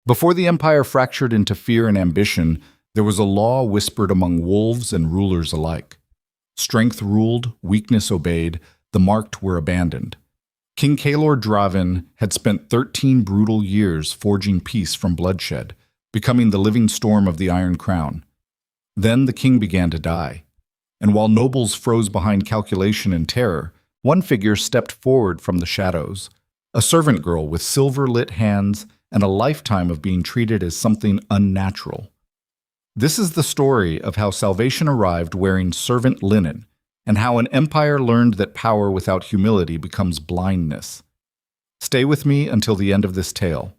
Before the empire fractured into fear and ambition, there was a law whispered among wolves and rulers alike. Strength ruled, weakness obeyed, the marked were abandoned. King Kaelor Draven had spent 13 brutal years forging peace from bloodshed, becoming the living storm of the Iron Crown. Then the king began to die, and while nobles froze behind calculation and terror, one figure stepped forward from the shadows, a servant girl with silver-lit hands and a lifetime of being treated as something unnatural. This is the story of how salvation arrived wearing servant linen, and how an empire learned that power without humility becomes blindness. Stay with me until the end of this tale.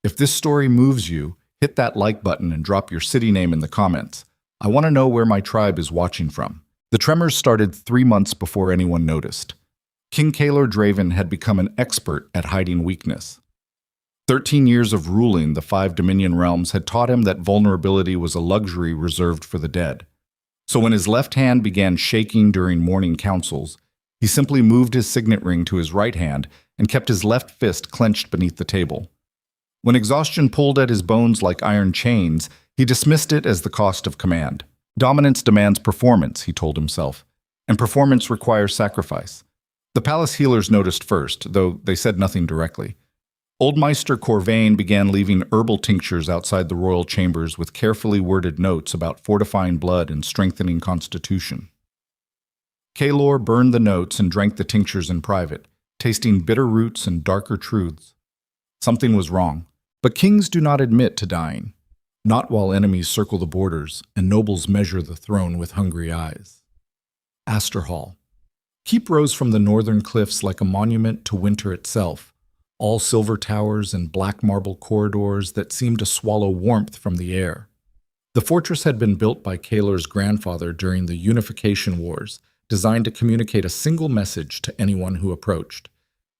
If this story moves you, hit that like button and drop your city name in the comments. I want to know where my tribe is watching from. The tremors started 3 months before anyone noticed. King Kaelor Draven had become an expert at hiding weakness. 13 years of ruling the 5 Dominion realms had taught him that vulnerability was a luxury reserved for the dead. So when his left hand began shaking during morning councils, he simply moved his signet ring to his right hand and kept his left fist clenched beneath the table. When exhaustion pulled at his bones like iron chains, he dismissed it as the cost of command. Dominance demands performance, he told himself, and performance requires sacrifice. The palace healers noticed first, though they said nothing directly. Old Meister Corvain began leaving herbal tinctures outside the royal chambers with carefully worded notes about fortifying blood and strengthening constitution. Kaelor burned the notes and drank the tinctures in private, tasting bitter roots and darker truths. Something was wrong, but kings do not admit to dying, not while enemies circle the borders and nobles measure the throne with hungry eyes. Aster Hall. Keep rose from the northern cliffs like a monument to winter itself, all silver towers and black marble corridors that seemed to swallow warmth from the air. The fortress had been built by Kaelor's grandfather during the Unification Wars, designed to communicate a single message to anyone who approached.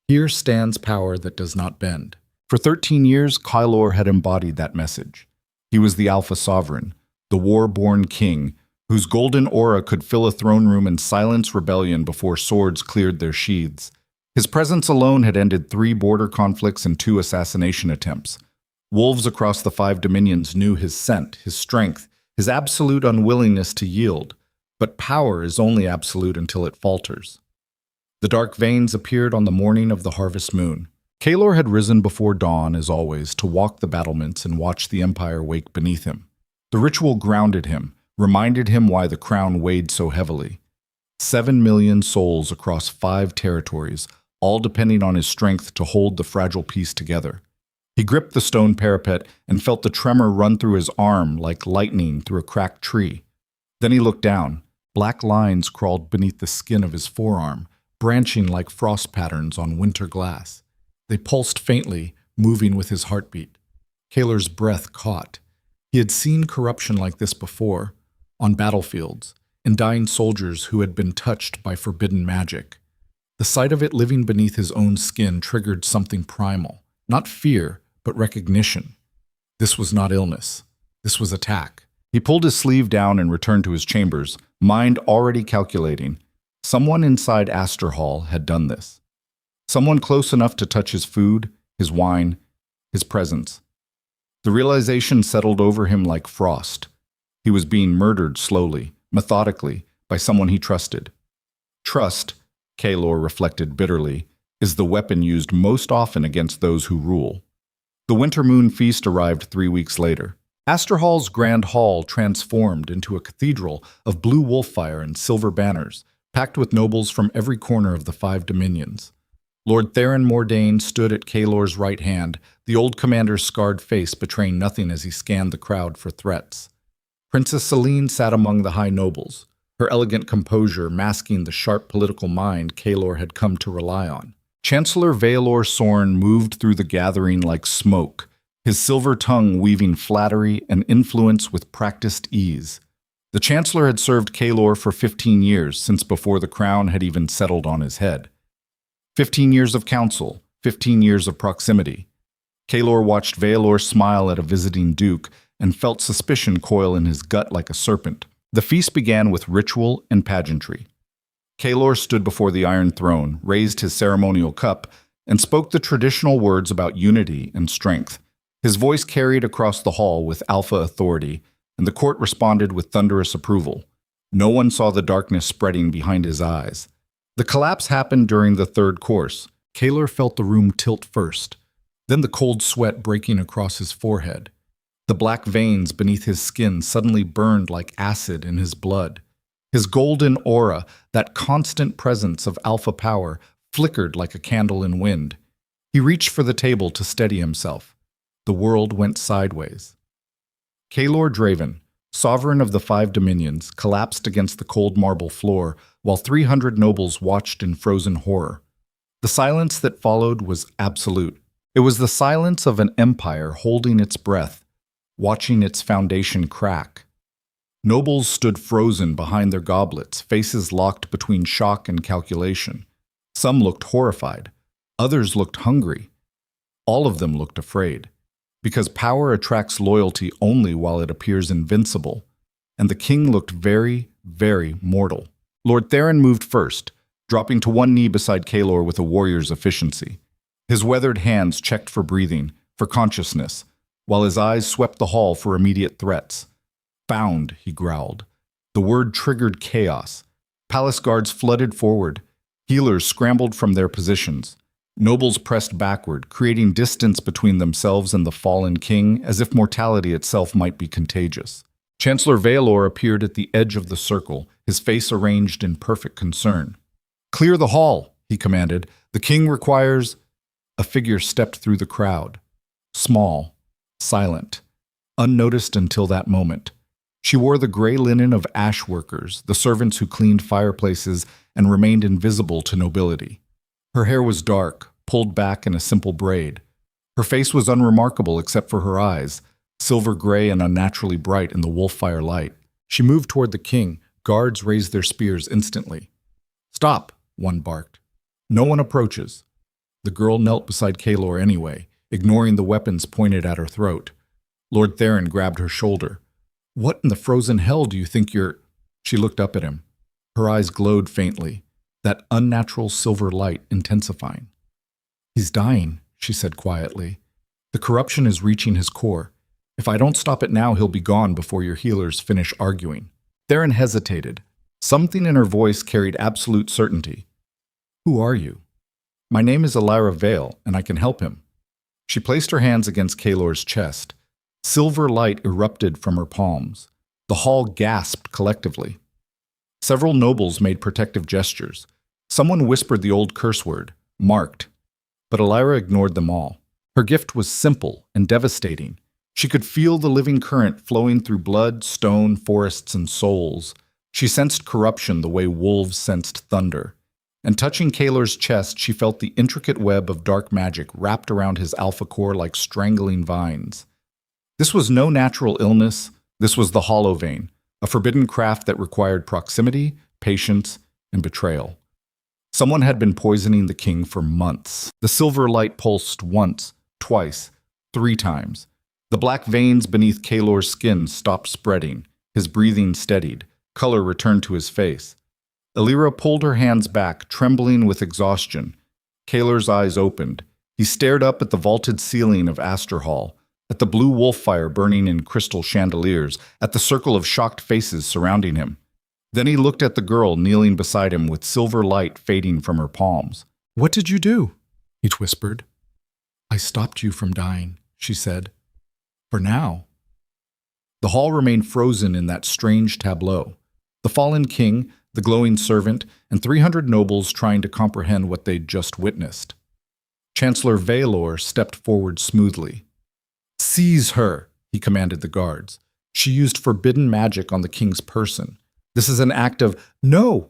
Here stands power that does not bend. For 13 years, Kaelor had embodied that message. He was the Alpha Sovereign, the war-born king, whose golden aura could fill a throne room and silence rebellion before swords cleared their sheaths. His presence alone had ended 3 border conflicts and 2 assassination attempts. Wolves across the 5 dominions knew his scent, his strength, his absolute unwillingness to yield. But power is only absolute until it falters. The dark veins appeared on the morning of the harvest moon. Kaelor had risen before dawn, as always, to walk the battlements and watch the empire wake beneath him. The ritual grounded him, reminded him why the crown weighed so heavily. 7 million souls across 5 territories, all depending on his strength to hold the fragile piece together. He gripped the stone parapet and felt the tremor run through his arm like lightning through a cracked tree. Then he looked down. Black lines crawled beneath the skin of his forearm, branching like frost patterns on winter glass. They pulsed faintly, moving with his heartbeat. Kaelor's breath caught. He had seen corruption like this before, on battlefields, in dying soldiers who had been touched by forbidden magic. The sight of it living beneath his own skin triggered something primal, not fear, but recognition. This was not illness. This was attack. He pulled his sleeve down and returned to his chambers, mind already calculating. Someone inside Aster Hall had done this. Someone close enough to touch his food, his wine, his presence. The realization settled over him like frost. He was being murdered slowly, methodically, by someone he trusted. Trust, Kaelor reflected bitterly, is the weapon used most often against those who rule. The winter moon feast arrived 3 weeks later. Aster Hall's grand hall transformed into a cathedral of blue wolf-fire and silver banners, packed with nobles from every corner of the 5 dominions. Lord Theron Mordain stood at Kaelor's right hand, the old commander's scarred face betraying nothing as he scanned the crowd for threats. Princess Selene sat among the high nobles, her elegant composure masking the sharp political mind Kaelor had come to rely on. Chancellor Vaelor Sorn moved through the gathering like smoke, his silver tongue weaving flattery and influence with practiced ease. The Chancellor had served Kaelor for 15 years, since before the crown had even settled on his head. 15 years of counsel, 15 years of proximity. Kaelor watched Vaelor smile at a visiting duke and felt suspicion coil in his gut like a serpent. The feast began with ritual and pageantry. Kaelor stood before the Iron Throne, raised his ceremonial cup, and spoke the traditional words about unity and strength. His voice carried across the hall with alpha authority, and the court responded with thunderous approval. No one saw the darkness spreading behind his eyes. The collapse happened during the third course. Kaelor felt the room tilt first, then the cold sweat breaking across his forehead. The black veins beneath his skin suddenly burned like acid in his blood. His golden aura, that constant presence of alpha power, flickered like a candle in wind. He reached for the table to steady himself. The world went sideways. Kaelor Draven, sovereign of the 5 dominions, collapsed against the cold marble floor while 300 nobles watched in frozen horror. The silence that followed was absolute. It was the silence of an empire holding its breath, watching its foundation crack. Nobles stood frozen behind their goblets, faces locked between shock and calculation. Some looked horrified. Others looked hungry. All of them looked afraid. Because power attracts loyalty only while it appears invincible. And the king looked very, very mortal. Lord Theron moved first, dropping to one knee beside Kaelor with a warrior's efficiency. His weathered hands checked for breathing, for consciousness, while his eyes swept the hall for immediate threats. "Found," he growled. The word triggered chaos. Palace guards flooded forward. Healers scrambled from their positions. Nobles pressed backward, creating distance between themselves and the fallen king, as if mortality itself might be contagious. Chancellor Kaelor appeared at the edge of the circle, his face arranged in perfect concern. "Clear the hall," he commanded. "The king requires—" A figure stepped through the crowd. Small, silent, unnoticed until that moment. She wore the gray linen of ash workers, the servants who cleaned fireplaces and remained invisible to nobility. Her hair was dark, pulled back in a simple braid. Her face was unremarkable except for her eyes, silver gray and unnaturally bright in the wolf-fire light. She moved toward the king. Guards raised their spears instantly. "Stop," one barked. "No one approaches." The girl knelt beside Kaelor anyway, ignoring the weapons pointed at her throat. Lord Theron grabbed her shoulder. "What in the frozen hell do you think you're—" She looked up at him. Her eyes glowed faintly, that unnatural silver light intensifying. "He's dying," she said quietly. "The corruption is reaching his core. If I don't stop it now, he'll be gone before your healers finish arguing." Theron hesitated. Something in her voice carried absolute certainty. "Who are you?" "My name is Elira Vale, and I can help him." She placed her hands against Kaelor's chest. Silver light erupted from her palms. The hall gasped collectively. Several nobles made protective gestures. Someone whispered the old curse word, "marked." But Elira ignored them all. Her gift was simple and devastating. She could feel the living current flowing through blood, stone, forests, and souls. She sensed corruption the way wolves sensed thunder. And touching Kaelor's chest, she felt the intricate web of dark magic wrapped around his alpha core like strangling vines. This was no natural illness. This was the hollow vein, a forbidden craft that required proximity, patience, and betrayal. Someone had been poisoning the king for months. The silver light pulsed once, twice, 3 times. The black veins beneath Kaelor's skin stopped spreading. His breathing steadied. Color returned to his face. Elira pulled her hands back, trembling with exhaustion. Kaelor's eyes opened. He stared up at the vaulted ceiling of Astor Hall, at the blue wolf fire burning in crystal chandeliers, at the circle of shocked faces surrounding him. Then he looked at the girl kneeling beside him with silver light fading from her palms. "What did you do?" he whispered. "I stopped you from dying," she said. "For now." The hall remained frozen in that strange tableau. The fallen king, the glowing servant, and 300 nobles trying to comprehend what they'd just witnessed. Chancellor Kaelor stepped forward smoothly. "Seize her," he commanded the guards. "She used forbidden magic on the king's person. This is an act of—" "No!"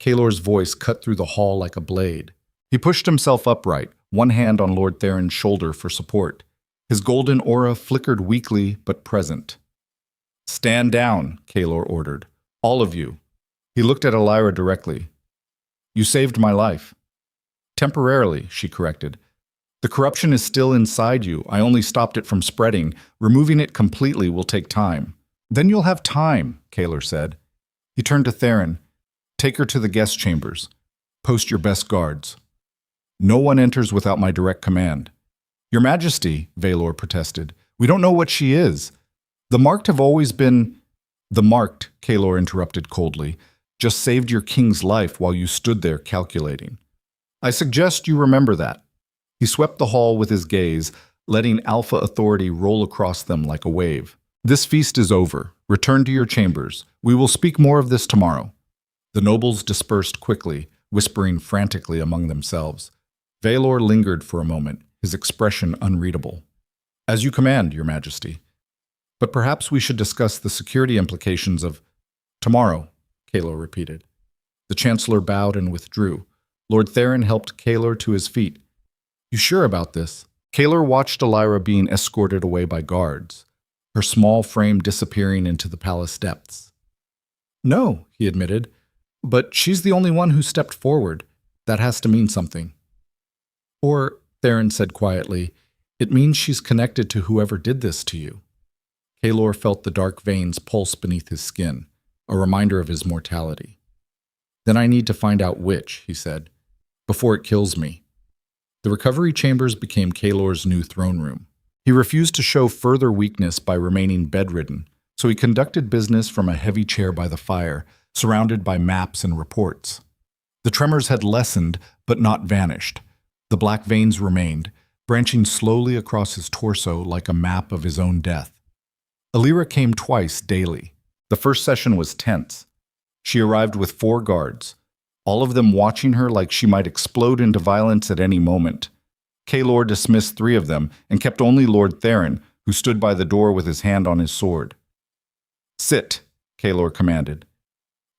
Kaelor's voice cut through the hall like a blade. He pushed himself upright, one hand on Lord Theron's shoulder for support. His golden aura flickered weakly but present. "Stand down," Kaelor ordered. "All of you." He looked at Elira directly. "You saved my life." "Temporarily," she corrected. "The corruption is still inside you. I only stopped it from spreading. Removing it completely will take time." "Then you'll have time," Kaelor said. He turned to Theron. "Take her to the guest chambers. Post your best guards. No one enters without my direct command." Your Majesty, Vaelor protested, we don't know what she is. The marked have always been— The marked, Kaelor interrupted coldly, just saved your king's life while you stood there calculating. I suggest you remember that. He swept the hall with his gaze, letting alpha authority roll across them like a wave. This feast is over. Return to your chambers. We will speak more of this tomorrow. The nobles dispersed quickly, whispering frantically among themselves. Vaelor lingered for a moment, his expression unreadable. As you command, Your Majesty. But perhaps we should discuss the security implications of— Tomorrow, Kaelor repeated. The Chancellor bowed and withdrew. Lord Theron helped Kaelor to his feet. You sure about this? Kaelor watched Elira being escorted away by guards, her small frame disappearing into the palace depths. No, he admitted, but she's the only one who stepped forward. That has to mean something. Or, Theron said quietly, it means she's connected to whoever did this to you. Kaelor felt the dark veins pulse beneath his skin, a reminder of his mortality. Then I need to find out which, he said, before it kills me. The recovery chambers became Kaelor's new throne room. He refused to show further weakness by remaining bedridden, so he conducted business from a heavy chair by the fire, surrounded by maps and reports. The tremors had lessened, but not vanished. The black veins remained, branching slowly across his torso like a map of his own death. Elira came twice daily. The first session was tense. She arrived with 4 guards, all of them watching her like she might explode into violence at any moment. Kaelor dismissed 3 of them and kept only Lord Theron, who stood by the door with his hand on his sword. Sit, Kaelor commanded.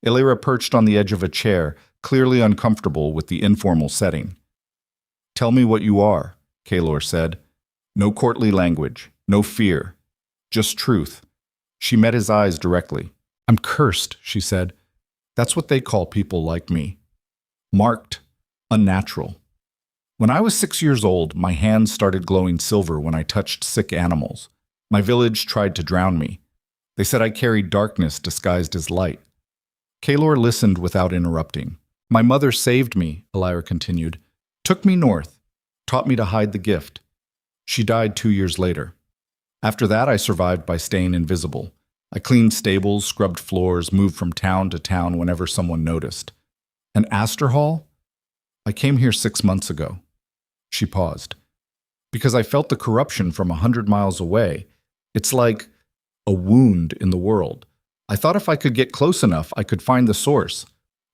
Elira perched on the edge of a chair, clearly uncomfortable with the informal setting. Tell me what you are, Kaelor said. No courtly language, no fear, just truth. She met his eyes directly. I'm cursed, she said. That's what they call people like me. Marked, unnatural. When I was 6 years old, my hands started glowing silver when I touched sick animals. My village tried to drown me. They said I carried darkness disguised as light. Kaelor listened without interrupting. My mother saved me, Elira continued, took me north, taught me to hide the gift. She died 2 years later. After that, I survived by staying invisible. I cleaned stables, scrubbed floors, moved from town to town whenever someone noticed. And Asterhall? I came here 6 months ago. She paused. Because I felt the corruption from 100 miles away. It's like a wound in the world. I thought if I could get close enough, I could find the source.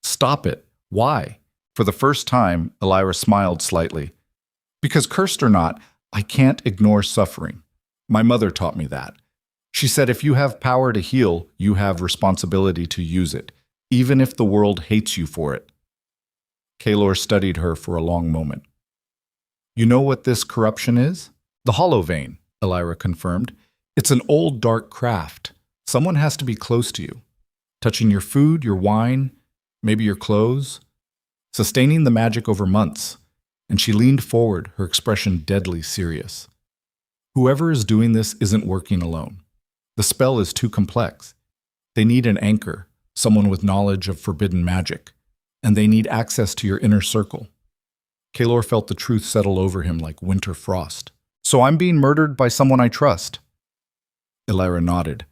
Stop it. Why? For the first time, Elira smiled slightly. Because cursed or not, I can't ignore suffering. My mother taught me that. She said if you have power to heal, you have responsibility to use it, even if the world hates you for it. Kaelor studied her for a long moment. You know what this corruption is? The hollow vein, Elira confirmed. It's an old dark craft. Someone has to be close to you, touching your food, your wine, maybe your clothes, sustaining the magic over months. And she leaned forward, her expression deadly serious. Whoever is doing this isn't working alone. The spell is too complex. They need an anchor, someone with knowledge of forbidden magic, and they need access to your inner circle. Kaelor felt the truth settle over him like winter frost. So I'm being murdered by someone I trust. Elira nodded.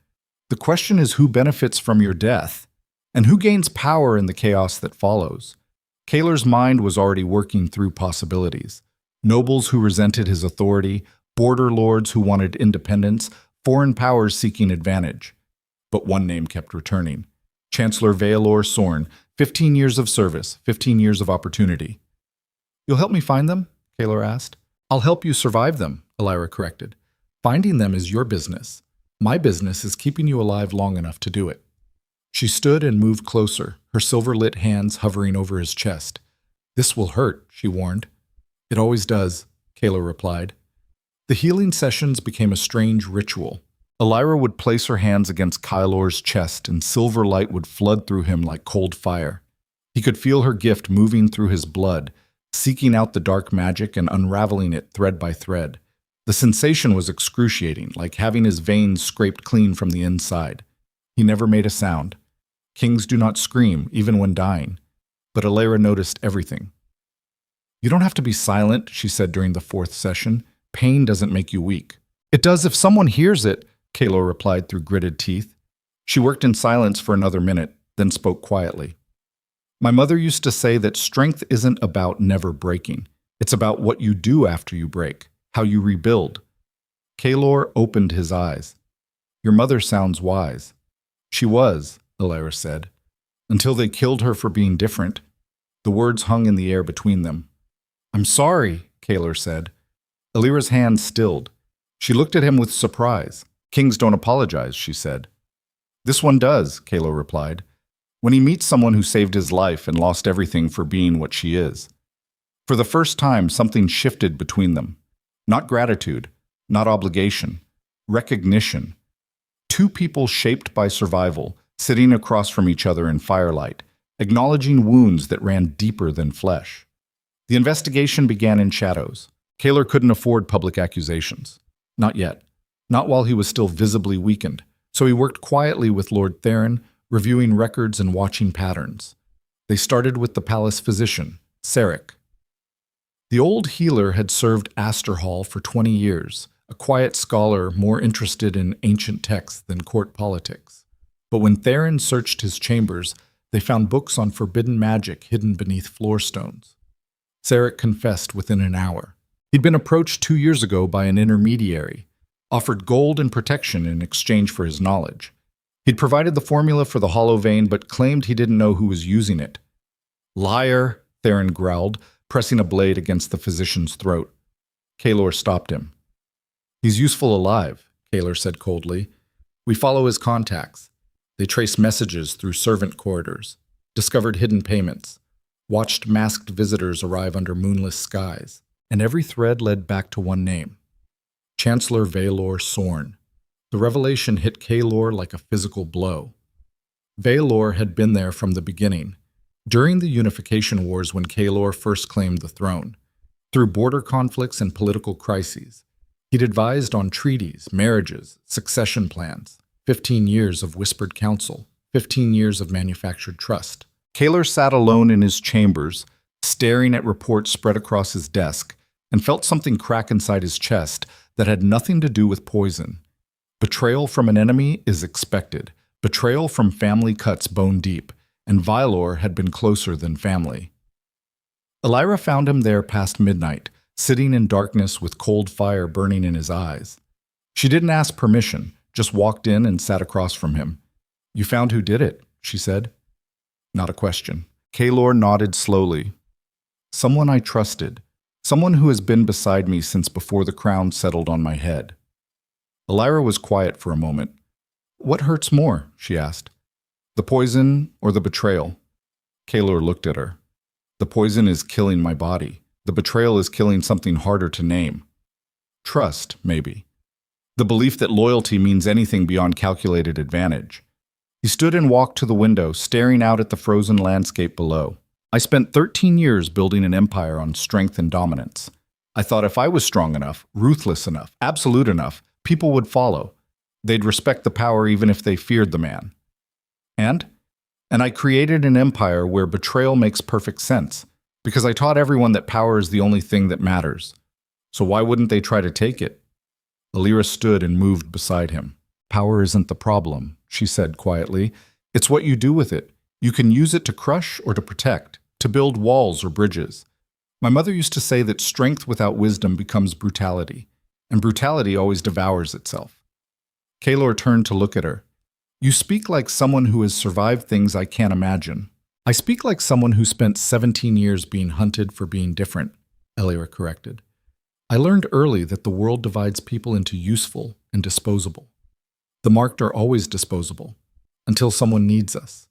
The question is who benefits from your death, and who gains power in the chaos that follows. Kaelor's mind was already working through possibilities. Nobles who resented his authority, border lords who wanted independence, foreign powers seeking advantage. But one name kept returning. Chancellor Vaelor Sorn, 15 years of service, 15 years of opportunity. You'll help me find them? Kaelor asked. I'll help you survive them, Elira corrected. Finding them is your business. My business is keeping you alive long enough to do it. She stood and moved closer, her silver-lit hands hovering over his chest. This will hurt, she warned. It always does, Kaelor replied. The healing sessions became a strange ritual. Elira would place her hands against Kaelor's chest and silver light would flood through him like cold fire. He could feel her gift moving through his blood, seeking out the dark magic and unraveling it thread by thread. The sensation was excruciating, like having his veins scraped clean from the inside. He never made a sound. Kings do not scream, even when dying. But Elira noticed everything. You don't have to be silent, she said during the 4th session. pain doesn't make you weak. It does if someone hears it, Kaelor replied through gritted teeth. She worked in silence for another minute, then spoke quietly. My mother used to say that strength isn't about never breaking. It's about what you do after you break, how you rebuild. Kaelor opened his eyes. Your mother sounds wise. She was, Elira said, until they killed her for being different. The words hung in the air between them. I'm sorry, Kaelor said. Elira's hand stilled. She looked at him with surprise. Kings don't apologize, she said. This one does, Kaelor replied. When he meets someone who saved his life and lost everything for being what she is. For the first time, something shifted between them. Not gratitude, not obligation, recognition. Two people shaped by survival, sitting across from each other in firelight, acknowledging wounds that ran deeper than flesh. The investigation began in shadows. Kaelor couldn't afford public accusations. Not yet. Not while he was still visibly weakened. So he worked quietly with Lord Theron, reviewing records and watching patterns. They started with the palace physician, Sarek. The old healer had served Asterhall for 20 years, a quiet scholar more interested in ancient texts than court politics. But when Theron searched his chambers, they found books on forbidden magic hidden beneath floor stones. Sarek confessed within an hour. He'd been approached 2 years ago by an intermediary, offered gold and protection in exchange for his knowledge. He'd provided the formula for the hollow vein, but claimed he didn't know who was using it. Liar, Theron growled, pressing a blade against the physician's throat. Kaelor stopped him. He's useful alive, Kaelor said coldly. We follow his contacts. They traced messages through servant corridors, discovered hidden payments, watched masked visitors arrive under moonless skies, and every thread led back to one name, Chancellor Kaelor Sorn. The revelation hit Kaelor like a physical blow. Kaelor had been there from the beginning, during the Unification Wars when Kaelor first claimed the throne. Through border conflicts and political crises, he'd advised on treaties, marriages, succession plans, 15 years of whispered counsel, 15 years of manufactured trust. Kaelor sat alone in his chambers, staring at reports spread across his desk, and felt something crack inside his chest that had nothing to do with poison. Betrayal from an enemy is expected. Betrayal from family cuts bone deep, and Kaelor had been closer than family. Elira found him there past midnight, sitting in darkness with cold fire burning in his eyes. She didn't ask permission, just walked in and sat across from him. You found who did it, she said. Not a question. Kaelor nodded slowly. Someone I trusted. Someone who has been beside me since before the crown settled on my head. Elira was quiet for a moment. What hurts more? She asked. The poison or the betrayal? Kaelor looked at her. The poison is killing my body. The betrayal is killing something harder to name. Trust, maybe. The belief that loyalty means anything beyond calculated advantage. He stood and walked to the window, staring out at the frozen landscape below. I spent 13 years building an empire on strength and dominance. I thought if I was strong enough, ruthless enough, absolute enough, people would follow. They'd respect the power even if they feared the man. And I created an empire where betrayal makes perfect sense, because I taught everyone that power is the only thing that matters. So why wouldn't they try to take it? Elira stood and moved beside him. Power isn't the problem, she said quietly. It's what you do with it. You can use it to crush or to protect, to build walls or bridges. My mother used to say that strength without wisdom becomes brutality, and brutality always devours itself. Kaelor turned to look at her. You speak like someone who has survived things I can't imagine. I speak like someone who spent 17 years being hunted for being different, Elira corrected. I learned early that the world divides people into useful and disposable. The marked are always disposable, until someone needs us.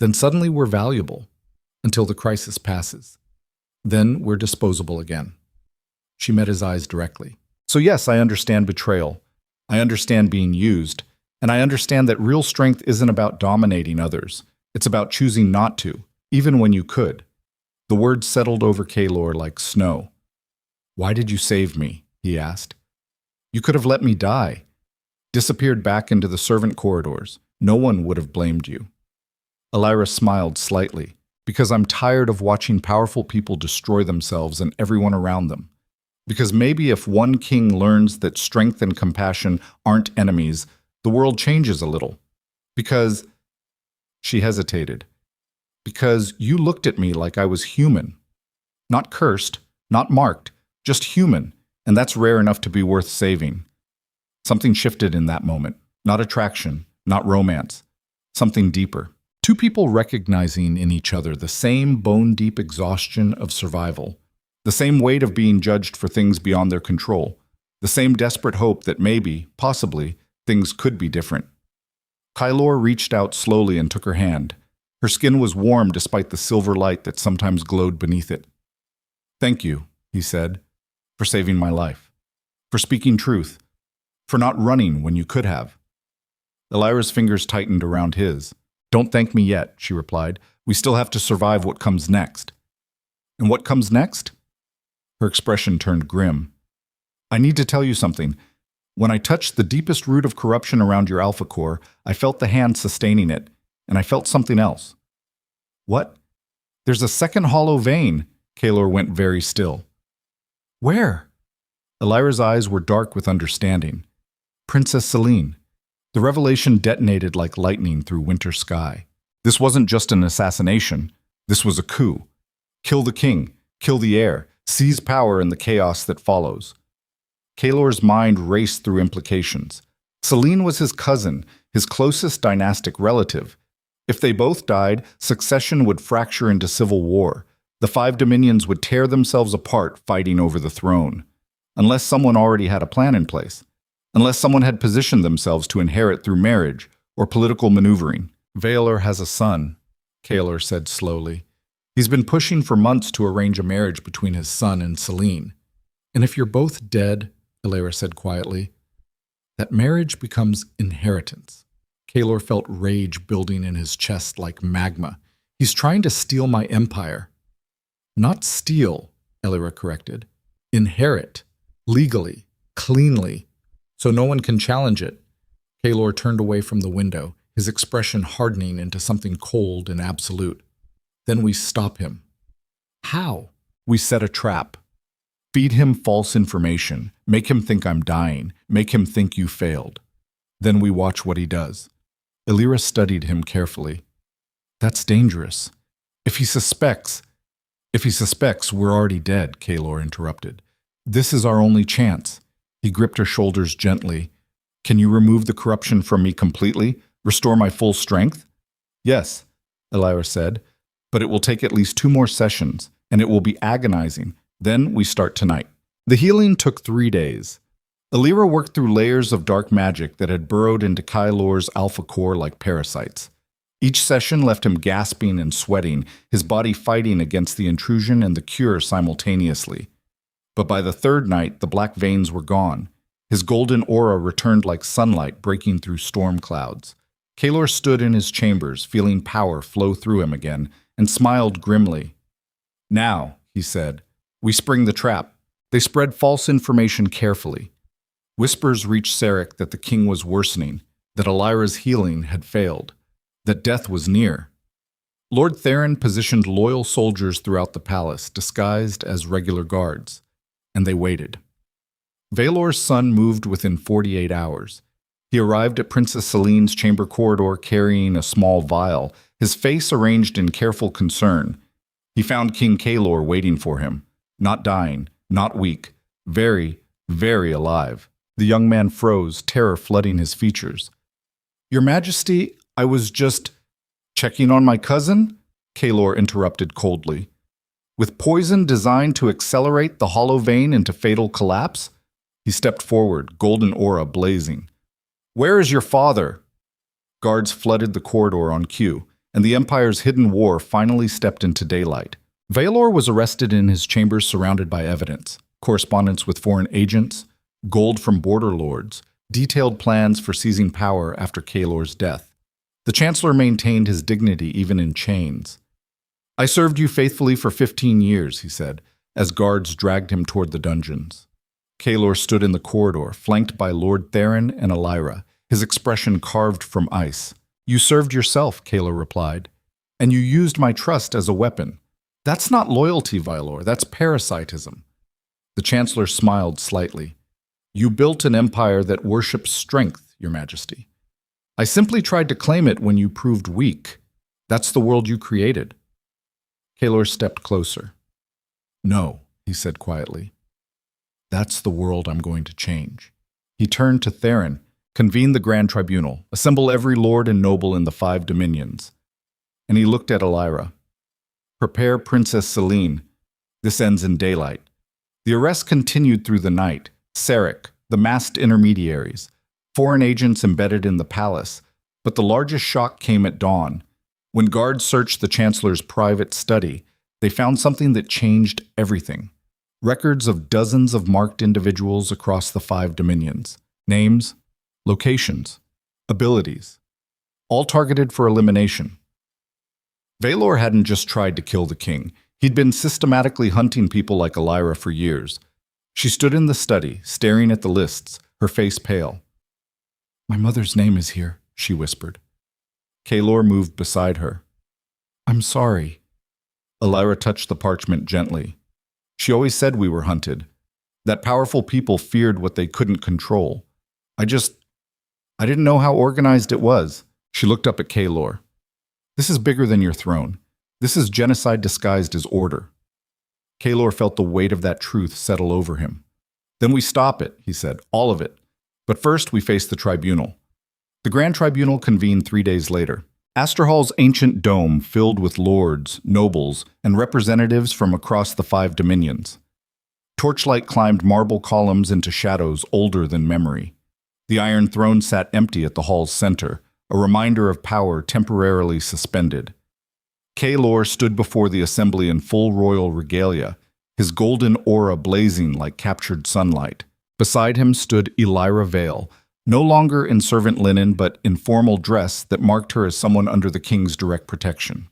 Then suddenly we're valuable, until the crisis passes. Then we're disposable again. She met his eyes directly. So yes, I understand betrayal. I understand being used. And I understand that real strength isn't about dominating others. It's about choosing not to, even when you could. The words settled over Kaelor like snow. Why did you save me? He asked. You could have let me die. Disappeared back into the servant corridors. No one would have blamed you. Elira smiled slightly. Because I'm tired of watching powerful people destroy themselves and everyone around them. Because maybe if one king learns that strength and compassion aren't enemies, the world changes a little. Because, she hesitated, because you looked at me like I was human. Not cursed, not marked, just human, and that's rare enough to be worth saving. Something shifted in that moment. Not attraction, not romance. Something deeper. Two people recognizing in each other the same bone-deep exhaustion of survival. The same weight of being judged for things beyond their control. The same desperate hope that maybe, possibly, things could be different. Kaelor reached out slowly and took her hand. Her skin was warm despite the silver light that sometimes glowed beneath it. "Thank you," he said, "for saving my life. For speaking truth. For not running when you could have." Elira's fingers tightened around his. "Don't thank me yet," she replied. "We still have to survive what comes next." "And what comes next?" Her expression turned grim. "I need to tell you something. When I touched the deepest root of corruption around your Alpha Core, I felt the hand sustaining it, and I felt something else." "What?" "There's a second hollow vein." Kaelor went very still. "Where?" Elira's eyes were dark with understanding. "Princess Selene." The revelation detonated like lightning through winter sky. This wasn't just an assassination. This was a coup. Kill the king, kill the heir, seize power in the chaos that follows. Kaelor's mind raced through implications. Selene was his cousin, his closest dynastic relative. If they both died, succession would fracture into civil war. The five dominions would tear themselves apart fighting over the throne. Unless someone already had a plan in place. Unless someone had positioned themselves to inherit through marriage or political maneuvering. "Kaelor has a son," Kaelor said slowly. "He's been pushing for months to arrange a marriage between his son and Selene. And if you're both dead," Elira said quietly, "that marriage becomes inheritance." Kaelor felt rage building in his chest like magma. "He's trying to steal my empire." "Not steal," Elira corrected. "Inherit. Legally. Cleanly. So no one can challenge it." Kaelor turned away from the window, his expression hardening into something cold and absolute. "Then we stop him." "How?" "We set a trap. Feed him false information. Make him think I'm dying. Make him think you failed. Then we watch what he does." Elira studied him carefully. "That's dangerous. If he suspects, we're already dead," Kaelor interrupted. "This is our only chance." He gripped her shoulders gently. "Can you remove the corruption from me completely? Restore my full strength?" "Yes," Elira said, "but it will take at least 2 more sessions, and it will be agonizing. Then we start tonight." The healing took 3 days. Elira worked through layers of dark magic that had burrowed into Kaelor's Alpha Core like parasites. Each session left him gasping and sweating, his body fighting against the intrusion and the cure simultaneously. But by the 3rd night, the black veins were gone. His golden aura returned like sunlight breaking through storm clouds. Kaelor stood in his chambers, feeling power flow through him again, and smiled grimly. "Now," he said, "we spring the trap." They spread false information carefully. Whispers reached Sarek that the king was worsening, that Elira's healing had failed, that death was near. Lord Theron positioned loyal soldiers throughout the palace, disguised as regular guards. And they waited. Kaelor's son moved within 48 hours. He arrived at Princess Selene's chamber corridor carrying a small vial, his face arranged in careful concern. He found King Kaelor waiting for him, not dying, not weak, very, very alive. The young man froze, terror flooding his features. "Your Majesty, I was just checking on my cousin," Kaelor interrupted coldly. "With poison designed to accelerate the hollow vein into fatal collapse?" He stepped forward, golden aura blazing. "Where is your father?" Guards flooded the corridor on cue, and the Empire's hidden war finally stepped into daylight. Kaelor was arrested in his chambers surrounded by evidence, correspondence with foreign agents, gold from border lords, detailed plans for seizing power after Kaelor's death. The Chancellor maintained his dignity even in chains. "I served you faithfully for 15 years, he said, as guards dragged him toward the dungeons. Kaelor stood in the corridor, flanked by Lord Theron and Elira, his expression carved from ice. "You served yourself," Kaelor replied, "and you used my trust as a weapon. That's not loyalty, Kaelor, that's parasitism." The Chancellor smiled slightly. You built an empire that worships strength, Your Majesty. I simply tried to claim it when you proved weak. That's the world you created. Kaelor stepped closer. No, he said quietly. That's the world I'm going to change. He turned to Theron, convene the Grand Tribunal, assemble every lord and noble in the 5 dominions. And he looked at Elira. Prepare Princess Selene. This ends in daylight. The arrest continued through the night. Sarek, the masked intermediaries, foreign agents embedded in the palace. But the largest shock came at dawn. When guards searched the Chancellor's private study, they found something that changed everything. Records of dozens of marked individuals across the 5 dominions. Names, locations, abilities, all targeted for elimination. Kaelor hadn't just tried to kill the king. He'd been systematically hunting people like Elira for years. She stood in the study, staring at the lists, her face pale. My mother's name is here, she whispered. Kaelor moved beside her. I'm sorry. Elira touched the parchment gently. She always said we were hunted, that powerful people feared what they couldn't control. I didn't know how organized it was. She looked up at Kaelor. This is bigger than your throne. This is genocide disguised as order. Kaelor felt the weight of that truth settle over him. Then we stop it, he said, all of it. But first we face the tribunal. The Grand Tribunal convened 3 days later. Asterhal's ancient dome filled with lords, nobles, and representatives from across the 5 dominions. Torchlight climbed marble columns into shadows older than memory. The Iron Throne sat empty at the hall's center, a reminder of power temporarily suspended. Kaelor stood before the assembly in full royal regalia, his golden aura blazing like captured sunlight. Beside him stood Elira Vale, no longer in servant linen but in formal dress that marked her as someone under the king's direct protection.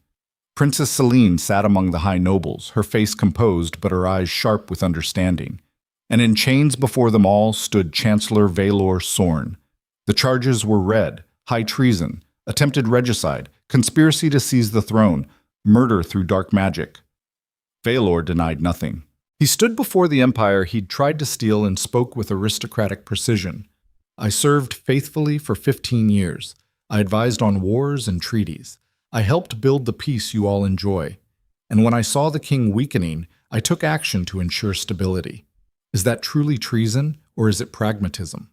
Princess Selene sat among the high nobles, her face composed but her eyes sharp with understanding. And in chains before them all stood Chancellor Kaelor Sorn. The charges were read: high treason, attempted regicide, conspiracy to seize the throne, murder through dark magic. Kaelor denied nothing. He stood before the empire he'd tried to steal and spoke with aristocratic precision. I served faithfully for 15 years. I advised on wars and treaties. I helped build the peace you all enjoy. And when I saw the king weakening, I took action to ensure stability. Is that truly treason, or is it pragmatism?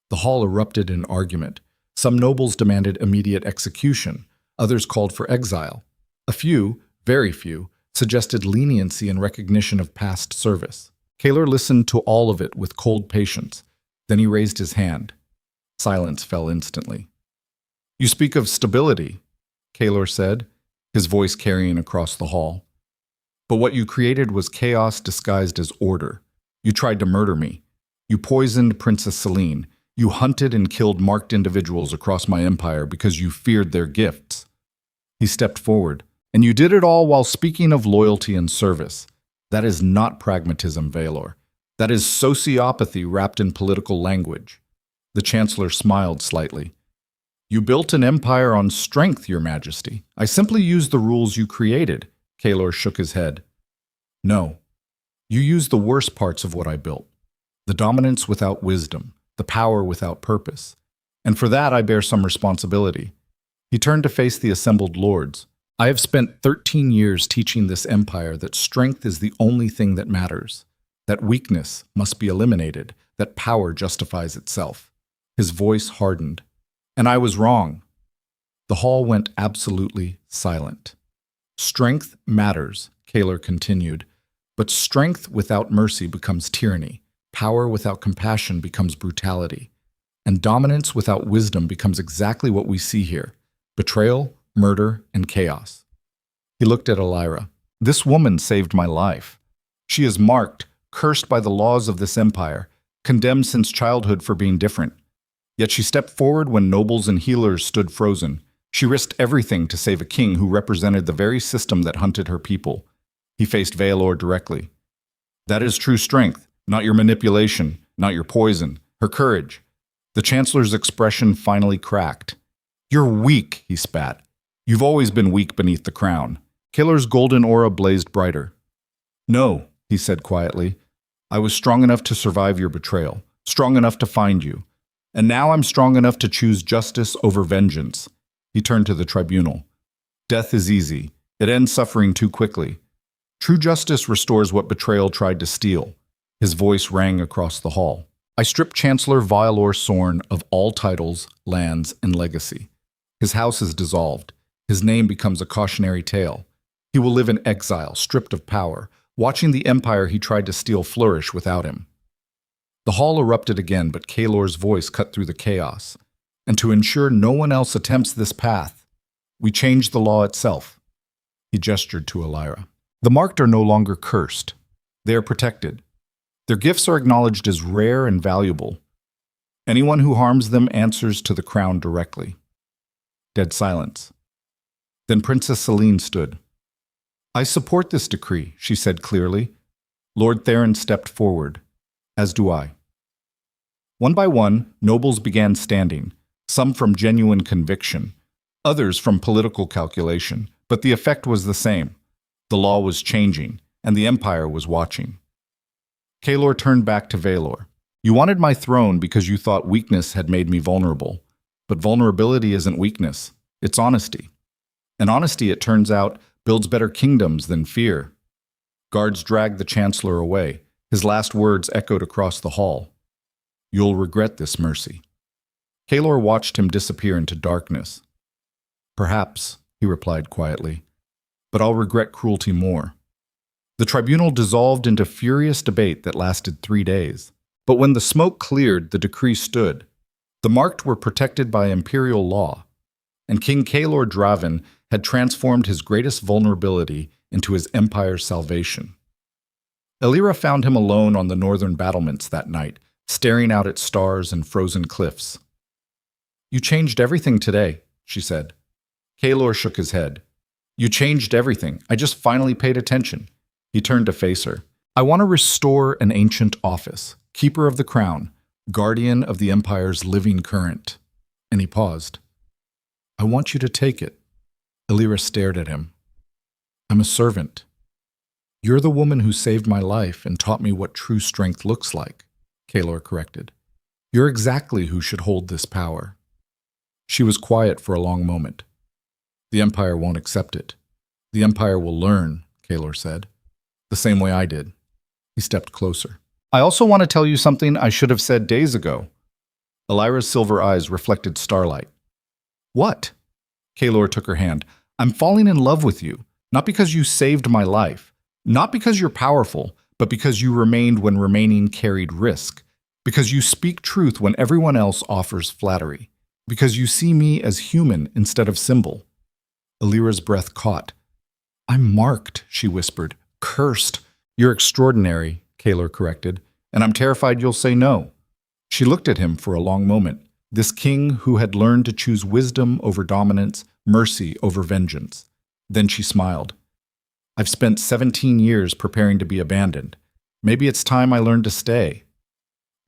The hall erupted in argument. Some nobles demanded immediate execution. Others called for exile. A few, very few, suggested leniency in recognition of past service. Kaelor listened to all of it with cold patience. Then he raised his hand. Silence fell instantly. You speak of stability, Kaelor said, his voice carrying across the hall. But what you created was chaos disguised as order. You tried to murder me. You poisoned Princess Selene. You hunted and killed marked individuals across my empire because you feared their gifts. He stepped forward. And you did it all while speaking of loyalty and service. That is not pragmatism, Kaelor. That is sociopathy wrapped in political language. The Chancellor smiled slightly. You built an empire on strength, Your Majesty. I simply used the rules you created. Kaelor shook his head. No. You used the worst parts of what I built. The dominance without wisdom, the power without purpose. And for that I bear some responsibility. He turned to face the assembled lords. I have spent 13 years teaching this empire that strength is the only thing that matters, that weakness must be eliminated, that power justifies itself. His voice hardened. And I was wrong. The hall went absolutely silent. Strength matters, Kaelor continued, but strength without mercy becomes tyranny. Power without compassion becomes brutality. And dominance without wisdom becomes exactly what we see here: betrayal, murder, and chaos. He looked at Elira. This woman saved my life. She is marked, cursed by the laws of this empire, condemned since childhood for being different. Yet she stepped forward when nobles and healers stood frozen. She risked everything to save a king who represented the very system that hunted her people. He faced Kaelor directly. That is true strength, not your manipulation, not your poison, her courage. The Chancellor's expression finally cracked. You're weak, he spat. You've always been weak beneath the crown. Kaelor's golden aura blazed brighter. No, he said quietly. I was strong enough to survive your betrayal, strong enough to find you. And now I'm strong enough to choose justice over vengeance." He turned to the tribunal. "Death is easy. It ends suffering too quickly. True justice restores what betrayal tried to steal." His voice rang across the hall. "I strip Chancellor Kaelor Sorn of all titles, lands, and legacy. His house is dissolved. His name becomes a cautionary tale. He will live in exile, stripped of power, watching the empire he tried to steal flourish without him." The hall erupted again, but Kaelor's voice cut through the chaos. "And to ensure no one else attempts this path, we change the law itself." He gestured to Elira. "The marked are no longer cursed. They are protected. Their gifts are acknowledged as rare and valuable. Anyone who harms them answers to the crown directly." Dead silence. Then Princess Selene stood. "I support this decree," she said clearly. Lord Theron stepped forward. "As do I." One by one, nobles began standing, some from genuine conviction, others from political calculation, but the effect was the same. The law was changing, and the empire was watching. Kaelor turned back to Kaelor. "You wanted my throne because you thought weakness had made me vulnerable. But vulnerability isn't weakness, it's honesty. And honesty, it turns out, builds better kingdoms than fear." Guards dragged the Chancellor away. His last words echoed across the hall. "You'll regret this, Mercy." Kaelor watched him disappear into darkness. "Perhaps," he replied quietly, "but I'll regret cruelty more." The tribunal dissolved into furious debate that lasted 3 days. But when the smoke cleared, the decree stood. The marked were protected by imperial law, and King Kaelor Draven had transformed his greatest vulnerability into his empire's salvation. Elira found him alone on the northern battlements that night, staring out at stars and frozen cliffs. "You changed everything today," she said. Kaelor shook his head. "You changed everything. I just finally paid attention." He turned to face her. "I want to restore an ancient office, keeper of the crown, guardian of the empire's living current." And he paused. "I want you to take it." Elira stared at him. "I'm a servant." "You're the woman who saved my life and taught me what true strength looks like," Kaelor corrected. "You're exactly who should hold this power." She was quiet for a long moment. "The empire won't accept it. The empire will learn," Kaelor said. "The same way I did." He stepped closer. "I also want to tell you something I should have said days ago." Elira's silver eyes reflected starlight. "What?" Kaelor took her hand. "I'm falling in love with you, not because you saved my life, not because you're powerful, but because you remained when remaining carried risk, because you speak truth when everyone else offers flattery, because you see me as human instead of symbol." Elira's breath caught. "I'm marked," she whispered. "Cursed." "You're extraordinary," Kaelor corrected, "and I'm terrified you'll say no." She looked at him for a long moment, this king who had learned to choose wisdom over dominance, mercy over vengeance. Then she smiled. "I've spent 17 years preparing to be abandoned. Maybe it's time I learned to stay."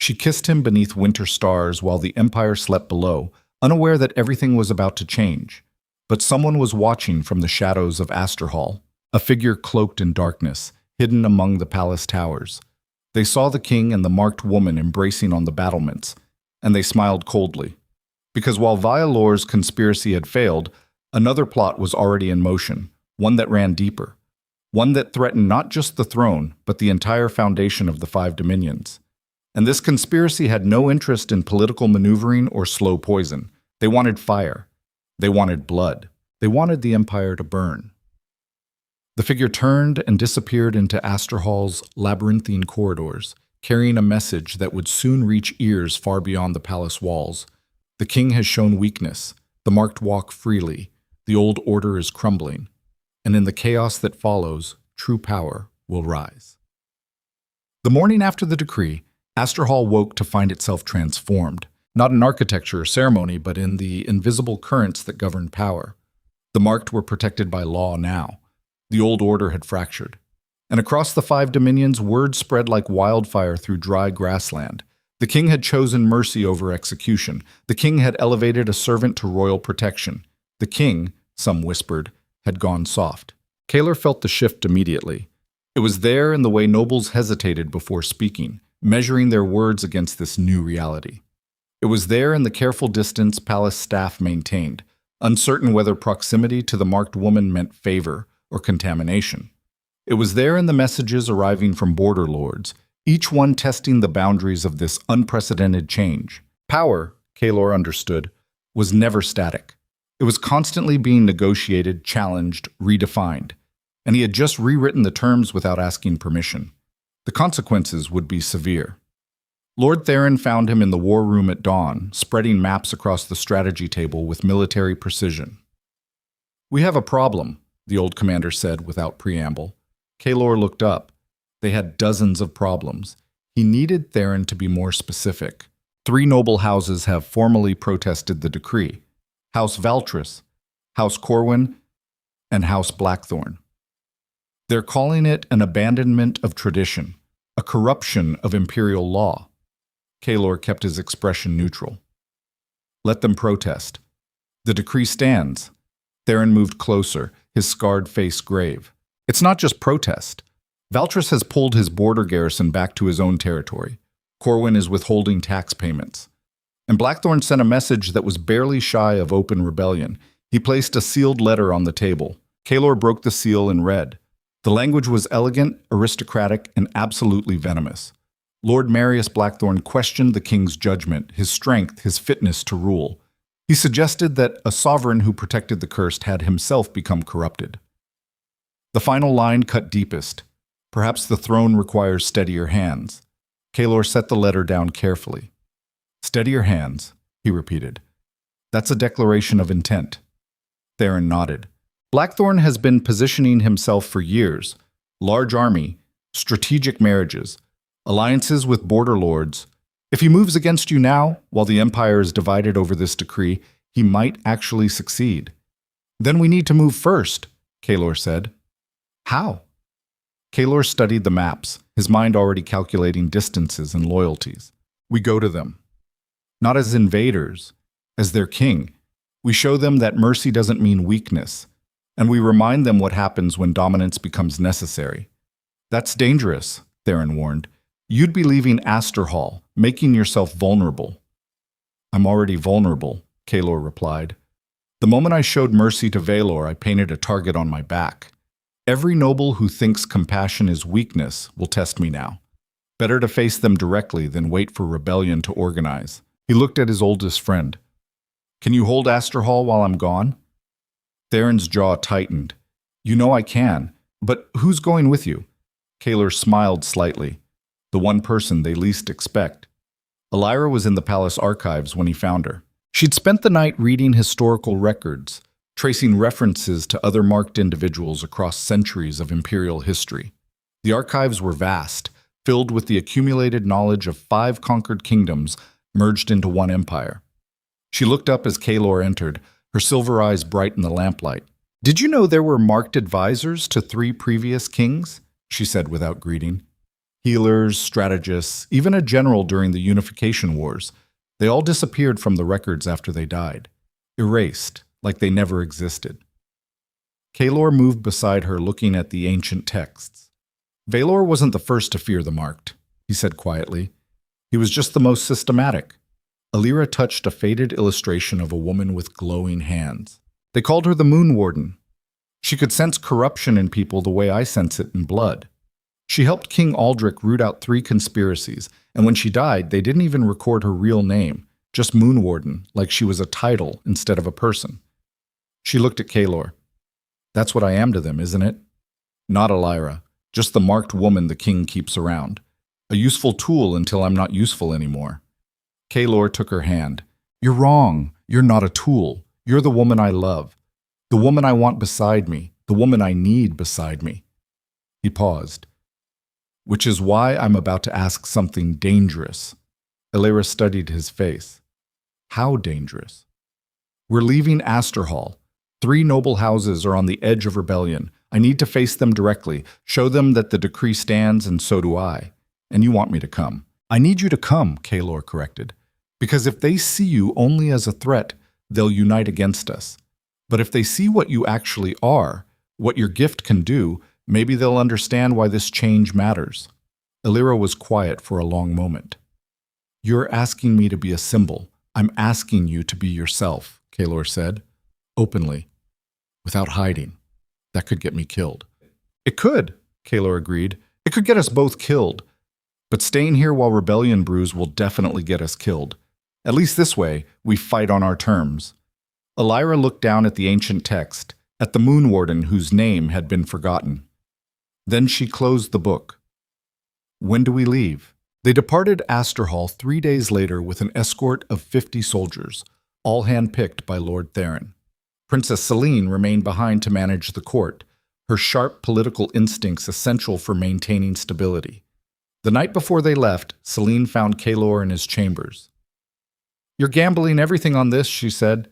She kissed him beneath winter stars while the empire slept below, unaware that everything was about to change. But someone was watching from the shadows of Asterhall, a figure cloaked in darkness, hidden among the palace towers. They saw the king and the marked woman embracing on the battlements, and they smiled coldly. Because while Kaelor's conspiracy had failed, another plot was already in motion, one that ran deeper, one that threatened not just the throne, but the entire foundation of the 5 dominions. And this conspiracy had no interest in political maneuvering or slow poison. They wanted fire. They wanted blood. They wanted the empire to burn. The figure turned and disappeared into Asterhall's labyrinthine corridors, carrying a message that would soon reach ears far beyond the palace walls. The king has shown weakness. The marked walk freely. The old order is crumbling. And in the chaos that follows, true power will rise. The morning after the decree, Asterhall woke to find itself transformed, not in architecture or ceremony, but in the invisible currents that govern power. The marked were protected by law now. The old order had fractured. And across the 5 dominions, word spread like wildfire through dry grassland. The king had chosen mercy over execution. The king had elevated a servant to royal protection. The king, some whispered, had gone soft. Kaelor felt the shift immediately. It was there in the way nobles hesitated before speaking, measuring their words against this new reality. It was there in the careful distance palace staff maintained, uncertain whether proximity to the marked woman meant favor or contamination. It was there in the messages arriving from border lords, each one testing the boundaries of this unprecedented change. Power, Kaelor understood, was never static. It was constantly being negotiated, challenged, redefined, and he had just rewritten the terms without asking permission. The consequences would be severe. Lord Theron found him in the war room at dawn, spreading maps across the strategy table with military precision. "We have a problem," the old commander said without preamble. Kaelor looked up. They had dozens of problems. He needed Theron to be more specific. 3 noble houses have formally protested the decree: House Valtris, House Corwin, and House Blackthorn. They're calling it an abandonment of tradition, a corruption of imperial law. Kaelor kept his expression neutral. "Let them protest. The decree stands." Theron moved closer, his scarred face grave. "It's not just protest. Valtris has pulled his border garrison back to his own territory. Corwin is withholding tax payments. And Blackthorn sent a message that was barely shy of open rebellion. He placed a sealed letter on the table. Kaelor broke the seal and read. The language was elegant, aristocratic, and absolutely venomous. Lord Marius Blackthorn questioned the king's judgment, his strength, his fitness to rule. He suggested that a sovereign who protected the cursed had himself become corrupted. The final line cut deepest. Perhaps the throne requires steadier hands. Kaelor set the letter down carefully. "Steadier hands," he repeated. "That's a declaration of intent." Theron nodded. Blackthorn has been positioning himself for years. Large army, strategic marriages, alliances with border lords. If he moves against you now, while the empire is divided over this decree, he might actually succeed. "Then we need to move first," Kaelor said. "How?" Kaelor studied the maps, his mind already calculating distances and loyalties. "We go to them. Not as invaders, as their king. We show them that mercy doesn't mean weakness, and we remind them what happens when dominance becomes necessary. That's dangerous," Theron warned. "You'd be leaving Asterhall, making yourself vulnerable." "I'm already vulnerable," Kaelor replied. "The moment I showed mercy to Valor, I painted a target on my back. Every noble who thinks compassion is weakness will test me now. Better to face them directly than wait for rebellion to organize." He looked at his oldest friend. "Can you hold Asterhall while I'm gone?" Theron's jaw tightened. "You know I can, but who's going with you?" Kaelor smiled slightly. The one person they least expect. Elira was in the palace archives when he found her. She'd spent the night reading historical records, tracing references to other marked individuals across centuries of imperial history. The archives were vast, filled with the accumulated knowledge of 5 conquered kingdoms merged into one empire. She looked up as Kaelor entered, her silver eyes bright in the lamplight. "Did you know there were marked advisors to 3 previous kings?" she said without greeting. "Healers, strategists, even a general during the Unification Wars. They all disappeared from the records after they died. Erased, like they never existed." Kaelor moved beside her, looking at the ancient texts. "Valor wasn't the first to fear the marked," he said quietly. "He was just the most systematic." Elira touched a faded illustration of a woman with glowing hands. "They called her the Moon Warden. She could sense corruption in people the way I sense it in blood. She helped King Aldrich root out 3 conspiracies, and when she died, they didn't even record her real name, just Moon Warden, like she was a title instead of a person." She looked at Kaelor. "That's what I am to them, isn't it?" "Not Elira, just the marked woman the king keeps around. A useful tool until I'm not useful anymore." Kaelor took her hand. "You're wrong. You're not a tool. You're the woman I love. The woman I want beside me. The woman I need beside me." He paused. "Which is why I'm about to ask something dangerous." Elira studied his face. "How dangerous?" "We're leaving Asterhall. 3 noble houses are on the edge of rebellion. I need to face them directly, show them that the decree stands, and so do I. And you want me to come." "I need you to come," Kaelor corrected. "Because if they see you only as a threat, they'll unite against us. But if they see what you actually are, what your gift can do, Maybe they'll understand why this change matters. Elira was quiet for a long moment. You're asking me to be a symbol. I'm asking you to be yourself, Kaelor said, openly, without hiding. That could get me killed. It could, Kaelor agreed. It could get us both killed. But staying here while rebellion brews will definitely get us killed. At least this way, we fight on our terms. Elira looked down at the ancient text, at the Moon Warden whose name had been forgotten. Then she closed the book. When do we leave? They departed Asterhall 3 days later with an escort of 50 soldiers, all hand-picked by Lord Theron. Princess Selene remained behind to manage the court, her sharp political instincts essential for maintaining stability. The night before they left, Selene found Kaelor in his chambers. You're gambling everything on this, she said.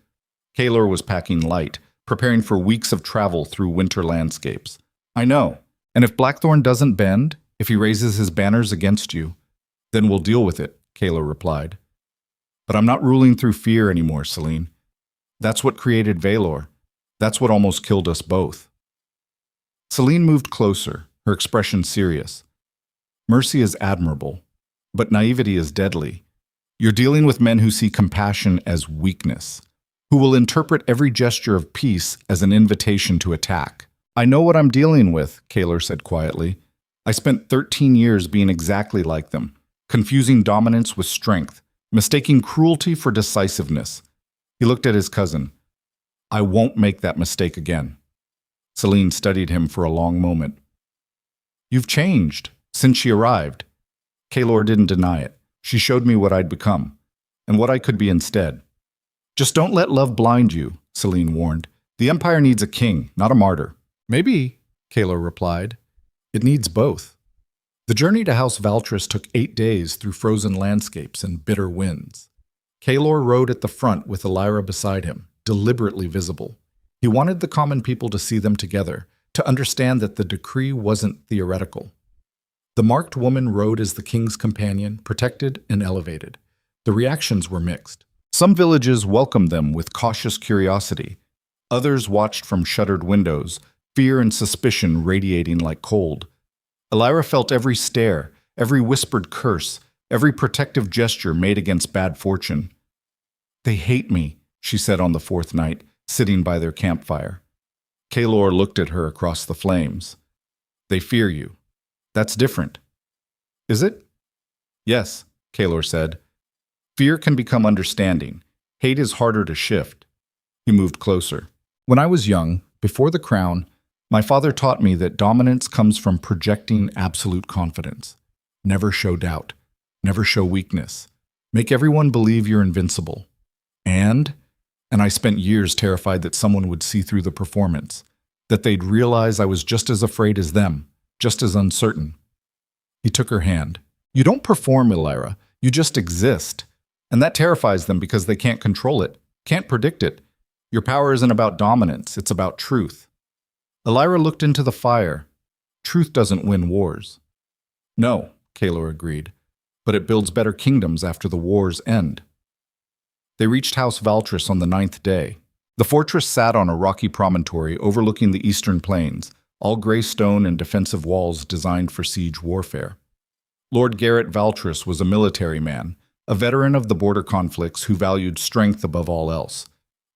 Kaelor was packing light, preparing for weeks of travel through winter landscapes. I know, and if Blackthorn doesn't bend, if he raises his banners against you, then we'll deal with it, Kaelor replied. But I'm not ruling through fear anymore, Selene. That's what created Valor. That's what almost killed us both. Selene moved closer, her expression serious. Mercy is admirable, but naivety is deadly. You're dealing with men who see compassion as weakness, who will interpret every gesture of peace as an invitation to attack. I know what I'm dealing with, Kaelor said quietly. I spent 13 years being exactly like them, confusing dominance with strength, mistaking cruelty for decisiveness. He looked at his cousin. I won't make that mistake again. Selene studied him for a long moment. You've changed since she arrived. Kaelor didn't deny it. She showed me what I'd become, and what I could be instead. Just don't let love blind you, Selene warned. The Empire needs a king, not a martyr. Maybe, Kaelor replied. It needs both. The journey to House Valtris took 8 days through frozen landscapes and bitter winds. Kaelor rode at the front with Elira beside him, deliberately visible. He wanted the common people to see them together, to understand that the decree wasn't theoretical. The marked woman rode as the king's companion, protected and elevated. The reactions were mixed. Some villages welcomed them with cautious curiosity. Others watched from shuttered windows, fear and suspicion radiating like cold. Elira felt every stare, every whispered curse, every protective gesture made against bad fortune. They hate me, she said on the 4th night, sitting by their campfire. Kaelor looked at her across the flames. They fear you. That's different. Is it? Yes, Kaelor said. Fear can become understanding. Hate is harder to shift. He moved closer. When I was young, before the crown, my father taught me that dominance comes from projecting absolute confidence. Never show doubt. Never show weakness. Make everyone believe you're invincible. And I spent years terrified that someone would see through the performance, that they'd realize I was just as afraid as them, just as uncertain. He took her hand. You don't perform, Elira. You just exist. And that terrifies them because they can't control it, can't predict it. Your power isn't about dominance, it's about truth. Elira looked into the fire. Truth doesn't win wars. No, Kaelor agreed, but it builds better kingdoms after the wars end. They reached House Valtris on the 9th day. The fortress sat on a rocky promontory overlooking the eastern plains, all gray stone and defensive walls designed for siege warfare. Lord Garrett Valtris was a military man, a veteran of the border conflicts who valued strength above all else.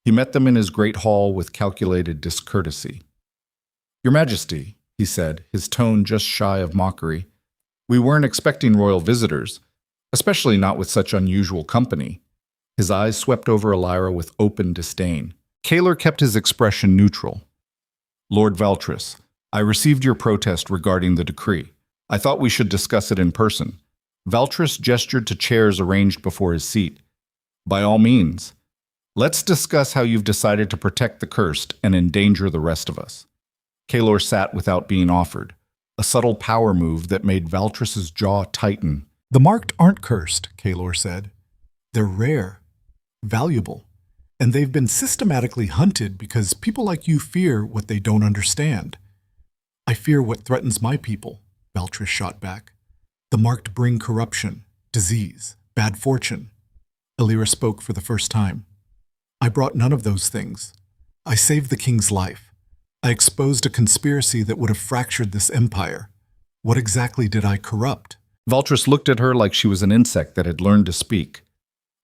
He met them in his great hall with calculated discourtesy. Your Majesty, he said, his tone just shy of mockery, we weren't expecting royal visitors, especially not with such unusual company. His eyes swept over Elira with open disdain. Kaelor kept his expression neutral. Lord Valtris, I received your protest regarding the decree. I thought we should discuss it in person. Valtris gestured to chairs arranged before his seat. By all means. Let's discuss how you've decided to protect the cursed and endanger the rest of us. Kaelor sat without being offered, a subtle power move that made Valtris's jaw tighten. The marked aren't cursed, Kaelor said. They're rare, valuable, and they've been systematically hunted because people like you fear what they don't understand. I fear what threatens my people, Valtris shot back. The marked bring corruption, disease, bad fortune. Elira spoke for the first time. I brought none of those things. I saved the king's life. I exposed a conspiracy that would have fractured this empire. What exactly did I corrupt? Valtris looked at her like she was an insect that had learned to speak.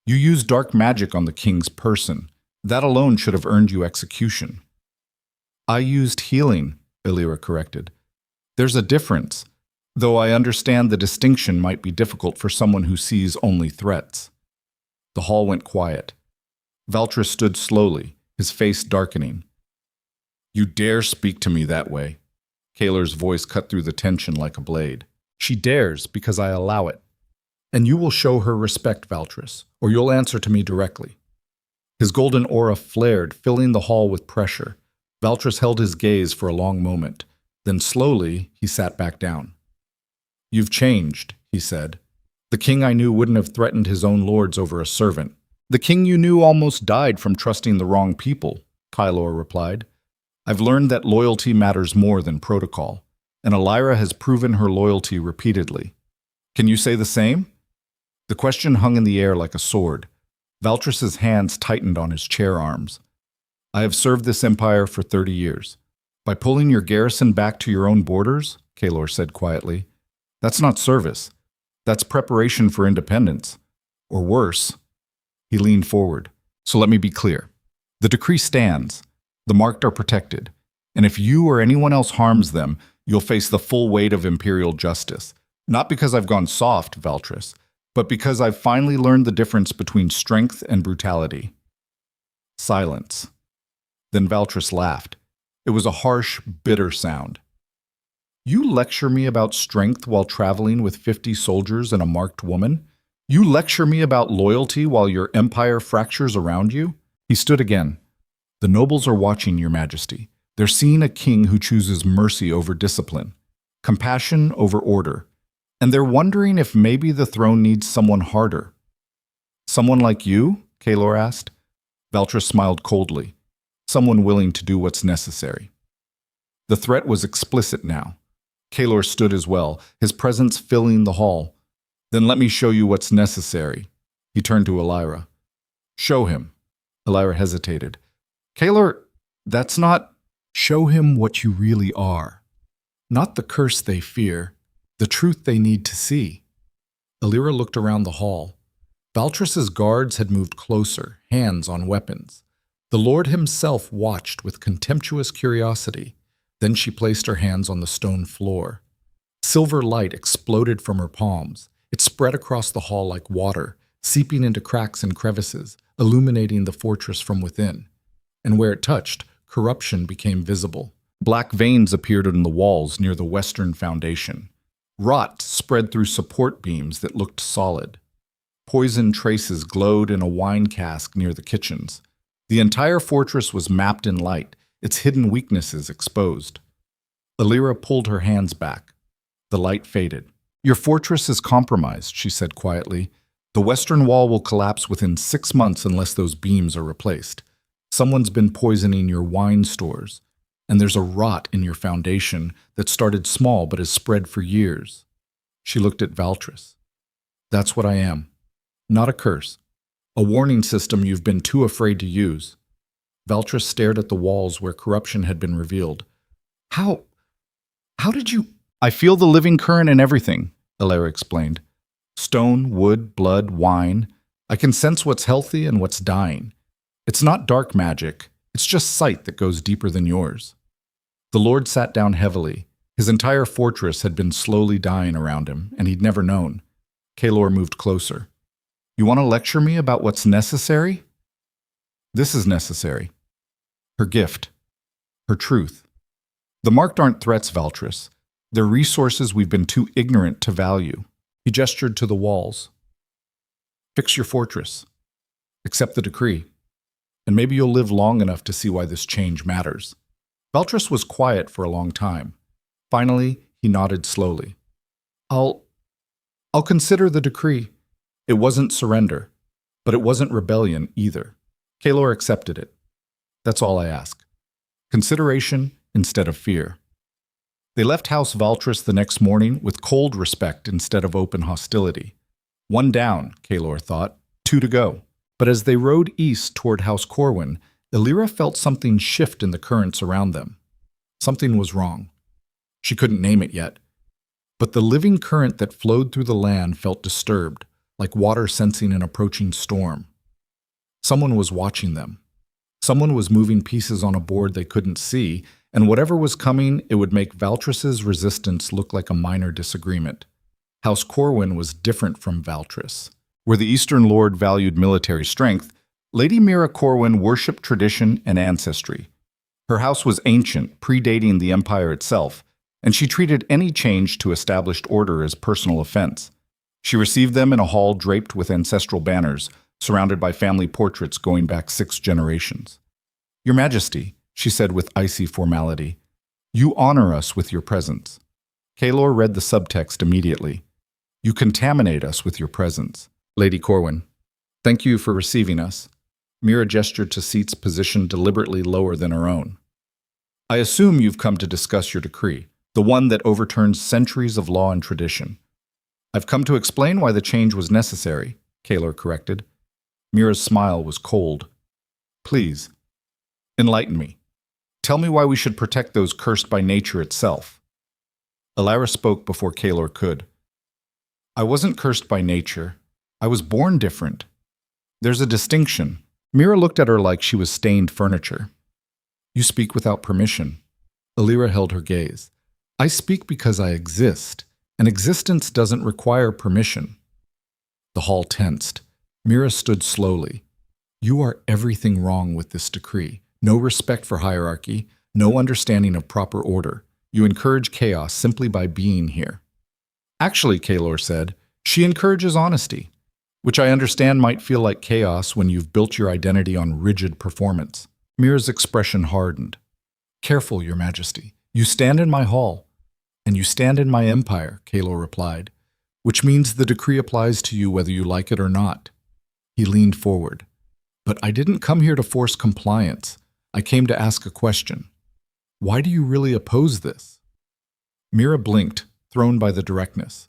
You used dark magic on the king's person. That alone should have earned you execution. I used healing, Illyra corrected. There's a difference, though I understand the distinction might be difficult for someone who sees only threats. The hall went quiet. Valtris stood slowly, his face darkening. You dare speak to me that way? Kaelor's voice cut through the tension like a blade. She dares because I allow it. And you will show her respect, Valtris, or you'll answer to me directly. His golden aura flared, filling the hall with pressure. Valtris held his gaze for a long moment. Then slowly, he sat back down. You've changed, he said. The king I knew wouldn't have threatened his own lords over a servant. The king you knew almost died from trusting the wrong people, Kaelor replied. I've learned that loyalty matters more than protocol, and Illyra has proven her loyalty repeatedly. Can you say the same? The question hung in the air like a sword. Valtris's hands tightened on his chair arms. I have served this empire for 30 years. By pulling your garrison back to your own borders, Kaelor said quietly, that's not service. That's preparation for independence. Or worse. He leaned forward. So let me be clear. The decree stands. The marked are protected. And if you or anyone else harms them, you'll face the full weight of imperial justice. Not because I've gone soft, Valtris, but because I've finally learned the difference between strength and brutality. Silence. Then Valtris laughed. It was a harsh, bitter sound. You lecture me about strength while traveling with 50 soldiers and a marked woman? You lecture me about loyalty while your empire fractures around you? He stood again. The nobles are watching, Your Majesty. They're seeing a king who chooses mercy over discipline, compassion over order, and they're wondering if maybe the throne needs someone harder. Someone like you? Kaelor asked. Valtris smiled coldly. Someone willing to do what's necessary. The threat was explicit now. Kaelor stood as well, his presence filling the hall. Then let me show you what's necessary. He turned to Illyra. Show him. Illyra hesitated. Kaelor, that's not... Show him what you really are. Not the curse they fear, the truth they need to see. Illyra looked around the hall. Valtris's guards had moved closer, hands on weapons. The Lord himself watched with contemptuous curiosity. Then she placed her hands on the stone floor. Silver light exploded from her palms. It spread across the hall like water, seeping into cracks and crevices, illuminating the fortress from within. And where it touched, corruption became visible. Black veins appeared in the walls near the western foundation. Rot spread through support beams that looked solid. Poison traces glowed in a wine cask near the kitchens. The entire fortress was mapped in light, its hidden weaknesses exposed. Illyra pulled her hands back. The light faded. Your fortress is compromised, she said quietly. The western wall will collapse within 6 months unless those beams are replaced. Someone's been poisoning your wine stores, and there's a rot in your foundation that started small but has spread for years. She looked at Valtris. That's what I am. Not a curse. A warning system you've been too afraid to use. Valtris stared at the walls where corruption had been revealed. How did you... I feel the living current in everything, Illyra explained. Stone, wood, blood, wine. I can sense what's healthy and what's dying. It's not dark magic. It's just sight that goes deeper than yours. The Lord sat down heavily. His entire fortress had been slowly dying around him, and he'd never known. Kaelor moved closer. You want to lecture me about what's necessary? This is necessary. Her gift. Her truth. The marked aren't threats, Valtris. They're resources we've been too ignorant to value. He gestured to the walls. Fix your fortress. Accept the decree. And maybe you'll live long enough to see why this change matters. Valtris was quiet for a long time. Finally, he nodded slowly. I'll consider the decree. It wasn't surrender, but it wasn't rebellion either. Kaelor accepted it. That's all I ask. Consideration instead of fear. They left House Valtris the next morning with cold respect instead of open hostility. 1 down, Kaelor thought, 2 to go. But as they rode east toward House Corwin, Illyra felt something shift in the currents around them. Something was wrong. She couldn't name it yet. But the living current that flowed through the land felt disturbed, like water sensing an approaching storm. Someone was watching them. Someone was moving pieces on a board they couldn't see, and whatever was coming, it would make Valtress's resistance look like a minor disagreement. House Corwin was different from Valtress. Where the Eastern Lord valued military strength, Lady Mira Corwin worshipped tradition and ancestry. Her house was ancient, predating the empire itself, and she treated any change to established order as personal offense. She received them in a hall draped with ancestral banners, surrounded by family portraits going back 6 generations. "Your Majesty," she said with icy formality, "you honor us with your presence." Kaelor read the subtext immediately. "You contaminate us with your presence." "Lady Corwin, thank you for receiving us." Mira gestured to seats positioned deliberately lower than her own. "I assume you've come to discuss your decree, the one that overturns centuries of law and tradition." "I've come to explain why the change was necessary," Kaelor corrected. Mira's smile was cold. "Please, enlighten me. Tell me why we should protect those cursed by nature itself." Elira spoke before Kaelor could. "I wasn't cursed by nature. I was born different. There's a distinction." Mira looked at her like she was stained furniture. "You speak without permission." Elira held her gaze. "I speak because I exist, and existence doesn't require permission." The hall tensed. Mira stood slowly. "You are everything wrong with this decree. No respect for hierarchy, no understanding of proper order. You encourage chaos simply by being here." "Actually," Kaelor said, "she encourages honesty, which I understand might feel like chaos when you've built your identity on rigid performance." Mira's expression hardened. "Careful, Your Majesty. You stand in my hall, and you stand in my empire," Kaelor replied, "which means the decree applies to you whether you like it or not." He leaned forward. "But I didn't come here to force compliance. I came to ask a question. Why do you really oppose this?" Mira blinked, thrown by the directness.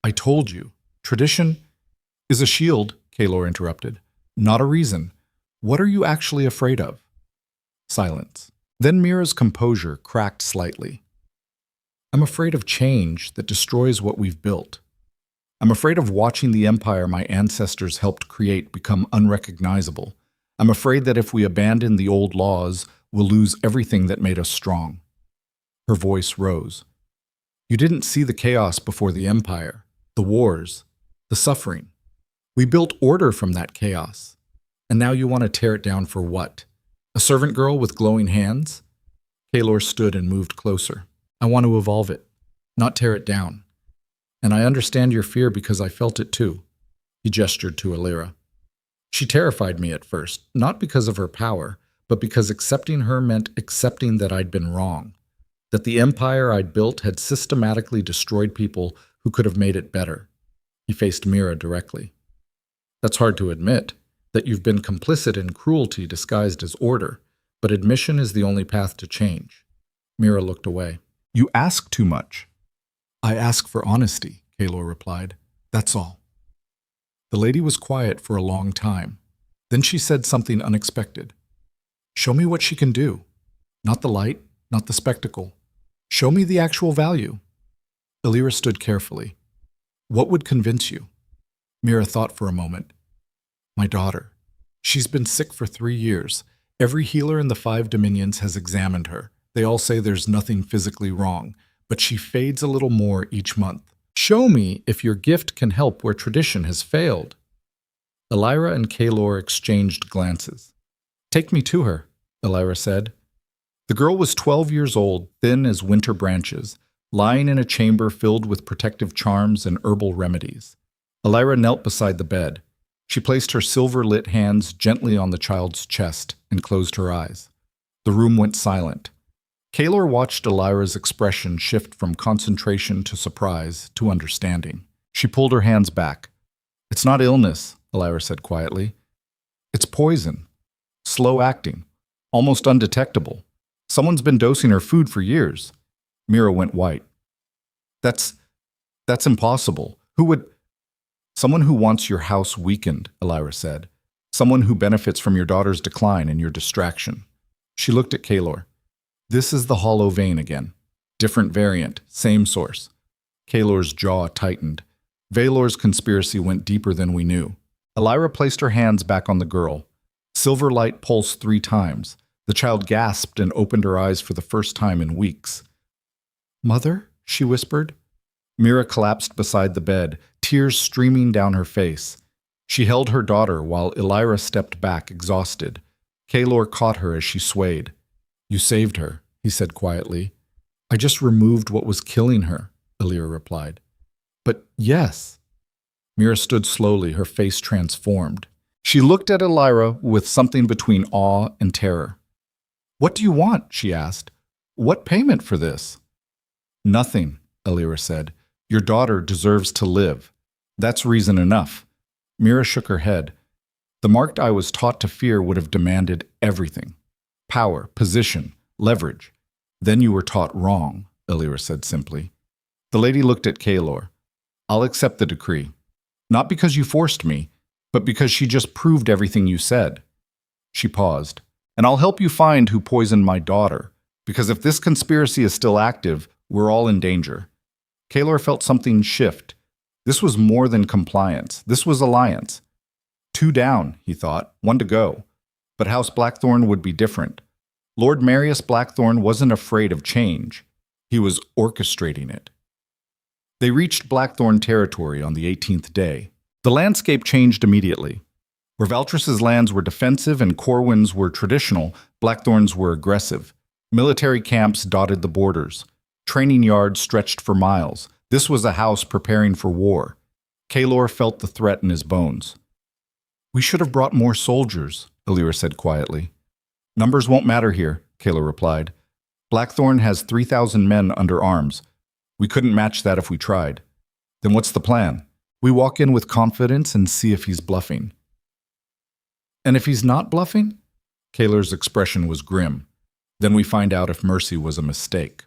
"I told you. Tradition is a shield," Kaelor interrupted. "Not a reason. What are you actually afraid of?" Silence. Then Mira's composure cracked slightly. "I'm afraid of change that destroys what we've built. I'm afraid of watching the empire my ancestors helped create become unrecognizable. I'm afraid that if we abandon the old laws, we'll lose everything that made us strong." Her voice rose. "You didn't see the chaos before the empire, the wars, the suffering. We built order from that chaos. And now you want to tear it down for what? A servant girl with glowing hands?" Kaelor stood and moved closer. "I want to evolve it, not tear it down. And I understand your fear because I felt it too." He gestured to Elira. "She terrified me at first, not because of her power, but because accepting her meant accepting that I'd been wrong, that the empire I'd built had systematically destroyed people who could have made it better." He faced Mira directly. "That's hard to admit, that you've been complicit in cruelty disguised as order, but admission is the only path to change." Mira looked away. "You ask too much." "I ask for honesty," Kaelor replied. "That's all." The lady was quiet for a long time. Then she said something unexpected. "Show me what she can do. Not the light, not the spectacle. Show me the actual value." Elira stood carefully. "What would convince you?" Mira thought for a moment. "My daughter. She's been sick for 3 years. Every healer in the 5 dominions has examined her. They all say there's nothing physically wrong, but she fades a little more each month. Show me if your gift can help where tradition has failed." Elira and Kaelor exchanged glances. "Take me to her," Elira said. The girl was 12 years old, thin as winter branches, lying in a chamber filled with protective charms and herbal remedies. Elira knelt beside the bed. She placed her silver-lit hands gently on the child's chest and closed her eyes. The room went silent. Kaelor watched Elira's expression shift from concentration to surprise to understanding. She pulled her hands back. "It's not illness," Elira said quietly. "It's poison. Slow-acting. Almost undetectable. Someone's been dosing her food for years." Mira went white. That's impossible. Who would—" "Someone who wants your house weakened," Elira said. "Someone who benefits from your daughter's decline and your distraction." She looked at Kaelor. This is the hollow vein again. Different variant, same source. Kaelor's jaw tightened. Valor's conspiracy went deeper than we knew. Elira placed her hands back on the girl. Silver light pulsed 3 times. The child gasped and opened her eyes for the first time in weeks. "Mother?" she whispered. Mira collapsed beside the bed, tears streaming down her face. She held her daughter while Elira stepped back, exhausted. Kaelor caught her as she swayed. "You saved her," he said quietly. "I just removed what was killing her," Elira replied. "But yes." Mira stood slowly, her face transformed. She looked at Elira with something between awe and terror. "What do you want?" she asked. "What payment for this?" "Nothing," Elira said. "Your daughter deserves to live. That's reason enough." Mira shook her head. "The marked I was taught to fear would have demanded everything. Power, position, leverage. Then you were taught wrong," Elira said simply. The lady looked at Kaelor. "I'll accept the decree. Not because you forced me, but because she just proved everything you said." She paused. "And I'll help you find who poisoned my daughter, because if this conspiracy is still active, we're all in danger." Kaelor felt something shift. This was more than compliance. This was alliance. 2 down, he thought, 1 to go. But House Blackthorn would be different. Lord Marius Blackthorn wasn't afraid of change. He was orchestrating it. They reached Blackthorn territory on the 18th day. The landscape changed immediately. Where Valtras's lands were defensive and Corwin's were traditional, Blackthorn's were aggressive. Military camps dotted the borders. Training yards stretched for miles. This was a house preparing for war. Kaelor felt the threat in his bones. "We should have brought more soldiers," Elira said quietly. "Numbers won't matter here," Kaelor replied. "Blackthorn has 3,000 men under arms. We couldn't match that if we tried." "Then what's the plan?" "We walk in with confidence and see if he's bluffing." "And if he's not bluffing?" Kaelor's expression was grim. "Then we find out if mercy was a mistake."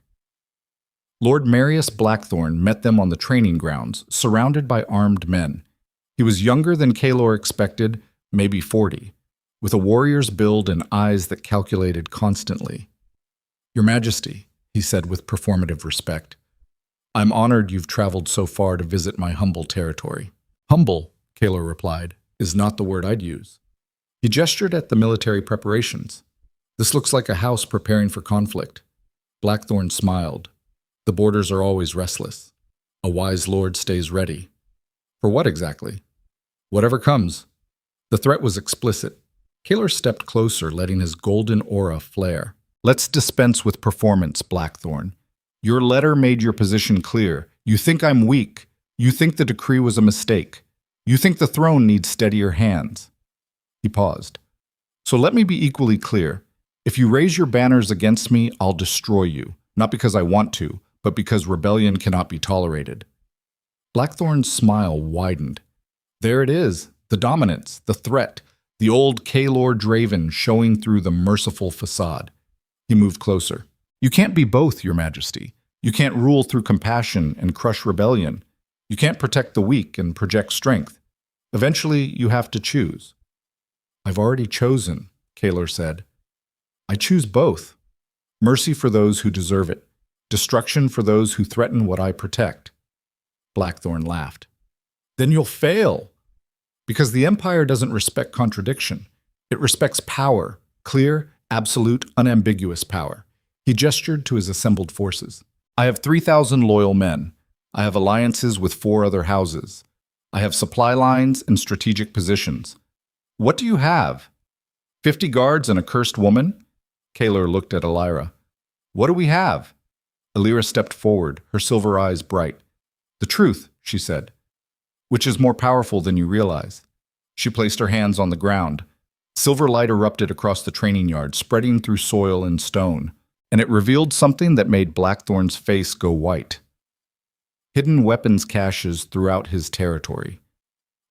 Lord Marius Blackthorn met them on the training grounds, surrounded by armed men. He was younger than Kaelor expected, maybe 40, with a warrior's build and eyes that calculated constantly. "Your Majesty," he said with performative respect, "I'm honored you've traveled so far to visit my humble territory." "Humble," Kaelor replied, "is not the word I'd use." He gestured at the military preparations. "This looks like a house preparing for conflict." Blackthorn smiled. "The borders are always restless. A wise lord stays ready." "For what exactly?" "Whatever comes." The threat was explicit. Kaelor stepped closer, letting his golden aura flare. "Let's dispense with performance, Blackthorn. Your letter made your position clear. You think I'm weak. You think the decree was a mistake. You think the throne needs steadier hands." He paused. "So let me be equally clear. If you raise your banners against me, I'll destroy you, not because I want to, but because rebellion cannot be tolerated." Blackthorn's smile widened. There it is, the dominance, the threat, the old Kaelor Draven showing through the merciful facade. He moved closer. "You can't be both, Your Majesty. You can't rule through compassion and crush rebellion. You can't protect the weak and project strength. Eventually, you have to choose." "I've already chosen," Kaelor said. "I choose both. Mercy for those who deserve it. Destruction for those who threaten what I protect." Blackthorn laughed. "Then you'll fail. Because the Empire doesn't respect contradiction. It respects power, clear, absolute, unambiguous power." He gestured to his assembled forces. "I have 3,000 loyal men. I have alliances with 4 other houses. I have supply lines and strategic positions. What do you have? 50 guards and a cursed woman?" Kaelor looked at Elira. "What do we have?" Elira stepped forward, her silver eyes bright. "The truth," she said, "which is more powerful than you realize." She placed her hands on the ground. Silver light erupted across the training yard, spreading through soil and stone, and it revealed something that made Blackthorn's face go white. Hidden weapons caches throughout his territory.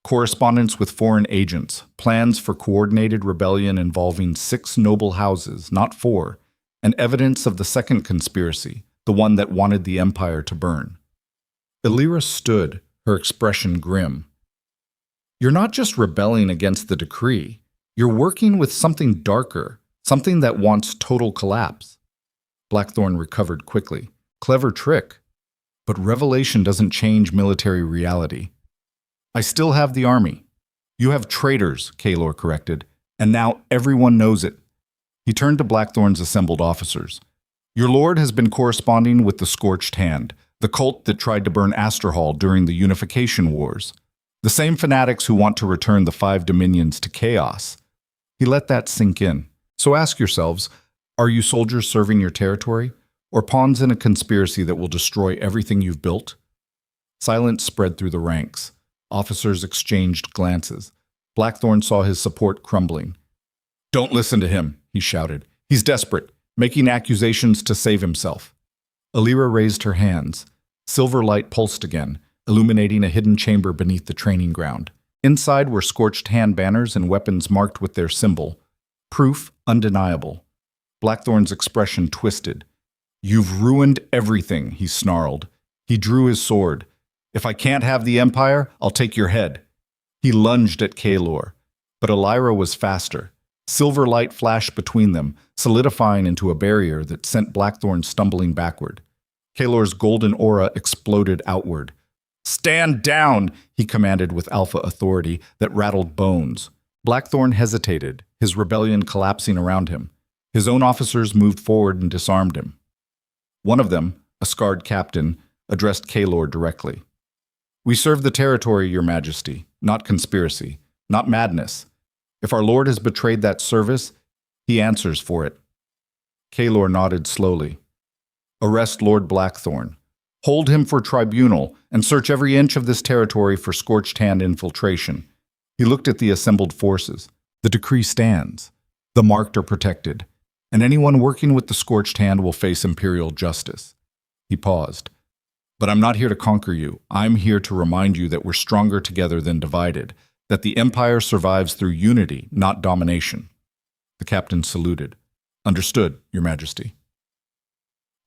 Correspondence with foreign agents, plans for coordinated rebellion involving 6 noble houses, not 4, and evidence of the second conspiracy, the one that wanted the Empire to burn. Elira stood, her expression grim. "You're not just rebelling against the decree. You're working with something darker, something that wants total collapse." Blackthorn recovered quickly. Clever trick. But revelation doesn't change military reality. I still have the army. You have traitors, Kaelor corrected, and now everyone knows it. He turned to Blackthorn's assembled officers. Your lord has been corresponding with the Scorched Hand, the cult that tried to burn Asterhall during the Unification Wars. The same fanatics who want to return the 5 dominions to chaos. He let that sink in. So ask yourselves, are you soldiers serving your territory, or pawns in a conspiracy that will destroy everything you've built? Silence spread through the ranks. Officers exchanged glances. Blackthorn saw his support crumbling. Don't listen to him, he shouted. He's desperate, making accusations to save himself. Alira raised her hands. Silver light pulsed again, illuminating a hidden chamber beneath the training ground. Inside were Scorched Hand banners and weapons marked with their symbol. Proof undeniable. Blackthorn's expression twisted. You've ruined everything, he snarled. He drew his sword. If I can't have the Empire, I'll take your head. He lunged at Kaelor, but Alira was faster. Silver light flashed between them, solidifying into a barrier that sent Blackthorn stumbling backward. Kaelor's golden aura exploded outward. Stand down, he commanded with alpha authority that rattled bones. Blackthorn hesitated, his rebellion collapsing around him. His own officers moved forward and disarmed him. One of them, a scarred captain, addressed Kaelor directly. We serve the territory, Your Majesty, not conspiracy, not madness. If our lord has betrayed that service, he answers for it. Kaelor nodded slowly. Arrest Lord Blackthorn. Hold him for tribunal and search every inch of this territory for Scorched Hand infiltration. He looked at the assembled forces. The decree stands. The marked are protected, and anyone working with the Scorched Hand will face imperial justice. He paused. But I'm not here to conquer you. I'm here to remind you that we're stronger together than divided, that the Empire survives through unity, not domination. The captain saluted. Understood, Your Majesty.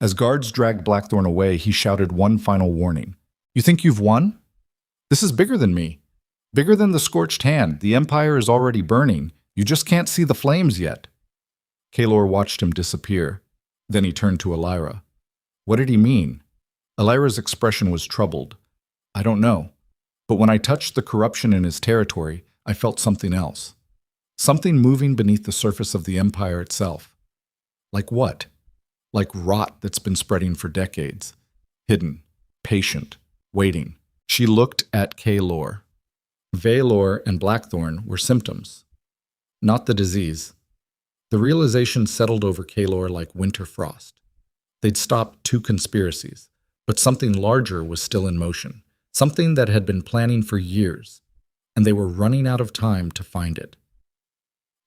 As guards dragged Blackthorn away, he shouted one final warning. You think you've won? This is bigger than me. Bigger than the Scorched Hand. The Empire is already burning. You just can't see the flames yet. Kaelor watched him disappear. Then he turned to Alira. What did he mean? Alira's expression was troubled. I don't know. But when I touched the corruption in his territory, I felt something else. Something moving beneath the surface of the Empire itself. Like what? Like rot that's been spreading for decades. Hidden, patient, waiting. She looked at Kaelor. Vaelor and Blackthorn were symptoms, not the disease. The realization settled over Kaelor like winter frost. They'd stopped 2 conspiracies, but something larger was still in motion, something that had been planning for years, and they were running out of time to find it.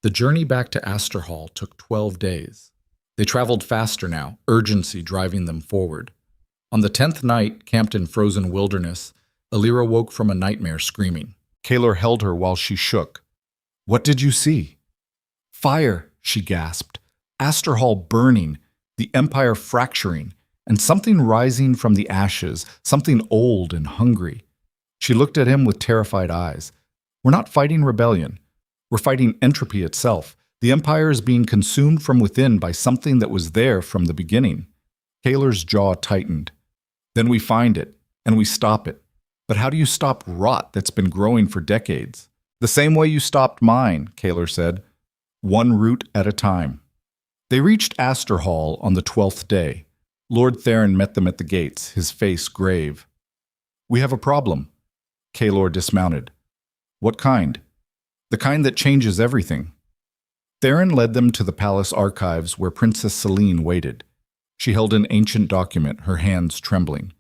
The journey back to Asterhall took 12 days. They traveled faster now, urgency driving them forward. On the 10th night, camped in frozen wilderness, Alira woke from a nightmare screaming. Kaelor held her while she shook. What did you see? Fire, she gasped. Asterhall burning, the Empire fracturing, and something rising from the ashes, something old and hungry. She looked at him with terrified eyes. We're not fighting rebellion. We're fighting entropy itself. The Empire is being consumed from within by something that was there from the beginning. Kaelor's jaw tightened. Then we find it, and we stop it. But how do you stop rot that's been growing for decades? The same way you stopped mine, Kaelor said. One root at a time. They reached Asterhall on the 12th day. Lord Theron met them at the gates, his face grave. We have a problem. Kaelor dismounted. What kind? The kind that changes everything. Theron led them to the palace archives where Princess Selene waited. She held an ancient document, her hands trembling.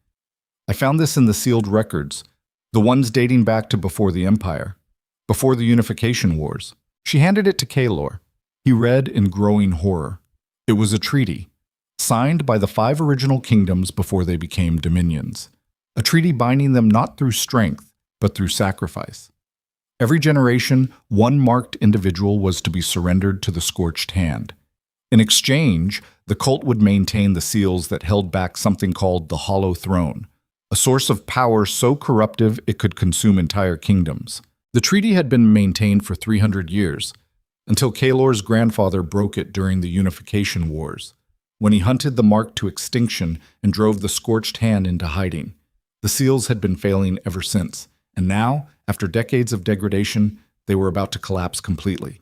I found this in the sealed records, the ones dating back to before the Empire, before the Unification Wars. She handed it to Kaelor. He read in growing horror. It was a treaty, signed by the 5 original kingdoms before they became dominions. A treaty binding them not through strength, but through sacrifice. Every generation, one marked individual was to be surrendered to the Scorched Hand. In exchange, the cult would maintain the seals that held back something called the Hollow Throne, a source of power so corruptive it could consume entire kingdoms. The treaty had been maintained for 300 years, until Kaelor's grandfather broke it during the Unification Wars. when he hunted the mark to extinction and drove the scorched hand into hiding. The seals had been failing ever since, and now, after decades of degradation, they were about to collapse completely.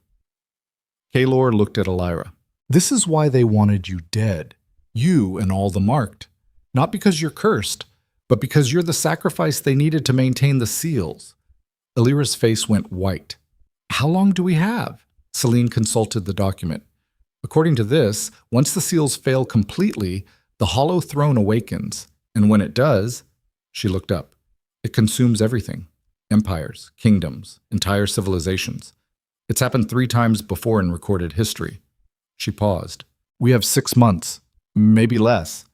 Kaelor looked at Elira. This is why they wanted you dead, you and all the marked. Not because you're cursed, but because you're the sacrifice they needed to maintain the seals. Elira's face went white. How long do we have? Selene consulted the document. According to this, once the seals fail completely, the Hollow Throne awakens, and when it does, she looked up. It consumes everything. Empires, kingdoms, entire civilizations. It's happened 3 times before in recorded history. She paused. We have 6 months, maybe less.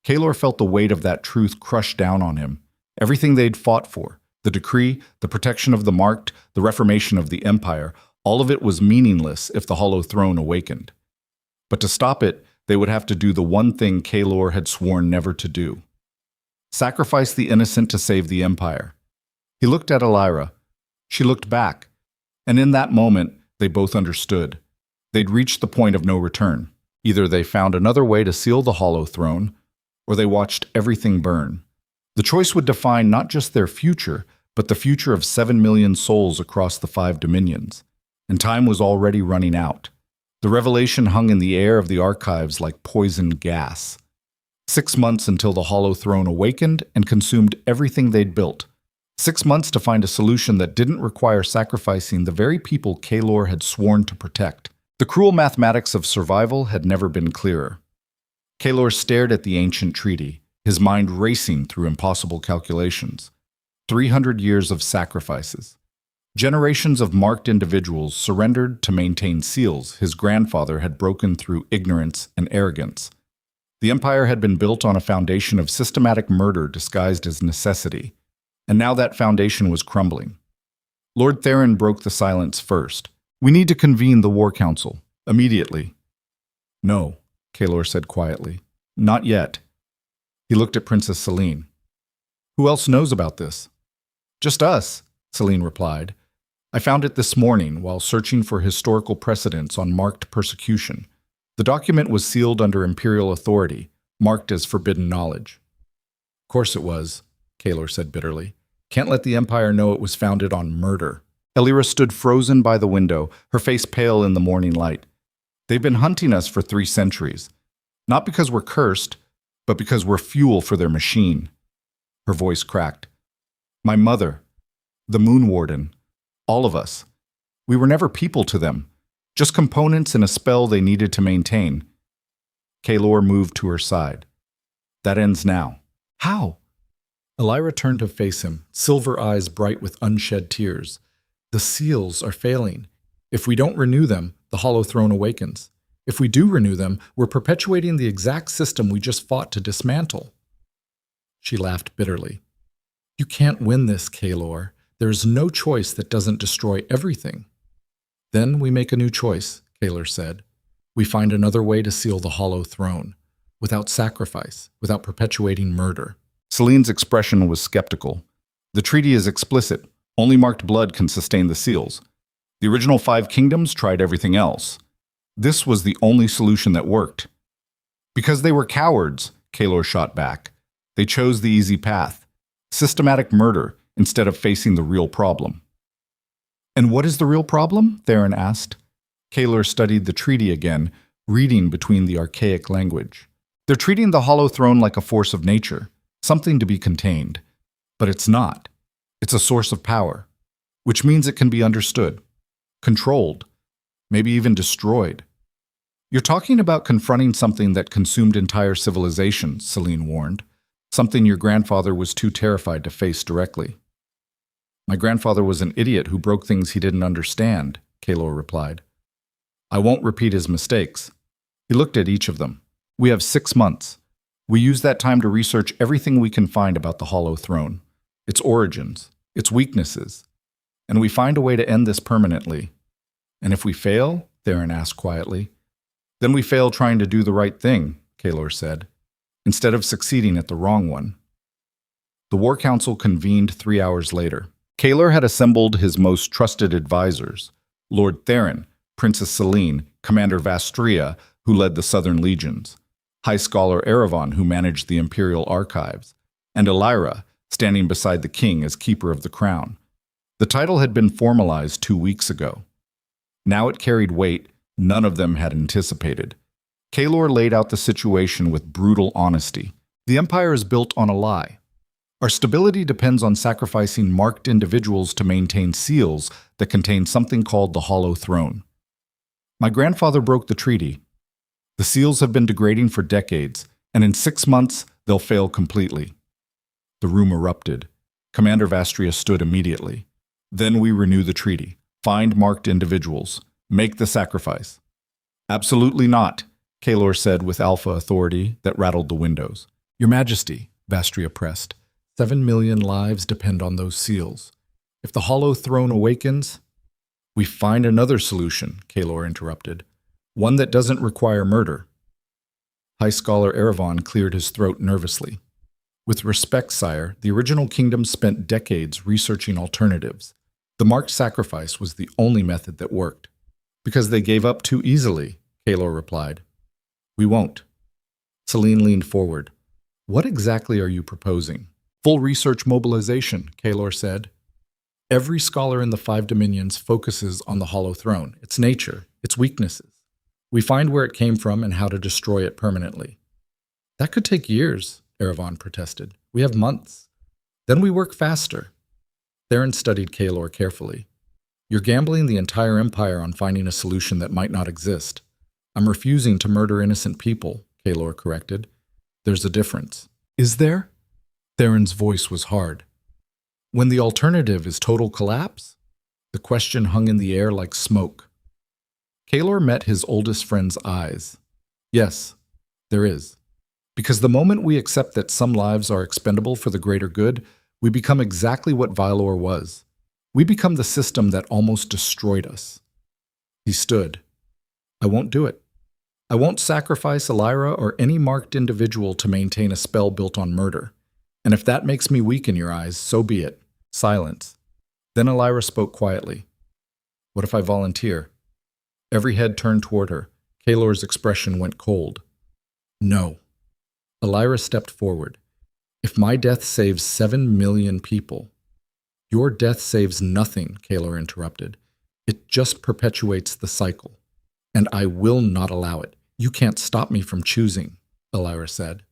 Kaelor felt the weight of that truth crush down on him. Everything they'd fought for, the decree, the protection of the marked, the reformation of the empire, all of it was meaningless if the Hollow Throne awakened. But to stop it, they would have to do the one thing Kaelor had sworn never to do. Sacrifice the innocent to save the empire. He looked at Elira. She looked back. And in that moment, they both understood. They'd reached the point of no return. Either they found another way to seal the Hollow Throne, or they watched everything burn. The choice would define not just their future, but the future of 7 million souls across the 5 dominions. And time was already running out. The revelation hung in the air of the archives like poisoned gas. 6 months until the Hollow Throne awakened and consumed everything they'd built. 6 months to find a solution that didn't require sacrificing the very people Kaelor had sworn to protect. The cruel mathematics of survival had never been clearer. Kaelor stared at the ancient treaty, his mind racing through impossible calculations. 300 years of sacrifices. Generations of marked individuals surrendered to maintain seals his grandfather had broken through ignorance and arrogance. The empire had been built on a foundation of systematic murder disguised as necessity, and now that foundation was crumbling. Lord Theron broke the silence first. We need to convene the War Council, immediately. No, Kaelor said quietly. Not yet. He looked at Princess Selene. Who else knows about this? Just us, Selene replied. I found it this morning while searching for historical precedents on marked persecution. The document was sealed under imperial authority, marked as forbidden knowledge. Of course it was, Kaelor said bitterly. Can't let the Empire know it was founded on murder. Elira stood frozen by the window, her face pale in the morning light. They've been hunting us for 3 centuries. Not because we're cursed, but because we're fuel for their machine. Her voice cracked. My mother, the Moon Warden, all of us. We were never people to them, just components in a spell they needed to maintain. Kaelor moved to her side. That ends now. How? Elira turned to face him, silver eyes bright with unshed tears. The seals are failing. If we don't renew them, the Hollow Throne awakens. If we do renew them, we're perpetuating the exact system we just fought to dismantle. She laughed bitterly. You can't win this, Kaelor. There is no choice that doesn't destroy everything. Then we make a new choice, Kaelor said. We find another way to seal the Hollow Throne, without sacrifice, without perpetuating murder. Selene's expression was skeptical. The treaty is explicit. Only marked blood can sustain the seals. The original 5 kingdoms tried everything else. This was the only solution that worked. Because they were cowards, Kaelor shot back. They chose the easy path. Systematic murder, instead of facing the real problem. And what is the real problem? Theron asked. Kaelor studied the treaty again, reading between the archaic language. They're treating the Hollow Throne like a force of nature, something to be contained. But it's not. It's a source of power, which means it can be understood, controlled, maybe even destroyed. You're talking about confronting something that consumed entire civilizations, Selene warned, something your grandfather was too terrified to face directly. My grandfather was an idiot who broke things he didn't understand, Kaelor replied. I won't repeat his mistakes. He looked at each of them. We have 6 months. We use that time to research everything we can find about the Hollow Throne, its origins, its weaknesses, and we find a way to end this permanently. And if we fail, Theron asked quietly, then we fail trying to do the right thing, Kaelor said, instead of succeeding at the wrong one. The War Council convened 3 hours later. Kaelor had assembled his most trusted advisors, Lord Theron, Princess Selene, Commander Vastria, who led the Southern Legions. High Scholar Erevan, who managed the Imperial archives, and Elira, standing beside the king as keeper of the crown. The title had been formalized 2 weeks ago. Now it carried weight none of them had anticipated. Kaelor laid out the situation with brutal honesty. The Empire is built on a lie. Our stability depends on sacrificing marked individuals to maintain seals that contain something called the Hollow Throne. My grandfather broke the treaty. The seals have been degrading for decades, and in 6 months, they'll fail completely. The room erupted. Commander Vastria stood immediately. Then we renew the treaty. Find marked individuals. Make the sacrifice. Absolutely not, Kaelor said with alpha authority that rattled the windows. Your Majesty, Vastria pressed. 7 million lives depend on those seals. If the Hollow Throne awakens, we find another solution, Kaelor interrupted. One that doesn't require murder. High Scholar Erevan cleared his throat nervously. With respect, sire, the original kingdom spent decades researching alternatives. The marked sacrifice was the only method that worked. Because they gave up too easily, Kaelor replied. We won't. Celine leaned forward. What exactly are you proposing? Full research mobilization, Kaelor said. Every scholar in the 5 dominions focuses on the Hollow Throne, its nature, its weaknesses. We find where it came from and how to destroy it permanently. That could take years, Erevan protested. We have months. Then we work faster. Theron studied Kaelor carefully. You're gambling the entire empire on finding a solution that might not exist. I'm refusing to murder innocent people, Kaelor corrected. There's a difference. Is there? Theron's voice was hard. When the alternative is total collapse? The question hung in the air like smoke. Kaelor met his oldest friend's eyes. Yes, there is. Because the moment we accept that some lives are expendable for the greater good, we become exactly what Vailor was. We become the system that almost destroyed us. He stood. I won't do it. I won't sacrifice Elira or any marked individual to maintain a spell built on murder. And if that makes me weak in your eyes, so be it. Silence. Then Elira spoke quietly. What if I volunteer? Every head turned toward her. Kaelor's expression went cold. No. Elira stepped forward. If my death saves 7 million people, your death saves nothing, Kaelor interrupted. It just perpetuates the cycle. And I will not allow it. You can't stop me from choosing, Elira said.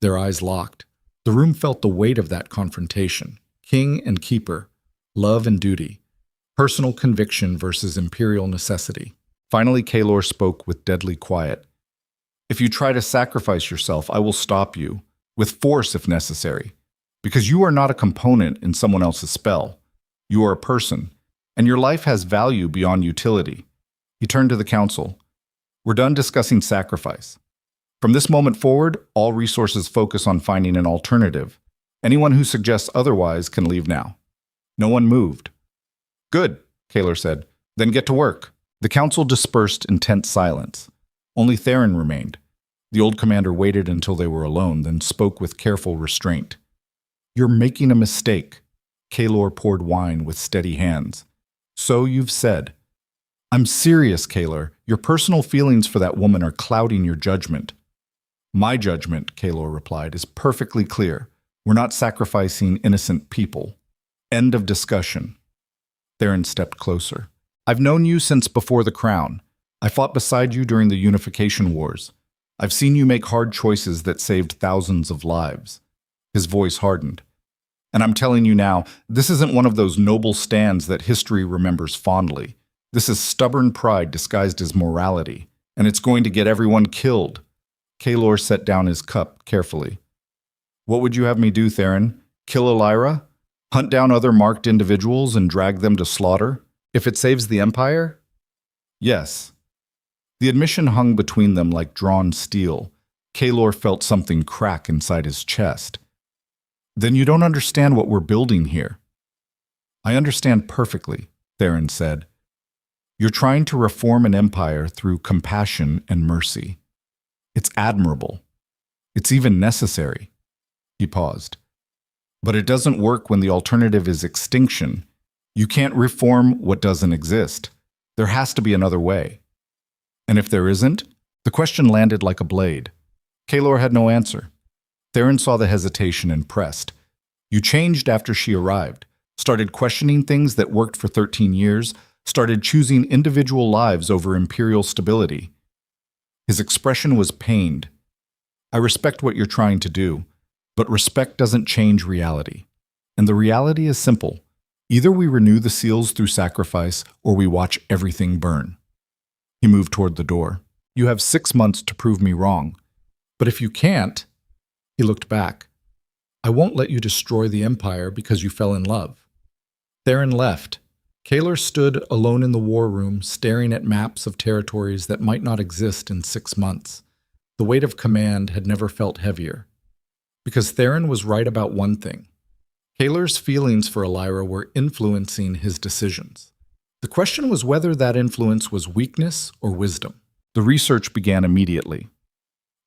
Their eyes locked. The room felt the weight of that confrontation. King and keeper, love and duty, personal conviction versus imperial necessity. Finally, Kaelor spoke with deadly quiet. If you try to sacrifice yourself, I will stop you, with force if necessary, because you are not a component in someone else's spell. You are a person, and your life has value beyond utility. He turned to the council. We're done discussing sacrifice. From this moment forward, all resources focus on finding an alternative. Anyone who suggests otherwise can leave now. No one moved. Good, Kaelor said. Then get to work. The council dispersed in tense silence. Only Theron remained. The old commander waited until they were alone, then spoke with careful restraint. You're making a mistake. Kaelor poured wine with steady hands. So you've said. I'm serious, Kaelor. Your personal feelings for that woman are clouding your judgment. My judgment, Kaelor replied, is perfectly clear. We're not sacrificing innocent people. End of discussion. Theron stepped closer. I've known you since before the crown. I fought beside you during the Unification Wars. I've seen you make hard choices that saved thousands of lives. His voice hardened. And I'm telling you now, this isn't one of those noble stands that history remembers fondly. This is stubborn pride disguised as morality, and it's going to get everyone killed. Kaelor set down his cup carefully. What would you have me do, Theron? Kill Elira? Hunt down other marked individuals and drag them to slaughter? If it saves the Empire? Yes. The admission hung between them like drawn steel. Kaelor felt something crack inside his chest. Then you don't understand what we're building here. I understand perfectly, Theron said. You're trying to reform an empire through compassion and mercy. It's admirable. It's even necessary. He paused. But it doesn't work when the alternative is extinction. You can't reform what doesn't exist. There has to be another way. And if there isn't, the question landed like a blade. Kaelor had no answer. Theron saw the hesitation and pressed. You changed after she arrived, started questioning things that worked for 13 years, started choosing individual lives over imperial stability. His expression was pained. I respect what you're trying to do, but respect doesn't change reality. And the reality is simple. Either we renew the seals through sacrifice, or we watch everything burn. He moved toward the door. You have 6 months to prove me wrong. But if you can't, he looked back. I won't let you destroy the Empire because you fell in love. Theron left. Kaelor stood alone in the war room, staring at maps of territories that might not exist in 6 months. The weight of command had never felt heavier. Because Theron was right about one thing. Kaelor's feelings for Elira were influencing his decisions. The question was whether that influence was weakness or wisdom. The research began immediately.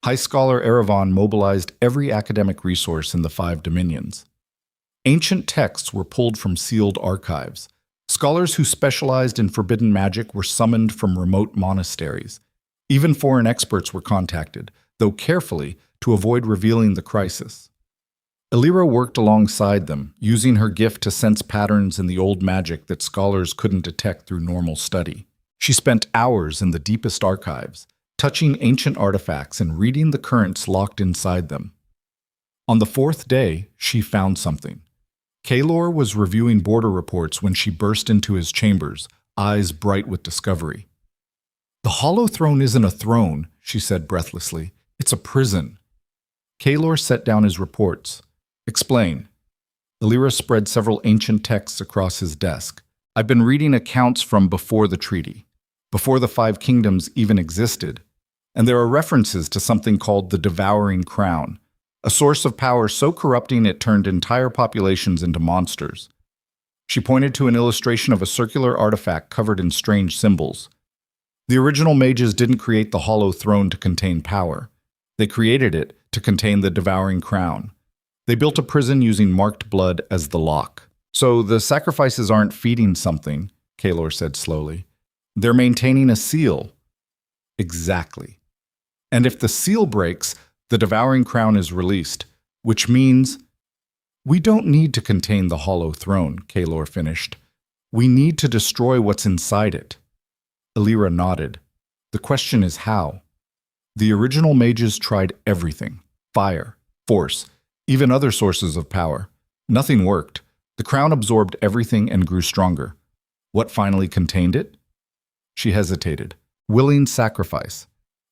High Scholar Erevan mobilized every academic resource in the 5 dominions. Ancient texts were pulled from sealed archives. Scholars who specialized in forbidden magic were summoned from remote monasteries. Even foreign experts were contacted, though carefully, to avoid revealing the crisis. Elira worked alongside them, using her gift to sense patterns in the old magic that scholars couldn't detect through normal study. She spent hours in the deepest archives, touching ancient artifacts and reading the currents locked inside them. On the 4th day, she found something. Kaelor was reviewing border reports when she burst into his chambers, eyes bright with discovery. The Hollow Throne isn't a throne, she said breathlessly. It's a prison. Kaelor set down his reports. Explain. Elira spread several ancient texts across his desk. I've been reading accounts from before the treaty, before the 5 kingdoms even existed, and there are references to something called the Devouring Crown, a source of power so corrupting it turned entire populations into monsters. She pointed to an illustration of a circular artifact covered in strange symbols. The original mages didn't create the Hollow Throne to contain power. They created it to contain the Devouring Crown. They built a prison using marked blood as the lock. So the sacrifices aren't feeding something, Kaelor said slowly. They're maintaining a seal. Exactly. And if the seal breaks, the Devouring Crown is released, which means we don't need to contain the Hollow Throne, Kaelor finished. We need to destroy what's inside it. Elira nodded. The question is how. The original mages tried everything. Fire, force, even other sources of power. Nothing worked. The crown absorbed everything and grew stronger. What finally contained it? She hesitated. Willing sacrifice.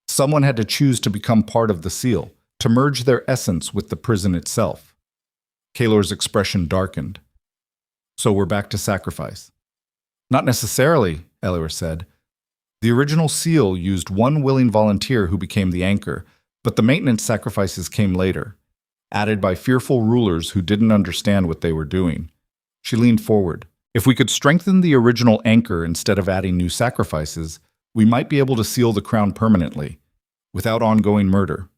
Someone had to choose to become part of the seal, to merge their essence with the prison itself. Kaelor's expression darkened. So we're back to sacrifice. Not necessarily, Elira said. The original seal used one willing volunteer who became the anchor, but the maintenance sacrifices came later, added by fearful rulers who didn't understand what they were doing. She leaned forward. If we could strengthen the original anchor instead of adding new sacrifices, we might be able to seal the crown permanently, without ongoing murder.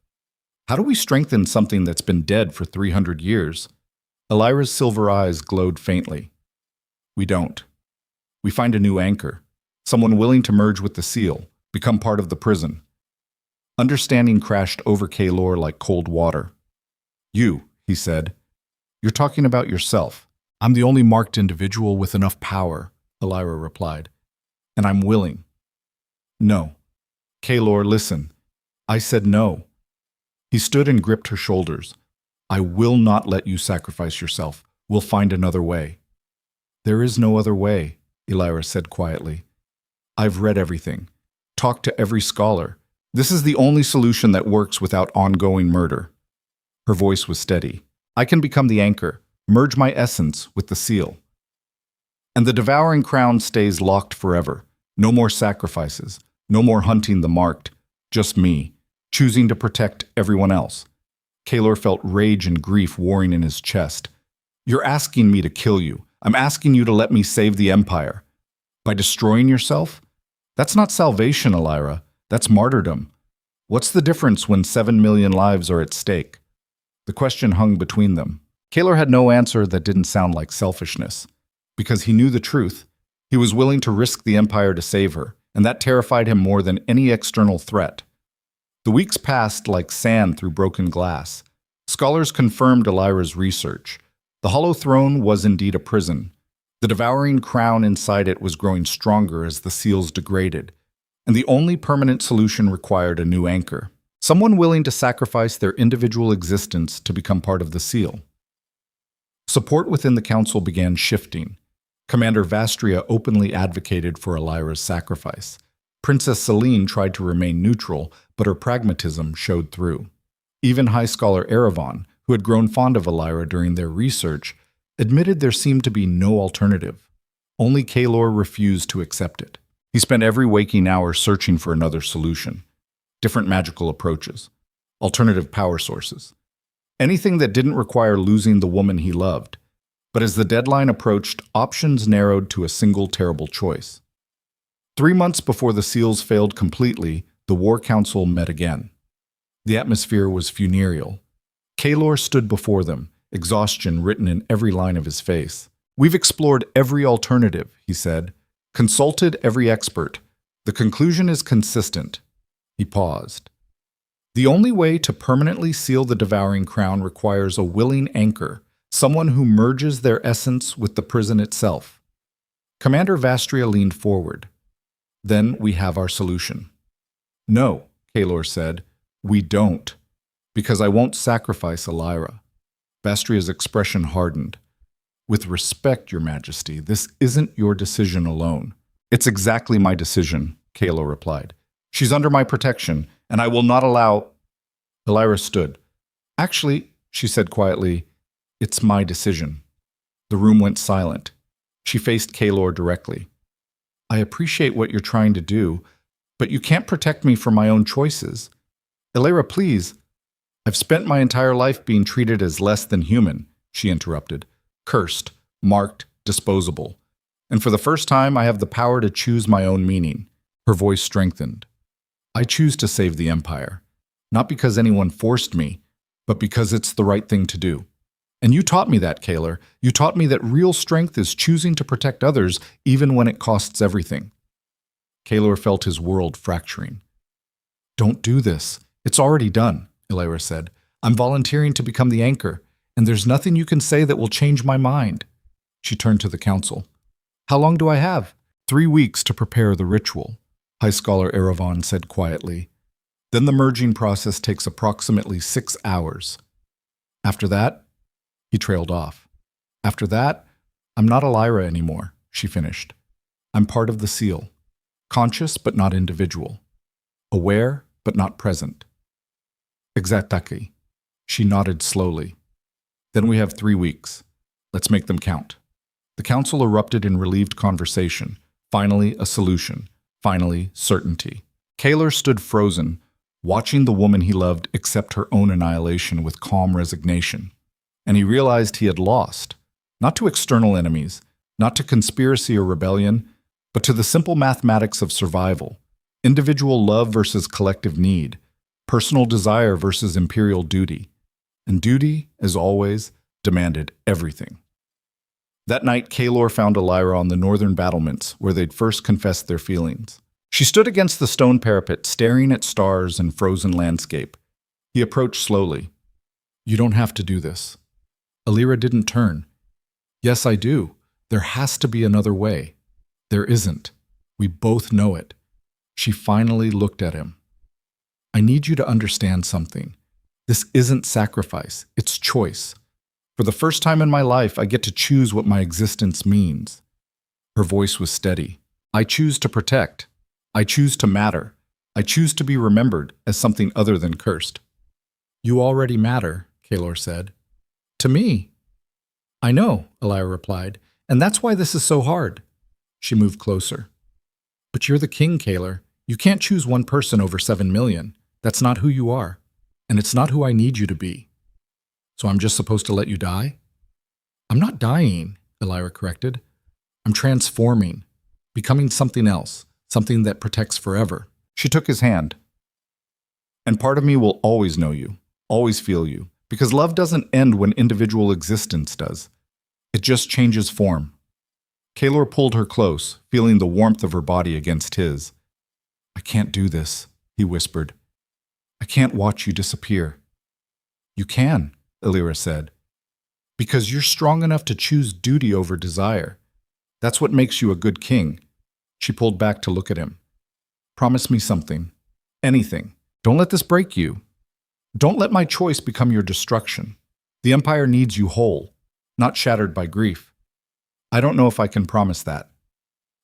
How do we strengthen something that's been dead for 300 years? Elira's silver eyes glowed faintly. We don't. We find a new anchor. Someone willing to merge with the seal, become part of the prison. Understanding crashed over Kaelor like cold water. You, he said. You're talking about yourself. I'm the only marked individual with enough power, Elira replied. And I'm willing. No. Kaelor, listen. I said no. He stood and gripped her shoulders. I will not let you sacrifice yourself. We'll find another way. There is no other way, Elira said quietly. I've read everything. Talked to every scholar. This is the only solution that works without ongoing murder. Her voice was steady. I can become the anchor, merge my essence with the seal. And the Devouring Crown stays locked forever. No more sacrifices. No more hunting the marked. Just me, choosing to protect everyone else. Kaelor felt rage and grief warring in his chest. You're asking me to kill you. I'm asking you to let me save the Empire. By destroying yourself? That's not salvation, Elira. That's martyrdom. What's the difference when 7 million lives are at stake? The question hung between them. Kaelor had no answer that didn't sound like selfishness. Because he knew the truth. He was willing to risk the Empire to save her, and that terrified him more than any external threat. The weeks passed like sand through broken glass. Scholars confirmed Elira's research. The Hollow Throne was indeed a prison. The devouring crown inside it was growing stronger as the seals degraded, and the only permanent solution required a new anchor, someone willing to sacrifice their individual existence to become part of the seal. Support within the council began shifting. Commander Vastria openly advocated for Elira's sacrifice. Princess Selene tried to remain neutral, but her pragmatism showed through. Even High Scholar Erevan, who had grown fond of Elira during their research, admitted there seemed to be no alternative. Only Kaelor refused to accept it. He spent every waking hour searching for another solution, different magical approaches, alternative power sources, anything that didn't require losing the woman he loved. But as the deadline approached, options narrowed to a single terrible choice. 3 months before the seals failed completely, the War Council met again. The atmosphere was funereal. Kaelor stood before them, exhaustion written in every line of his face. "We've explored every alternative," he said, "consulted every expert. The conclusion is consistent." He paused. "The only way to permanently seal the devouring crown requires a willing anchor, someone who merges their essence with the prison itself." Commander Vastria leaned forward. "Then we have our solution." "No," Kaelor said, "we don't, because I won't sacrifice Elira." Vastria's expression hardened. "With respect, Your Majesty, this isn't your decision alone." "It's exactly my decision," Kaelor replied. "She's under my protection, and I will not allow—" Elira stood. "Actually," she said quietly, "it's my decision." The room went silent. She faced Kaelor directly. "I appreciate what you're trying to do, but you can't protect me from my own choices. Elira, please." "I've spent my entire life being treated as less than human," she interrupted. "Cursed, marked, disposable. And for the first time, I have the power to choose my own meaning." Her voice strengthened. "I choose to save the Empire, not because anyone forced me, but because it's the right thing to do. And you taught me that, Kaelor. You taught me that real strength is choosing to protect others even when it costs everything." Kaelor felt his world fracturing. "Don't do this. It's already done," Elira said. "I'm volunteering to become the anchor, and there's nothing you can say that will change my mind." She turned to the council. "How long do I have?" 3 weeks to prepare the ritual," High Scholar Erevan said quietly. "Then the merging process takes approximately 6 hours. After that," he trailed off. "After that, I'm not Elira anymore," she finished. "I'm part of the seal, conscious but not individual, aware but not present." "Exactly." She nodded slowly. "Then we have 3 weeks. Let's make them count." The council erupted in relieved conversation. Finally, a solution. Finally, certainty. Kaelor stood frozen, watching the woman he loved accept her own annihilation with calm resignation. And he realized he had lost, not to external enemies, not to conspiracy or rebellion, but to the simple mathematics of survival. Individual love versus collective need. Personal desire versus imperial duty. And duty, as always, demanded everything. That night, Kaelor found Elira on the northern battlements, where they'd first confessed their feelings. She stood against the stone parapet, staring at stars and frozen landscape. He approached slowly. "You don't have to do this." Elira didn't turn. "Yes, I do. There has to be another way." "There isn't. We both know it." She finally looked at him. "I need you to understand something. This isn't sacrifice, it's choice. For the first time in my life, I get to choose what my existence means." Her voice was steady. "I choose to protect. I choose to matter. I choose to be remembered as something other than cursed." "You already matter," Kaelor said. "To me." "I know," Elira replied, "and that's why this is so hard." She moved closer. "But you're the king, Kaelor. You can't choose one person over 7 million. That's not who you are. And it's not who I need you to be. So I'm just supposed to let you die?" "I'm not dying," Elira corrected. "I'm transforming, becoming something else, something that protects forever." She took his hand. "And part of me will always know you, always feel you, because love doesn't end when individual existence does. It just changes form." Kaelor pulled her close, feeling the warmth of her body against his. "I can't do this," he whispered. I can't watch you disappear. You can, Illyra said, because you're strong enough to choose duty over desire. That's what makes you a good king. She pulled back to look at him. Promise me something. Anything. Don't let this break you. Don't let my choice become your destruction. The Empire needs you whole, not shattered by grief. I don't know if I can promise that.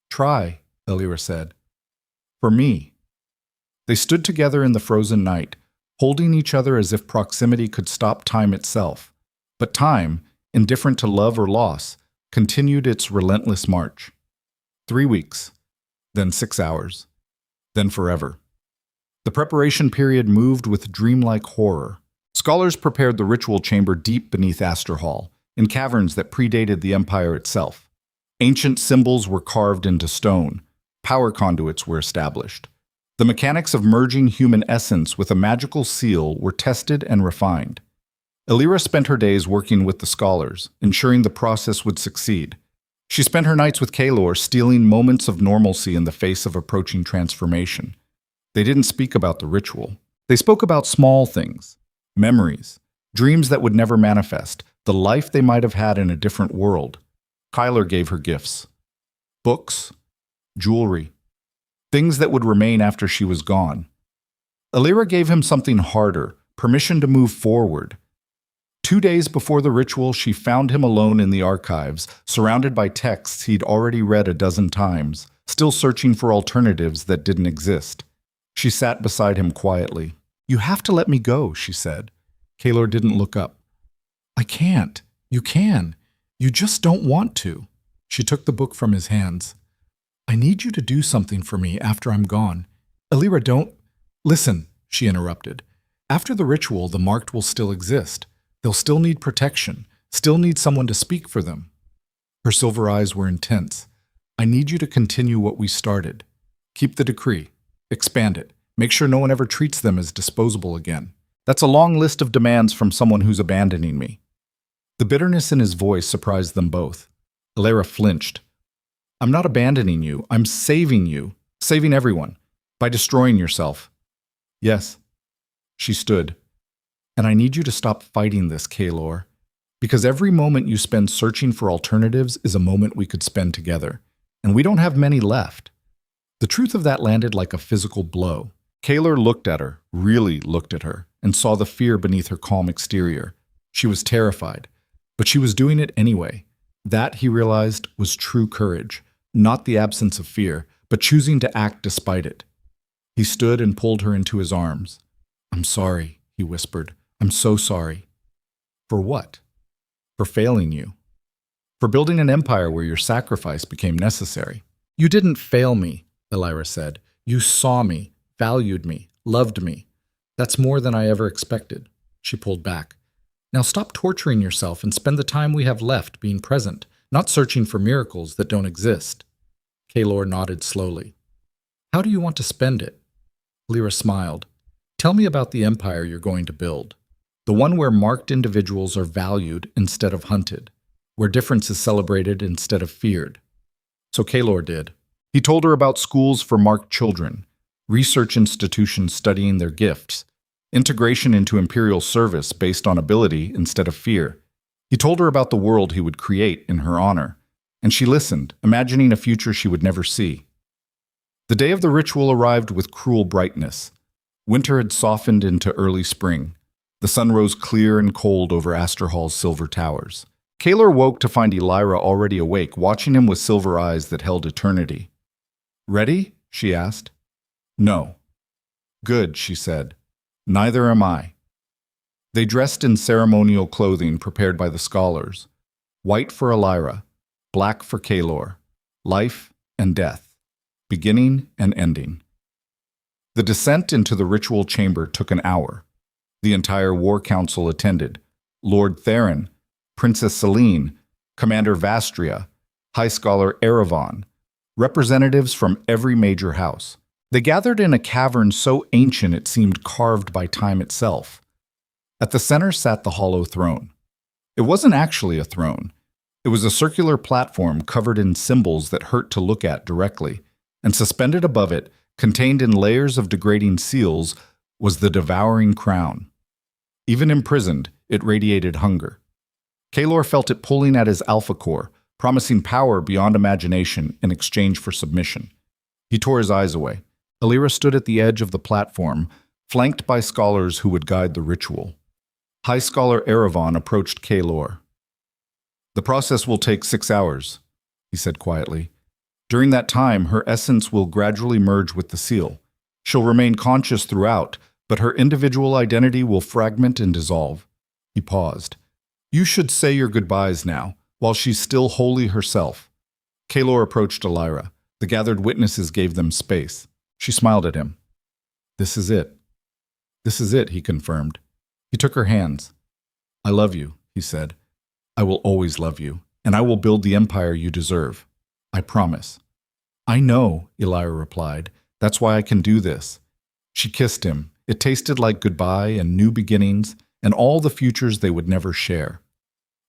Try, Illyra said. For me. They stood together in the frozen night, holding each other as if proximity could stop time itself. But time, indifferent to love or loss, continued its relentless march. 3 weeks, then 6 hours, then forever. The preparation period moved with dreamlike horror. Scholars prepared the ritual chamber deep beneath Aster Hall, in caverns that predated the Empire itself. Ancient symbols were carved into stone. Power conduits were established. The mechanics of merging human essence with a magical seal were tested and refined. Illyra spent her days working with the scholars, ensuring the process would succeed. She spent her nights with Kaelor, stealing moments of normalcy in the face of approaching transformation. They didn't speak about the ritual. They spoke about small things, memories, dreams that would never manifest, the life they might have had in a different world. Kaelor gave her gifts. Books, jewelry, things that would remain after she was gone. Illyra gave him something harder, permission to move forward. 2 days before the ritual, she found him alone in the archives, surrounded by texts he'd already read a dozen times, still searching for alternatives that didn't exist. She sat beside him quietly. You have to let me go, she said. Kaelor didn't look up. I can't. You can. You just don't want to. She took the book from his hands. I need you to do something for me after I'm gone. Illyra, don't... Listen, she interrupted. After the ritual, the marked will still exist. They'll still need protection, still need someone to speak for them. Her silver eyes were intense. I need you to continue what we started. Keep the decree. Expand it. Make sure no one ever treats them as disposable again. That's a long list of demands from someone who's abandoning me. The bitterness in his voice surprised them both. Illyra flinched. I'm not abandoning you. I'm saving you. Saving everyone. By destroying yourself. Yes. She stood. And I need you to stop fighting this, Kaelor. Because every moment you spend searching for alternatives is a moment we could spend together. And we don't have many left. The truth of that landed like a physical blow. Kaelor looked at her, really looked at her, and saw the fear beneath her calm exterior. She was terrified. But she was doing it anyway. That, he realized, was true courage. Not the absence of fear, but choosing to act despite it. He stood and pulled her into his arms. I'm sorry, he whispered. I'm so sorry. For what? For failing you. For building an empire where your sacrifice became necessary. You didn't fail me, Illyra said. You saw me, valued me, loved me. That's more than I ever expected. She pulled back. Now stop torturing yourself and spend the time we have left being present, not searching for miracles that don't exist. Kaelor nodded slowly. How do you want to spend it? Illyra smiled. Tell me about the empire you're going to build. The one where marked individuals are valued instead of hunted, where difference is celebrated instead of feared. So Kaelor did. He told her about schools for marked children, research institutions studying their gifts, integration into imperial service based on ability instead of fear. He told her about the world he would create in her honor, and she listened, imagining a future she would never see. The day of the ritual arrived with cruel brightness. Winter had softened into early spring. The sun rose clear and cold over Aster Hall's silver towers. Kaelor woke to find Illyra already awake, watching him with silver eyes that held eternity. Ready? She asked. No. Good, she said. Neither am I. They dressed in ceremonial clothing prepared by the scholars. White for Illyra, black for Kaelor, life and death, beginning and ending. The descent into the ritual chamber took an hour. The entire war council attended. Lord Theron, Princess Selene, Commander Vastria, High Scholar Erevan, representatives from every major house. They gathered in a cavern so ancient it seemed carved by time itself. At the center sat the hollow throne. It wasn't actually a throne. It was a circular platform covered in symbols that hurt to look at directly, and suspended above it, contained in layers of degrading seals, was the devouring crown. Even imprisoned, it radiated hunger. Kaelor felt it pulling at his alpha core, promising power beyond imagination in exchange for submission. He tore his eyes away. Alira stood at the edge of the platform, flanked by scholars who would guide the ritual. High Scholar Erevan approached Kaelor. "The process will take 6 hours," he said quietly. "During that time, her essence will gradually merge with the seal. She'll remain conscious throughout, but her individual identity will fragment and dissolve." He paused. "You should say your goodbyes now, while she's still wholly herself." Kaelor approached Alira. The gathered witnesses gave them space. She smiled at him. "This is it." "This is it," he confirmed. He took her hands. "I love you," he said. "I will always love you, and I will build the empire you deserve. I promise." "I know," Alira replied. "That's why I can do this." She kissed him. It tasted like goodbye and new beginnings, and all the futures they would never share.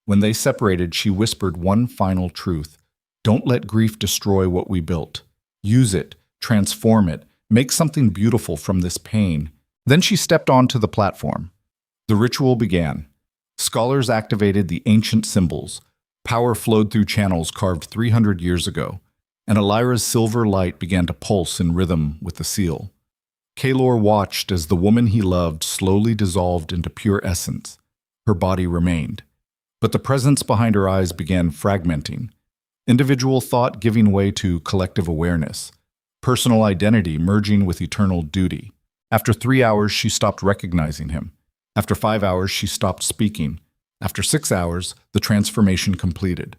When they separated, she whispered one final truth. "Don't let grief destroy what we built. Use it, transform it, make something beautiful from this pain." Then she stepped onto the platform. The ritual began. Scholars activated the ancient symbols. Power flowed through channels carved 300 years ago, and Alira's silver light began to pulse in rhythm with the seal. Kaelor watched as the woman he loved slowly dissolved into pure essence. Her body remained, but the presence behind her eyes began fragmenting. Individual thought giving way to collective awareness. Personal identity merging with eternal duty. After 3 hours, she stopped recognizing him. After 5 hours, she stopped speaking. After 6 hours, the transformation completed.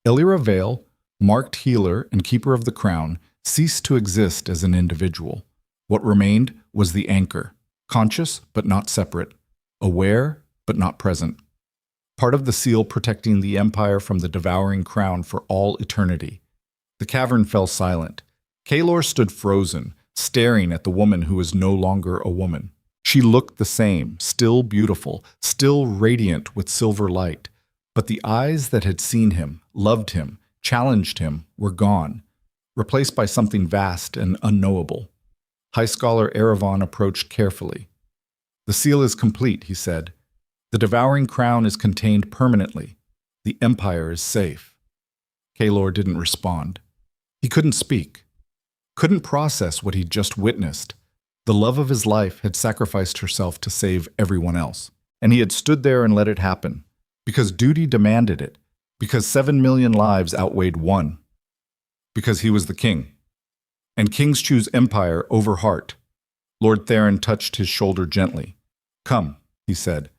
Alira Vale, marked healer and keeper of the crown, ceased to exist as an individual. What remained was the anchor, conscious but not separate, aware but not present. Part of the seal protecting the empire from the devouring crown for all eternity. The cavern fell silent. Kaelor stood frozen, staring at the woman who was no longer a woman. She looked the same, still beautiful, still radiant with silver light. But the eyes that had seen him, loved him, challenged him, were gone, replaced by something vast and unknowable. High Scholar Erevan approached carefully. "The seal is complete," he said. "The devouring crown is contained permanently. The empire is safe." Kaelor didn't respond. He couldn't speak, couldn't process what he'd just witnessed. The love of his life had sacrificed herself to save everyone else, and he had stood there and let it happen, because duty demanded it, because 7 million lives outweighed one, because he was the king. And kings choose empire over heart. Lord Theron touched his shoulder gently. "Come," he said.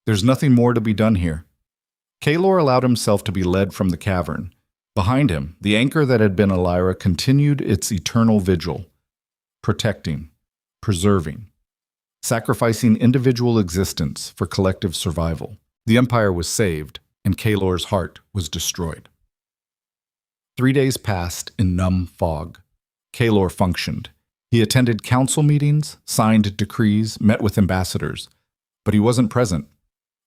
"There's nothing more to be done here." Kaelor allowed himself to be led from the cavern. Behind him, the anchor that had been Alira continued its eternal vigil, protecting, preserving, sacrificing individual existence for collective survival. The empire was saved, and Kaelor's heart was destroyed. 3 days passed in numb fog. Kaelor functioned. He attended council meetings, signed decrees, met with ambassadors. But he wasn't present.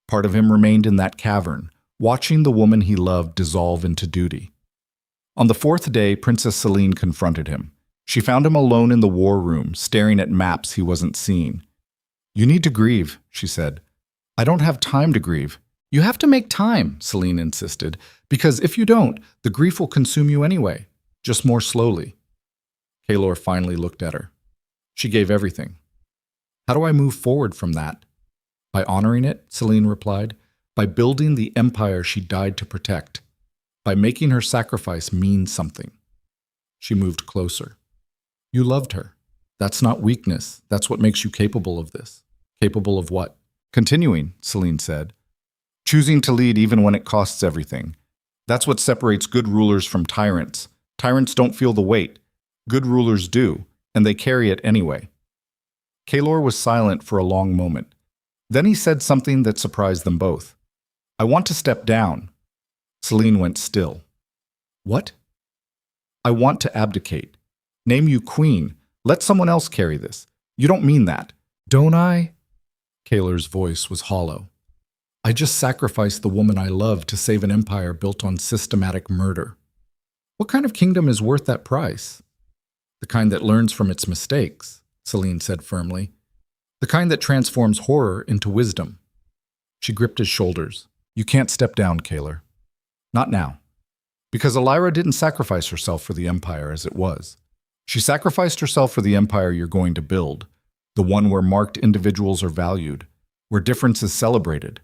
Part of him remained in that cavern, watching the woman he loved dissolve into duty. On the 4th day, Princess Selene confronted him. She found him alone in the war room, staring at maps he wasn't seeing. "You need to grieve," she said. "I don't have time to grieve." "You have to make time," Selene insisted, "because if you don't, the grief will consume you anyway, just more slowly." Kaelor finally looked at her. She gave everything. "How do I move forward from that?" "By honoring it," Selene replied. "By building the empire she died to protect. By making her sacrifice mean something." She moved closer. "You loved her. That's not weakness. That's what makes you capable of this." "Capable of what?" "Continuing," Selene said. "Choosing to lead even when it costs everything. That's what separates good rulers from tyrants. Tyrants don't feel the weight. Good rulers do, and they carry it anyway." Kaelor was silent for a long moment. Then he said something that surprised them both. "I want to step down." Selene went still. "What?" "I want to abdicate. Name you queen. Let someone else carry this. You don't mean that." "Don't I?" Kaelor's voice was hollow. "I just sacrificed the woman I love to save an empire built on systematic murder. What kind of kingdom is worth that price?" "The kind that learns from its mistakes," Selene said firmly. The kind that transforms horror into wisdom. She gripped his shoulders. You can't step down, Kaelor. Not now. Because Elira didn't sacrifice herself for the Empire as it was. She sacrificed herself for the Empire you're going to build, the one where marked individuals are valued, where difference is celebrated,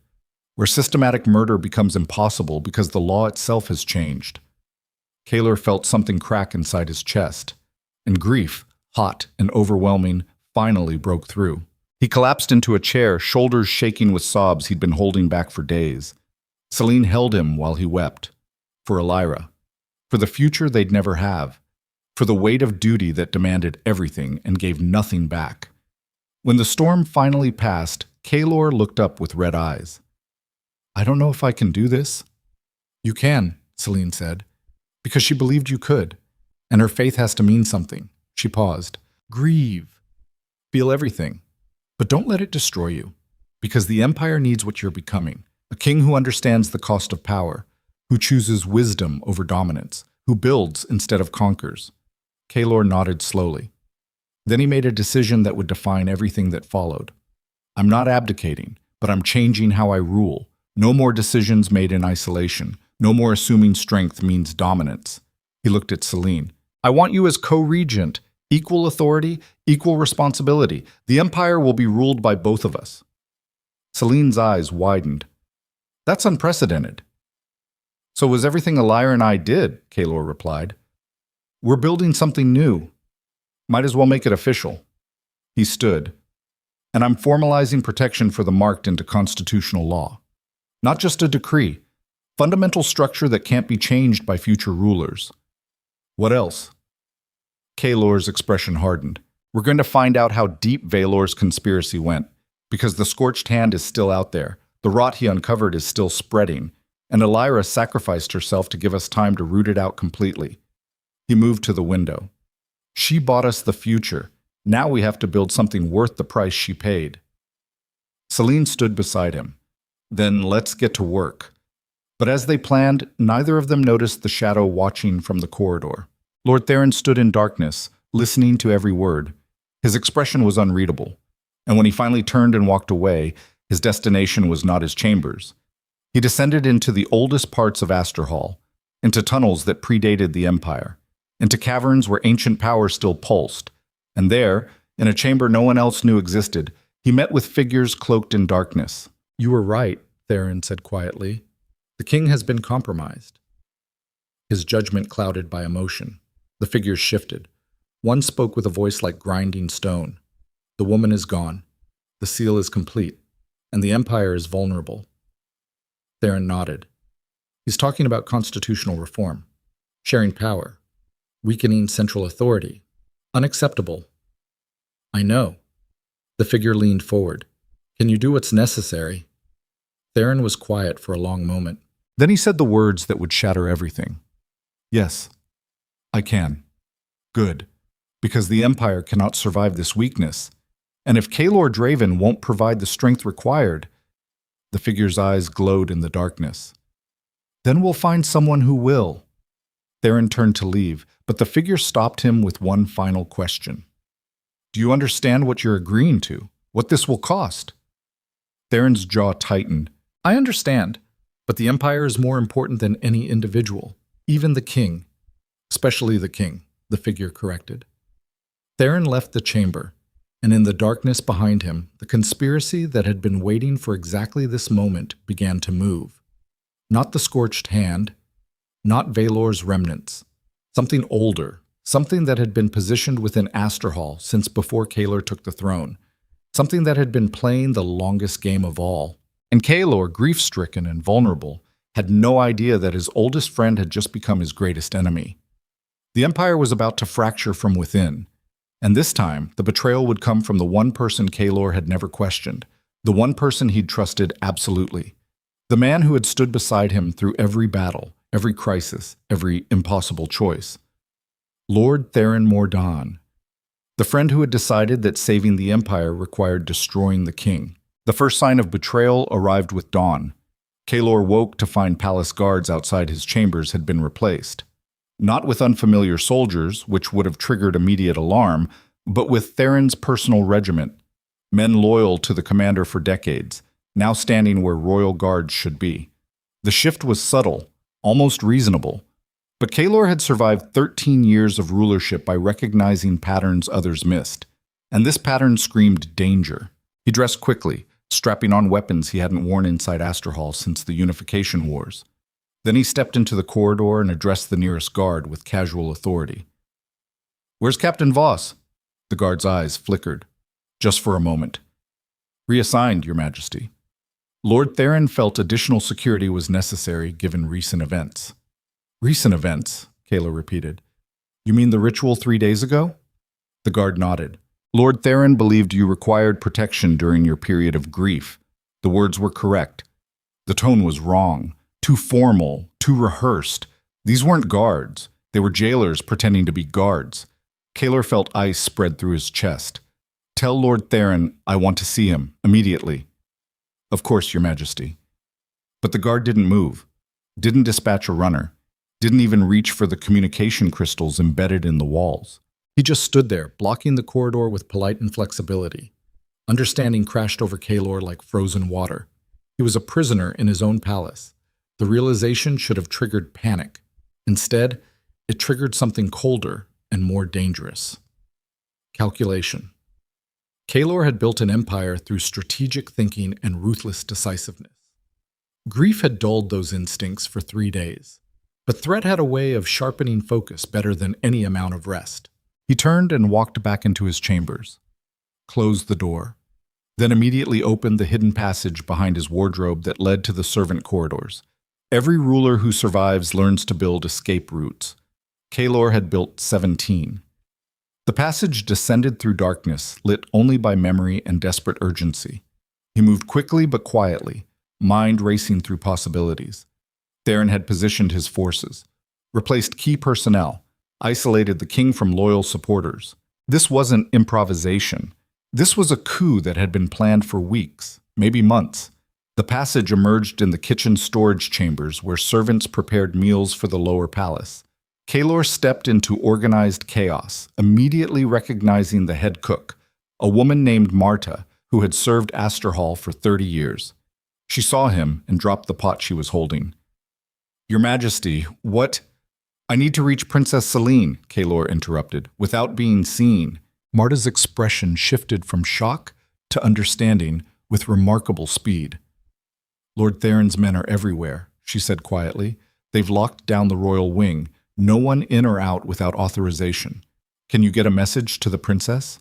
where systematic murder becomes impossible because the law itself has changed. Kaelor felt something crack inside his chest, and grief, hot and overwhelming, finally broke through. He collapsed into a chair, shoulders shaking with sobs he'd been holding back for days. Celine held him while he wept. For Elira. For the future they'd never have. For the weight of duty that demanded everything and gave nothing back. When the storm finally passed, Kaelor looked up with red eyes. I don't know if I can do this. You can, Celine said, because she believed you could, and her faith has to mean something. She paused. Grieve. Feel everything. But don't let it destroy you, because the Empire needs what you're becoming, a king who understands the cost of power, who chooses wisdom over dominance, who builds instead of conquers. Kaelor nodded slowly. Then he made a decision that would define everything that followed. I'm not abdicating, but I'm changing how I rule. No more decisions made in isolation. No more assuming strength means dominance. He looked at Celine. I want you as co-regent, equal authority, equal responsibility. The Empire will be ruled by both of us. Celine's eyes widened. That's unprecedented. So was everything Elira and I did, Kaelor replied. We're building something new. Might as well make it official. He stood. And I'm formalizing protection for the marked into constitutional law. Not just a decree. Fundamental structure that can't be changed by future rulers. What else? Kaelor's expression hardened. We're going to find out how deep Valor's conspiracy went, because the scorched hand is still out there. The rot he uncovered is still spreading, and Elira sacrificed herself to give us time to root it out completely. He moved to the window. She bought us the future. Now we have to build something worth the price she paid. Celine stood beside him. Then let's get to work. But as they planned, neither of them noticed the shadow watching from the corridor. Lord Theron stood in darkness, listening to every word. His expression was unreadable, and when he finally turned and walked away, his destination was not his chambers. He descended into the oldest parts of Asterhall, into tunnels that predated the Empire, into caverns where ancient power still pulsed, and there, in a chamber no one else knew existed, he met with figures cloaked in darkness. You were right, Theron said quietly. The king has been compromised. His judgment clouded by emotion. The figures shifted. One spoke with a voice like grinding stone. The woman is gone. The seal is complete. And the Empire is vulnerable. Theron nodded. He's talking about constitutional reform. Sharing power. Weakening central authority. Unacceptable. I know. The figure leaned forward. Can you do what's necessary? Theron was quiet for a long moment. Then he said the words that would shatter everything. Yes, I can. Good. Because the Empire cannot survive this weakness. And if Kaelor Draven won't provide the strength required, the figure's eyes glowed in the darkness. Then we'll find someone who will. Theron turned to leave, but the figure stopped him with one final question. Do you understand what you're agreeing to? What this will cost? Theron's jaw tightened. I understand, but the Empire is more important than any individual, even the king. Especially the king, the figure corrected. Theron left the chamber, and in the darkness behind him, the conspiracy that had been waiting for exactly this moment began to move. Not the scorched hand, not Valor's remnants. Something older, something that had been positioned within Asterhall since before Kaelor took the throne. Something that had been playing the longest game of all. And Kaelor, grief-stricken and vulnerable, had no idea that his oldest friend had just become his greatest enemy. The Empire was about to fracture from within, and this time the betrayal would come from the one person Kaelor had never questioned, the one person he'd trusted absolutely, the man who had stood beside him through every battle, every crisis, every impossible choice. Lord Theron Mordaunt, the friend who had decided that saving the Empire required destroying the king. The first sign of betrayal arrived with dawn. Kaelor woke to find palace guards outside his chambers had been replaced. Not with unfamiliar soldiers, which would have triggered immediate alarm, but with Theron's personal regiment. Men loyal to the commander for decades, now standing where royal guards should be. The shift was subtle, almost reasonable, but Kaelor had survived 13 years of rulership by recognizing patterns others missed, and this pattern screamed danger. He dressed quickly, strapping on weapons he hadn't worn inside Asterhall since the Unification Wars. Then he stepped into the corridor and addressed the nearest guard with casual authority. "Where's Captain Voss?" The guard's eyes flickered. "Just for a moment." "Reassigned, Your Majesty." Lord Theron felt additional security was necessary given recent events. "Recent events," Kaelor repeated. "You mean the ritual 3 days ago?" The guard nodded. "Lord Theron believed you required protection during your period of grief. The words were correct. The tone was wrong, too formal, too rehearsed. These weren't guards. They were jailers pretending to be guards." Kaelor felt ice spread through his chest. "Tell Lord Theron I want to see him, immediately." "Of course, Your Majesty." But the guard didn't move, didn't dispatch a runner, didn't even reach for the communication crystals embedded in the walls. He just stood there, blocking the corridor with polite inflexibility. Understanding crashed over Kaelor like frozen water. He was a prisoner in his own palace. The realization should have triggered panic. Instead, it triggered something colder and more dangerous. Calculation. Kaelor had built an empire through strategic thinking and ruthless decisiveness. Grief had dulled those instincts for 3 days, but threat had a way of sharpening focus better than any amount of rest. He turned and walked back into his chambers, closed the door, then immediately opened the hidden passage behind his wardrobe that led to the servant corridors. Every ruler who survives learns to build escape routes. Kaelor had built 17. The passage descended through darkness, lit only by memory and desperate urgency. He moved quickly but quietly, mind racing through possibilities. Theron had positioned his forces, replaced key personnel, isolated the king from loyal supporters. This wasn't improvisation. This was a coup that had been planned for weeks, maybe months. The passage emerged in the kitchen storage chambers where servants prepared meals for the lower palace. Kaelor stepped into organized chaos, immediately recognizing the head cook, a woman named Marta, who had served Asterhall for 30 years. She saw him and dropped the pot she was holding. "Your Majesty, what—" "I need to reach Princess Selene," Kaelor interrupted, "without being seen." Marta's expression shifted from shock to understanding with remarkable speed. "Lord Theron's men are everywhere," she said quietly. "They've locked down the royal wing. No one in or out without authorization. Can you get a message to the princess?"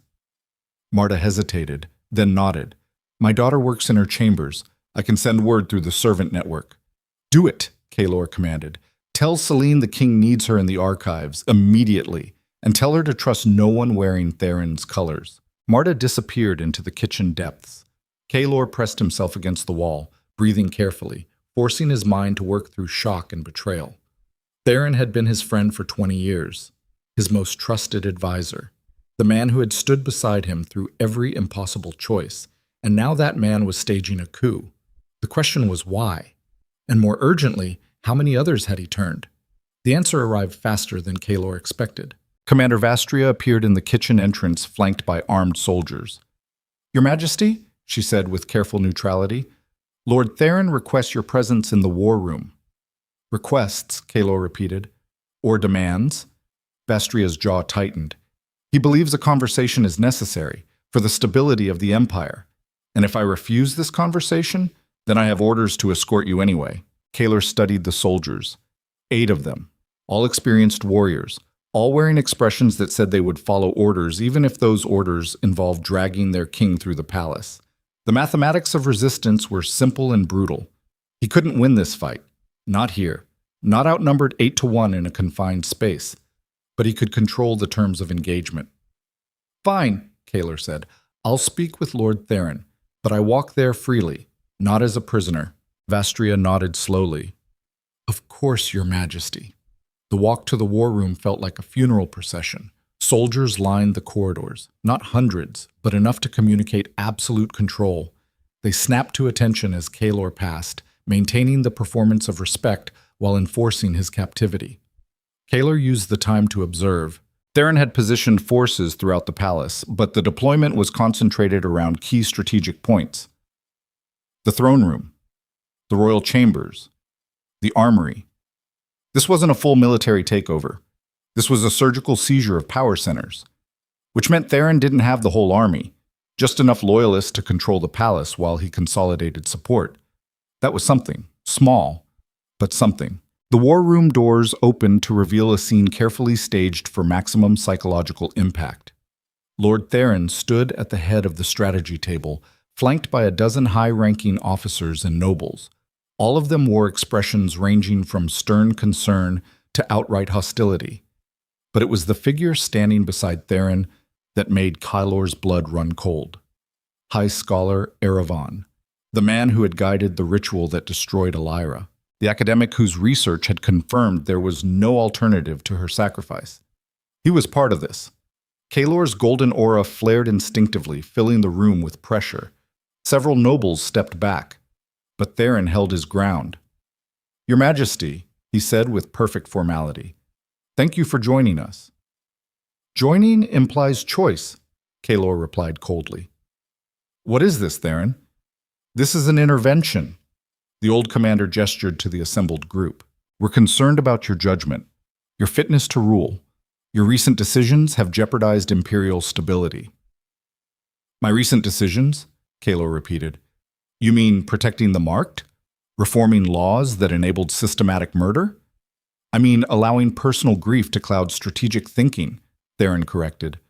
Marta hesitated, then nodded. "My daughter works in her chambers. I can send word through the servant network." "Do it," Kaelor commanded. "Tell Selene the king needs her in the archives, immediately, and tell her to trust no one wearing Theron's colors." Marta disappeared into the kitchen depths. Kaelor pressed himself against the wall, breathing carefully, forcing his mind to work through shock and betrayal. Theron had been his friend for 20 years, his most trusted advisor, the man who had stood beside him through every impossible choice, and now that man was staging a coup. The question was why? And more urgently, how many others had he turned? The answer arrived faster than Kaelor expected. Commander Vastria appeared in the kitchen entrance flanked by armed soldiers. "Your Majesty," she said with careful neutrality, "Lord Theron requests your presence in the war room." "Requests," Kaelor repeated. "Or demands?" Vastria's jaw tightened. "He believes a conversation is necessary for the stability of the Empire. And if I refuse this conversation, then I have orders to escort you anyway." Kaelor studied the soldiers. 8 of them, all experienced warriors, all wearing expressions that said they would follow orders even if those orders involved dragging their king through the palace. The mathematics of resistance were simple and brutal. He couldn't win this fight. Not here. Not outnumbered 8-1 in a confined space. But he could control the terms of engagement. "Fine," Kaelor said. "I'll speak with Lord Theron, but I walk there freely, not as a prisoner." Vastria nodded slowly. "Of course, Your Majesty." The walk to the war room felt like a funeral procession. Soldiers lined the corridors, not hundreds, but enough to communicate absolute control. They snapped to attention as Kaelor passed, maintaining the performance of respect while enforcing his captivity. Kaelor used the time to observe, Theron had positioned forces throughout the palace, but the deployment was concentrated around key strategic points. The throne room, the royal chambers, the armory. This wasn't a full military takeover. This was a surgical seizure of power centers, which meant Theron didn't have the whole army, just enough loyalists to control the palace while he consolidated support. That was something, small, but something. The war room doors opened to reveal a scene carefully staged for maximum psychological impact. Lord Theron stood at the head of the strategy table, flanked by a dozen high-ranking officers and nobles. All of them wore expressions ranging from stern concern to outright hostility. But it was the figure standing beside Theron that made Kaelor's blood run cold. High Scholar Eravan, the man who had guided the ritual that destroyed Elira, the academic whose research had confirmed there was no alternative to her sacrifice. He was part of this. Kaelor's golden aura flared instinctively, filling the room with pressure. Several nobles stepped back, but Theron held his ground. "Your Majesty," he said with perfect formality, "thank you for joining us." "Joining implies choice," Kaelor replied coldly. "What is this, Theron?" "This is an intervention." The old commander gestured to the assembled group. "We're concerned about your judgment, your fitness to rule. Your recent decisions have jeopardized imperial stability." "My recent decisions?" Kaelor repeated. "You mean protecting the marked? Reforming laws that enabled systematic murder?" "I mean allowing personal grief to cloud strategic thinking," Theron corrected.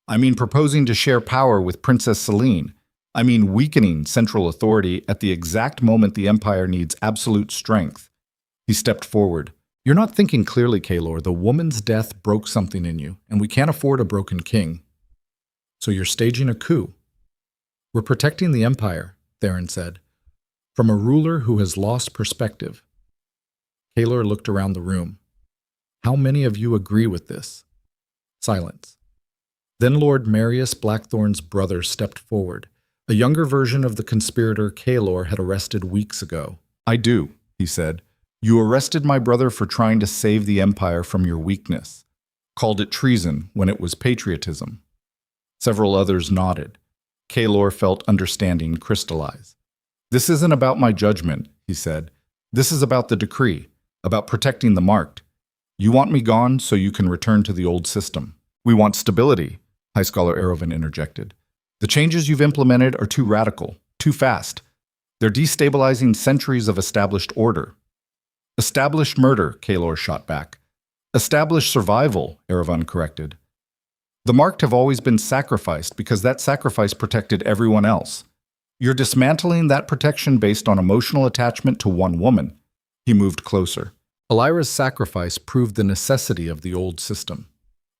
"I mean proposing to share power with Princess Selene. I mean weakening central authority at the exact moment the Empire needs absolute strength." He stepped forward. "You're not thinking clearly, Kaelor. The woman's death broke something in you, and we can't afford a broken king. So you're staging a coup." "We're protecting the Empire," Theron said, "from a ruler who has lost perspective." Kaelor looked around the room. "How many of you agree with this?" Silence. Then Lord Marius Blackthorn's brother stepped forward, a younger version of the conspirator Kaelor had arrested weeks ago. "I do," he said. "You arrested my brother for trying to save the Empire from your weakness. Called it treason when it was patriotism." Several others nodded. Kaelor felt understanding crystallize. "This isn't about my judgment," he said. "This is about the decree, about protecting the marked. You want me gone so you can return to the old system." "We want stability," High Scholar Eravan interjected. "The changes you've implemented are too radical, too fast. They're destabilizing centuries of established order." "Established murder," Kaelor shot back. "Established survival," Eravan corrected. "The marked have always been sacrificed because that sacrifice protected everyone else. You're dismantling that protection based on emotional attachment to one woman." He moved closer. "Elira's sacrifice proved the necessity of the old system.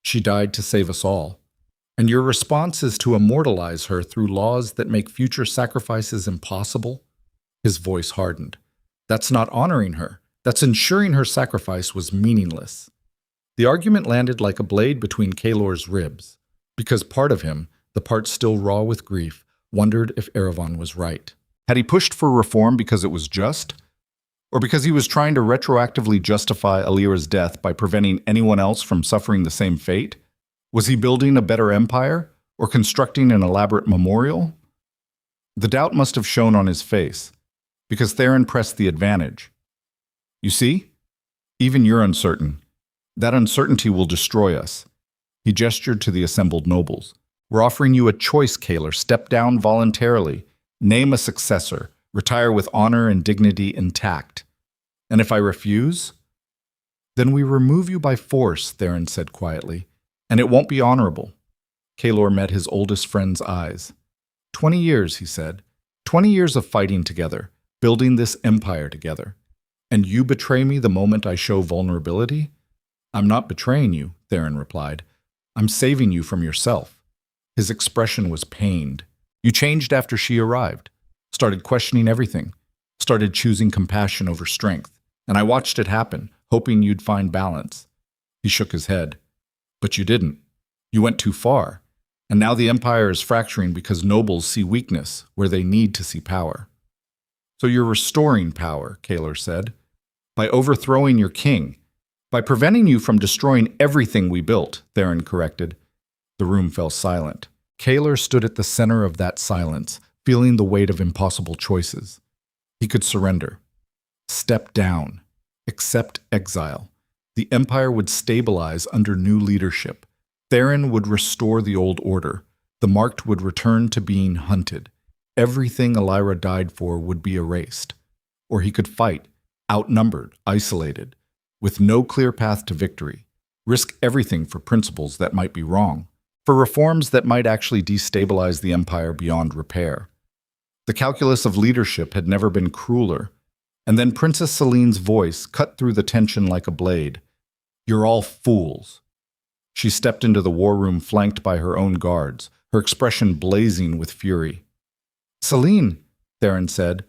She died to save us all. And your response is to immortalize her through laws that make future sacrifices impossible?" His voice hardened. "That's not honoring her. That's ensuring her sacrifice was meaningless." The argument landed like a blade between Kaelor's ribs, because part of him, the part still raw with grief, wondered if Eravan was right. Had he pushed for reform because it was just? Or because he was trying to retroactively justify Elira's death by preventing anyone else from suffering the same fate? Was he building a better empire, or constructing an elaborate memorial? The doubt must have shown on his face, because Theron pressed the advantage. "You see? Even you're uncertain. That uncertainty will destroy us." He gestured to the assembled nobles. "We're offering you a choice, Kaelor. Step down voluntarily. Name a successor. Retire with honor and dignity intact. And if I refuse?" "Then we remove you by force," Theron said quietly. "And it won't be honorable." Kaelor met his oldest friend's eyes. 20 years, he said. 20 years of fighting together, building this empire together. And you betray me the moment I show vulnerability? "I'm not betraying you," Theron replied. "I'm saving you from yourself." His expression was pained. "You changed after she arrived. Started questioning everything. Started choosing compassion over strength. And I watched it happen, hoping you'd find balance." He shook his head. "But you didn't. You went too far. And now the empire is fracturing because nobles see weakness where they need to see power." "So you're restoring power," Kaelor said, "by overthrowing your king. By preventing you from destroying everything we built, Theron corrected. The room fell silent. Kaelor stood at the center of that silence, feeling the weight of impossible choices. He could surrender, step down, accept exile. The Empire would stabilize under new leadership. Theron would restore the old order. The Marked would return to being hunted. Everything Elira died for would be erased. Or he could fight, outnumbered, isolated, with no clear path to victory, risk everything for principles that might be wrong, for reforms that might actually destabilize the Empire beyond repair. The calculus of leadership had never been crueler, and then Princess Celine's voice cut through the tension like a blade. "You're all fools." She stepped into the war room flanked by her own guards, her expression blazing with fury. "Celine," Theron said,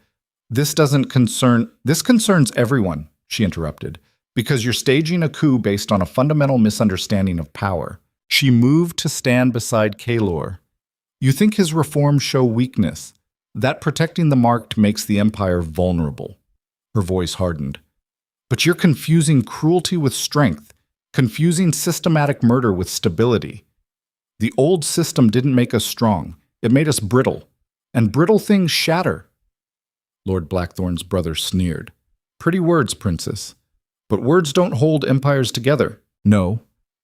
this concerns everyone," she interrupted, "because you're staging a coup based on a fundamental misunderstanding of power." She moved to stand beside Kaelor. "You think his reforms show weakness, that protecting the Marked makes the Empire vulnerable." Her voice hardened. "But you're confusing cruelty with strength, confusing systematic murder with stability. The old system didn't make us strong, it made us brittle, and brittle things shatter." Lord Blackthorn's brother sneered. "Pretty words, Princess. But words don't hold empires together." "No,"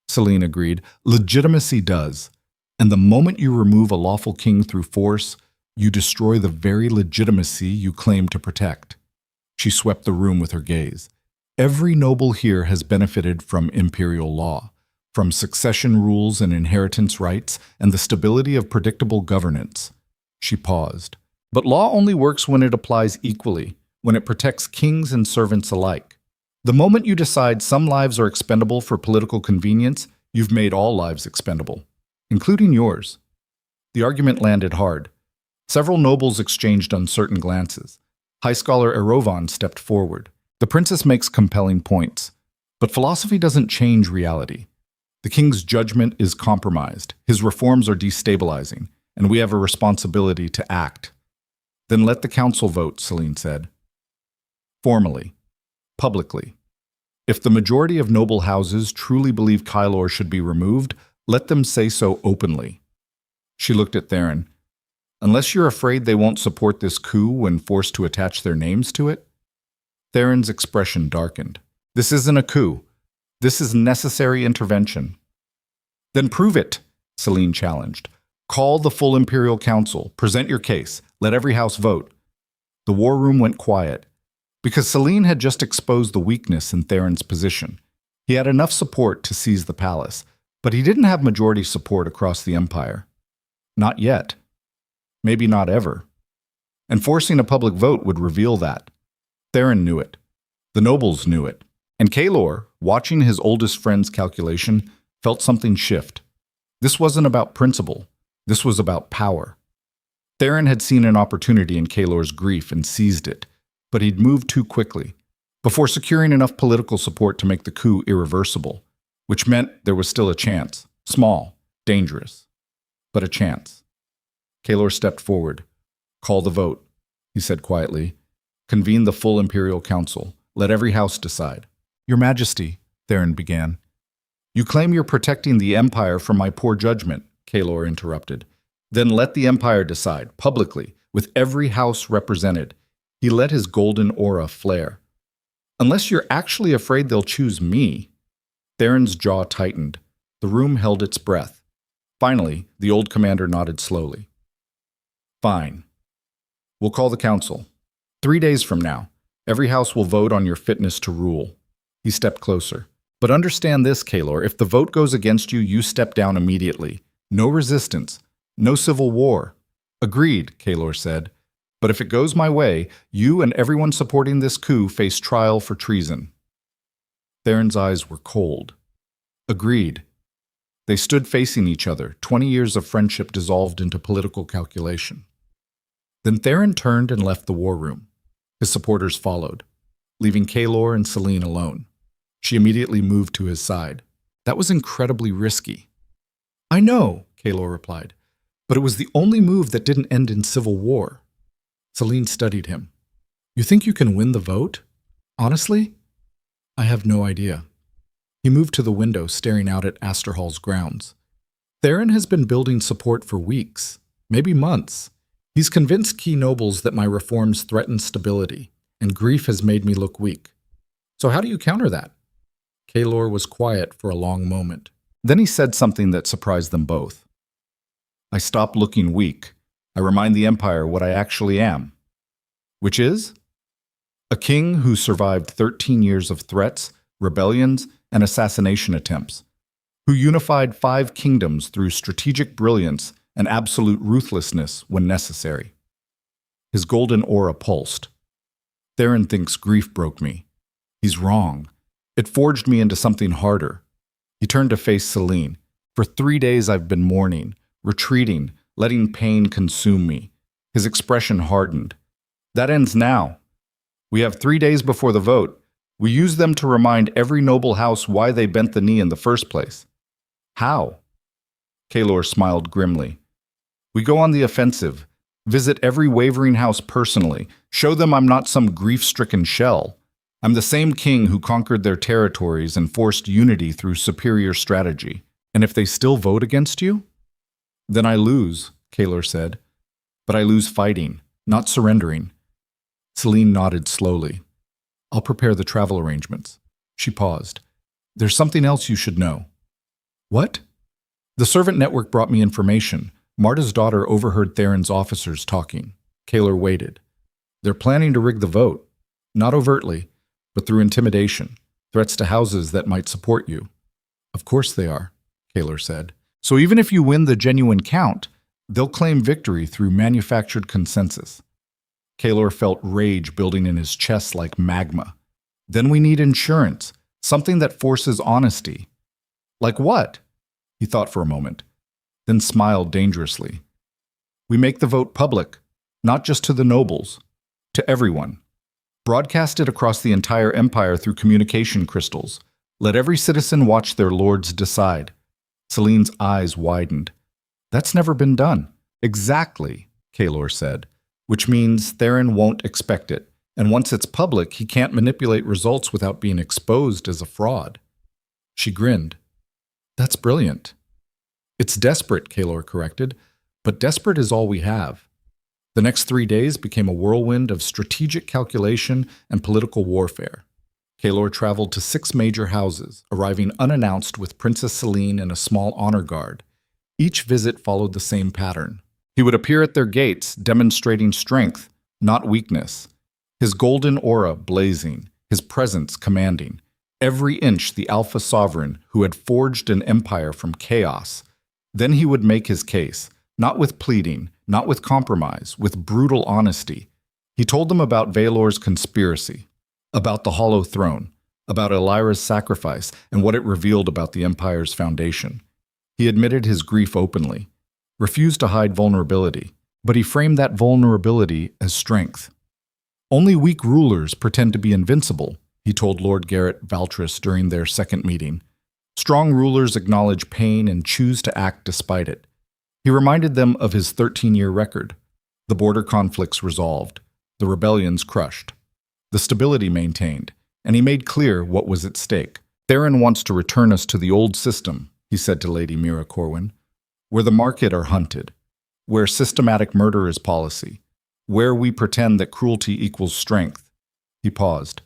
Celine agreed, "legitimacy does. And the moment you remove a lawful king through force, you destroy the very legitimacy you claim to protect." She swept the room with her gaze. "Every noble here has benefited from imperial law, from succession rules and inheritance rights, and the stability of predictable governance." She paused. "But law only works when it applies equally, when it protects kings and servants alike. The moment you decide some lives are expendable for political convenience, you've made all lives expendable, including yours." The argument landed hard. Several nobles exchanged uncertain glances. High Scholar Erovan stepped forward. "The princess makes compelling points, but philosophy doesn't change reality. The king's judgment is compromised, his reforms are destabilizing, and we have a responsibility to act." "Then let the council vote," Celine said. "Formally. Publicly. If the majority of noble houses truly believe Kaelor should be removed, let them say so openly." She looked at Theron. "Unless you're afraid they won't support this coup when forced to attach their names to it?" Theron's expression darkened. "This isn't a coup. This is necessary intervention." "Then prove it," Celine challenged. "Call the full Imperial Council, present your case, let every house vote." The war room went quiet. Because Celine had just exposed the weakness in Theron's position. He had enough support to seize the palace, but he didn't have majority support across the Empire. Not yet. Maybe not ever. And forcing a public vote would reveal that. Theron knew it. The nobles knew it. And Kaelor, watching his oldest friend's calculation, felt something shift. This wasn't about principle. This was about power. Theron had seen an opportunity in Kaelor's grief and seized it. But he'd moved too quickly, before securing enough political support to make the coup irreversible, which meant there was still a chance, small, dangerous, but a chance. Kaelor stepped forward. "Call the vote," he said quietly. "Convene the full Imperial Council. Let every house decide." "Your Majesty," Theron began. "You claim you're protecting the Empire from my poor judgment," Kaelor interrupted. "Then let the Empire decide, publicly, with every house represented." He let his golden aura flare. "Unless you're actually afraid they'll choose me." Theron's jaw tightened. The room held its breath. Finally, the old commander nodded slowly. "Fine. We'll call the council. 3 days from now, every house will vote on your fitness to rule." He stepped closer. "But understand this, Kaelor, if the vote goes against you, you step down immediately. No resistance. No civil war." "Agreed," Kaelor said. "But if it goes my way, you and everyone supporting this coup face trial for treason." Theron's eyes were cold. "Agreed." They stood facing each other, 20 years of friendship dissolved into political calculation. Then Theron turned and left the war room. His supporters followed, leaving Kaelor and Celine alone. She immediately moved to his side. "That was incredibly risky." "I know," Kaelor replied, "but it was the only move that didn't end in civil war." Celine studied him. "You think you can win the vote? Honestly? I have no idea." He moved to the window, staring out at Asterhall's grounds. Theron has been building support for weeks, maybe months. He's convinced key nobles that my reforms threaten stability, and grief has made me look weak. So how do you counter that? Kaelor was quiet for a long moment. Then he said something that surprised them both. I stop looking weak. I remind the Empire what I actually am. Which is? A king who survived 13 years of threats, rebellions, and assassination attempts, who unified 5 kingdoms through strategic brilliance and absolute ruthlessness when necessary. His golden aura pulsed. Theron thinks grief broke me. He's wrong. It forged me into something harder. He turned to face Celine. For 3 days I've been mourning, retreating, letting pain consume me. His expression hardened. That ends now. We have 3 days before the vote. We use them to remind every noble house why they bent the knee in the first place. How? Kaelor smiled grimly. We go on the offensive, visit every wavering house personally, show them I'm not some grief-stricken shell. I'm the same king who conquered their territories and forced unity through superior strategy. And if they still vote against you? Then I lose, Kaelor said. But I lose fighting, not surrendering. Celine nodded slowly. I'll prepare the travel arrangements. She paused. There's something else you should know. What? The servant network brought me information. Marta's daughter overheard Theron's officers talking. Kaelor waited. They're planning to rig the vote. Not overtly, but through intimidation, threats to houses that might support you. Of course they are, Kaelor said. So even if you win the genuine count, they'll claim victory through manufactured consensus. Kaelor felt rage building in his chest like magma. Then we need insurance, something that forces honesty. Like what? He thought for a moment, then smiled dangerously. We make the vote public, not just to the nobles, to everyone. Broadcast it across the entire empire through communication crystals. Let every citizen watch their lords decide. Celine's eyes widened. That's never been done. Exactly, Kaelor said, which means Theron won't expect it, and once it's public, he can't manipulate results without being exposed as a fraud. She grinned. That's brilliant. It's desperate, Kaelor corrected, but desperate is all we have. The next 3 days became a whirlwind of strategic calculation and political warfare. Kaelor traveled to 6 major houses, arriving unannounced with Princess Celine and a small honor guard. Each visit followed the same pattern. He would appear at their gates, demonstrating strength, not weakness. His golden aura blazing, his presence commanding. Every inch the Alpha Sovereign who had forged an empire from chaos. Then he would make his case, not with pleading, not with compromise, with brutal honesty. He told them about Vaelor's conspiracy, about the Hollow Throne, about Elira's sacrifice and what it revealed about the Empire's foundation. He admitted his grief openly, refused to hide vulnerability, but he framed that vulnerability as strength. Only weak rulers pretend to be invincible, he told Lord Garrett Valtris during their second meeting. Strong rulers acknowledge pain and choose to act despite it. He reminded them of his 13-year record. The border conflicts resolved, the rebellions crushed, the stability maintained, and he made clear what was at stake. Theron wants to return us to the old system, he said to Lady Mira Corwin, where the market are hunted, where systematic murder is policy, where we pretend that cruelty equals strength. He paused.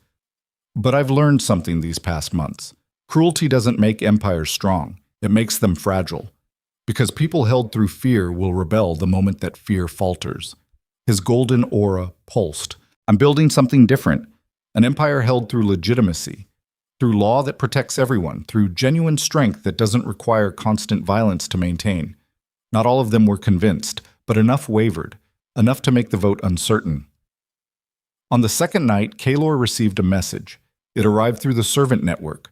But I've learned something these past months. Cruelty doesn't make empires strong, it makes them fragile. Because people held through fear will rebel the moment that fear falters. His golden aura pulsed. I'm building something different. An empire held through legitimacy, through law that protects everyone, through genuine strength that doesn't require constant violence to maintain. Not all of them were convinced, but enough wavered, enough to make the vote uncertain. On the second night, Kaelor received a message. It arrived through the servant network,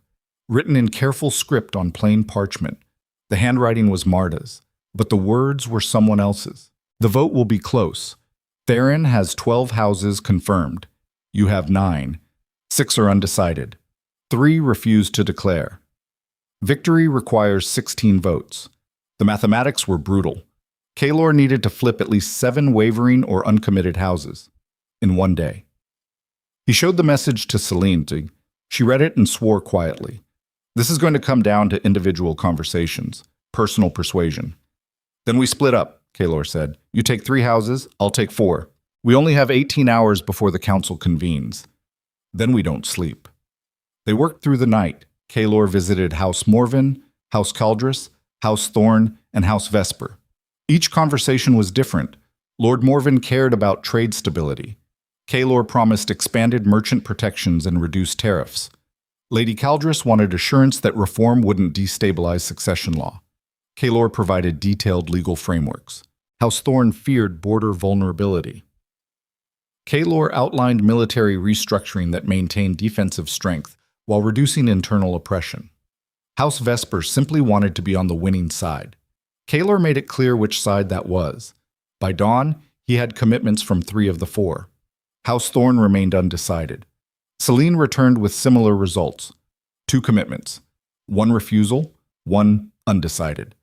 written in careful script on plain parchment. The handwriting was Marta's, but the words were someone else's. The vote will be close. Theron has 12 houses confirmed. You have 9. 6 are undecided. 3 refuse to declare. Victory requires 16 votes. The mathematics were brutal. Kaelor needed to flip at least 7 wavering or uncommitted houses in one day. He showed the message to Celine. She read it and swore quietly. This is going to come down to individual conversations, personal persuasion. Then we split up, Kaelor said. You take 3 houses, I'll take 4. We only have 18 hours before the council convenes. Then we don't sleep. They worked through the night. Kaelor visited House Morven, House Caldris, House Thorn, and House Vesper. Each conversation was different. Lord Morven cared about trade stability. Kaelor promised expanded merchant protections and reduced tariffs. Lady Caldris wanted assurance that reform wouldn't destabilize succession law. Kaelor provided detailed legal frameworks. House Thorn feared border vulnerability. Kaelor outlined military restructuring that maintained defensive strength while reducing internal oppression. House Vesper simply wanted to be on the winning side. Kaelor made it clear which side that was. By dawn, he had commitments from 3 of the 4. House Thorn remained undecided. Selene returned with similar results. 2 commitments. 1 refusal, 1 undecided.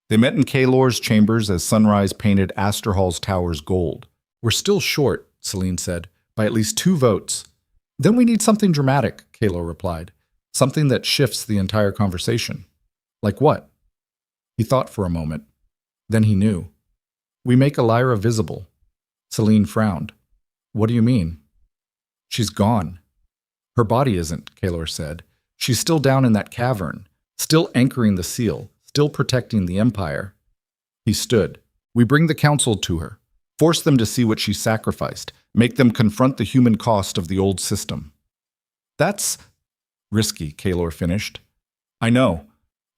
They met in Kaelor's chambers as sunrise painted Asterhall's towers gold. We're still short, Selene said, by at least 2 votes. Then we need something dramatic, Kaelor replied. Something that shifts the entire conversation. Like what? He thought for a moment. Then he knew. We make Elira visible. Selene frowned. What do you mean? She's gone. Her body isn't, Kaelor said. She's still down in that cavern, still anchoring the seal, still protecting the Empire. He stood. We bring the council to her, force them to see what she sacrificed, make them confront the human cost of the old system. That's risky, Kaelor finished. I know,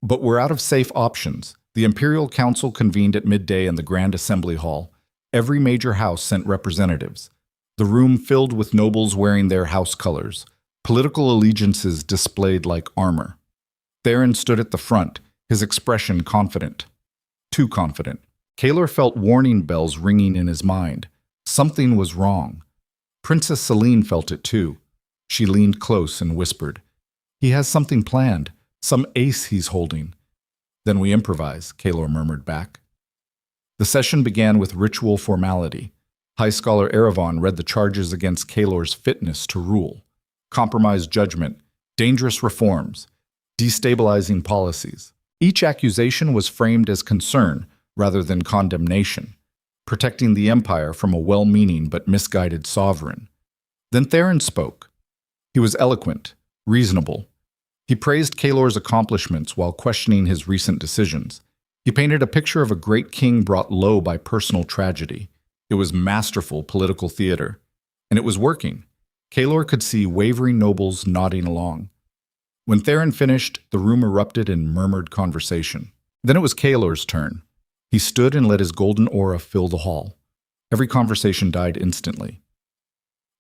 but we're out of safe options. The Imperial Council convened at midday in the Grand Assembly Hall. Every major house sent representatives. The room filled with nobles wearing their house colors, political allegiances displayed like armor. Theron stood at the front, his expression confident. Too confident. Kaelor felt warning bells ringing in his mind. Something was wrong. Princess Selene felt it too. She leaned close and whispered, He has something planned, some ace he's holding. Then we improvise, Kaelor murmured back. The session began with ritual formality. High Scholar Erevan read the charges against Kaelor's fitness to rule. Compromised judgment, dangerous reforms, destabilizing policies. Each accusation was framed as concern rather than condemnation, protecting the Empire from a well-meaning but misguided sovereign. Then Theron spoke. He was eloquent, reasonable. He praised Kaelor's accomplishments while questioning his recent decisions. He painted a picture of a great king brought low by personal tragedy. It was masterful political theater, and it was working. Kaelor could see wavering nobles nodding along. When Theron finished, the room erupted in murmured conversation. Then it was Kaelor's turn. He stood and let his golden aura fill the hall. Every conversation died instantly.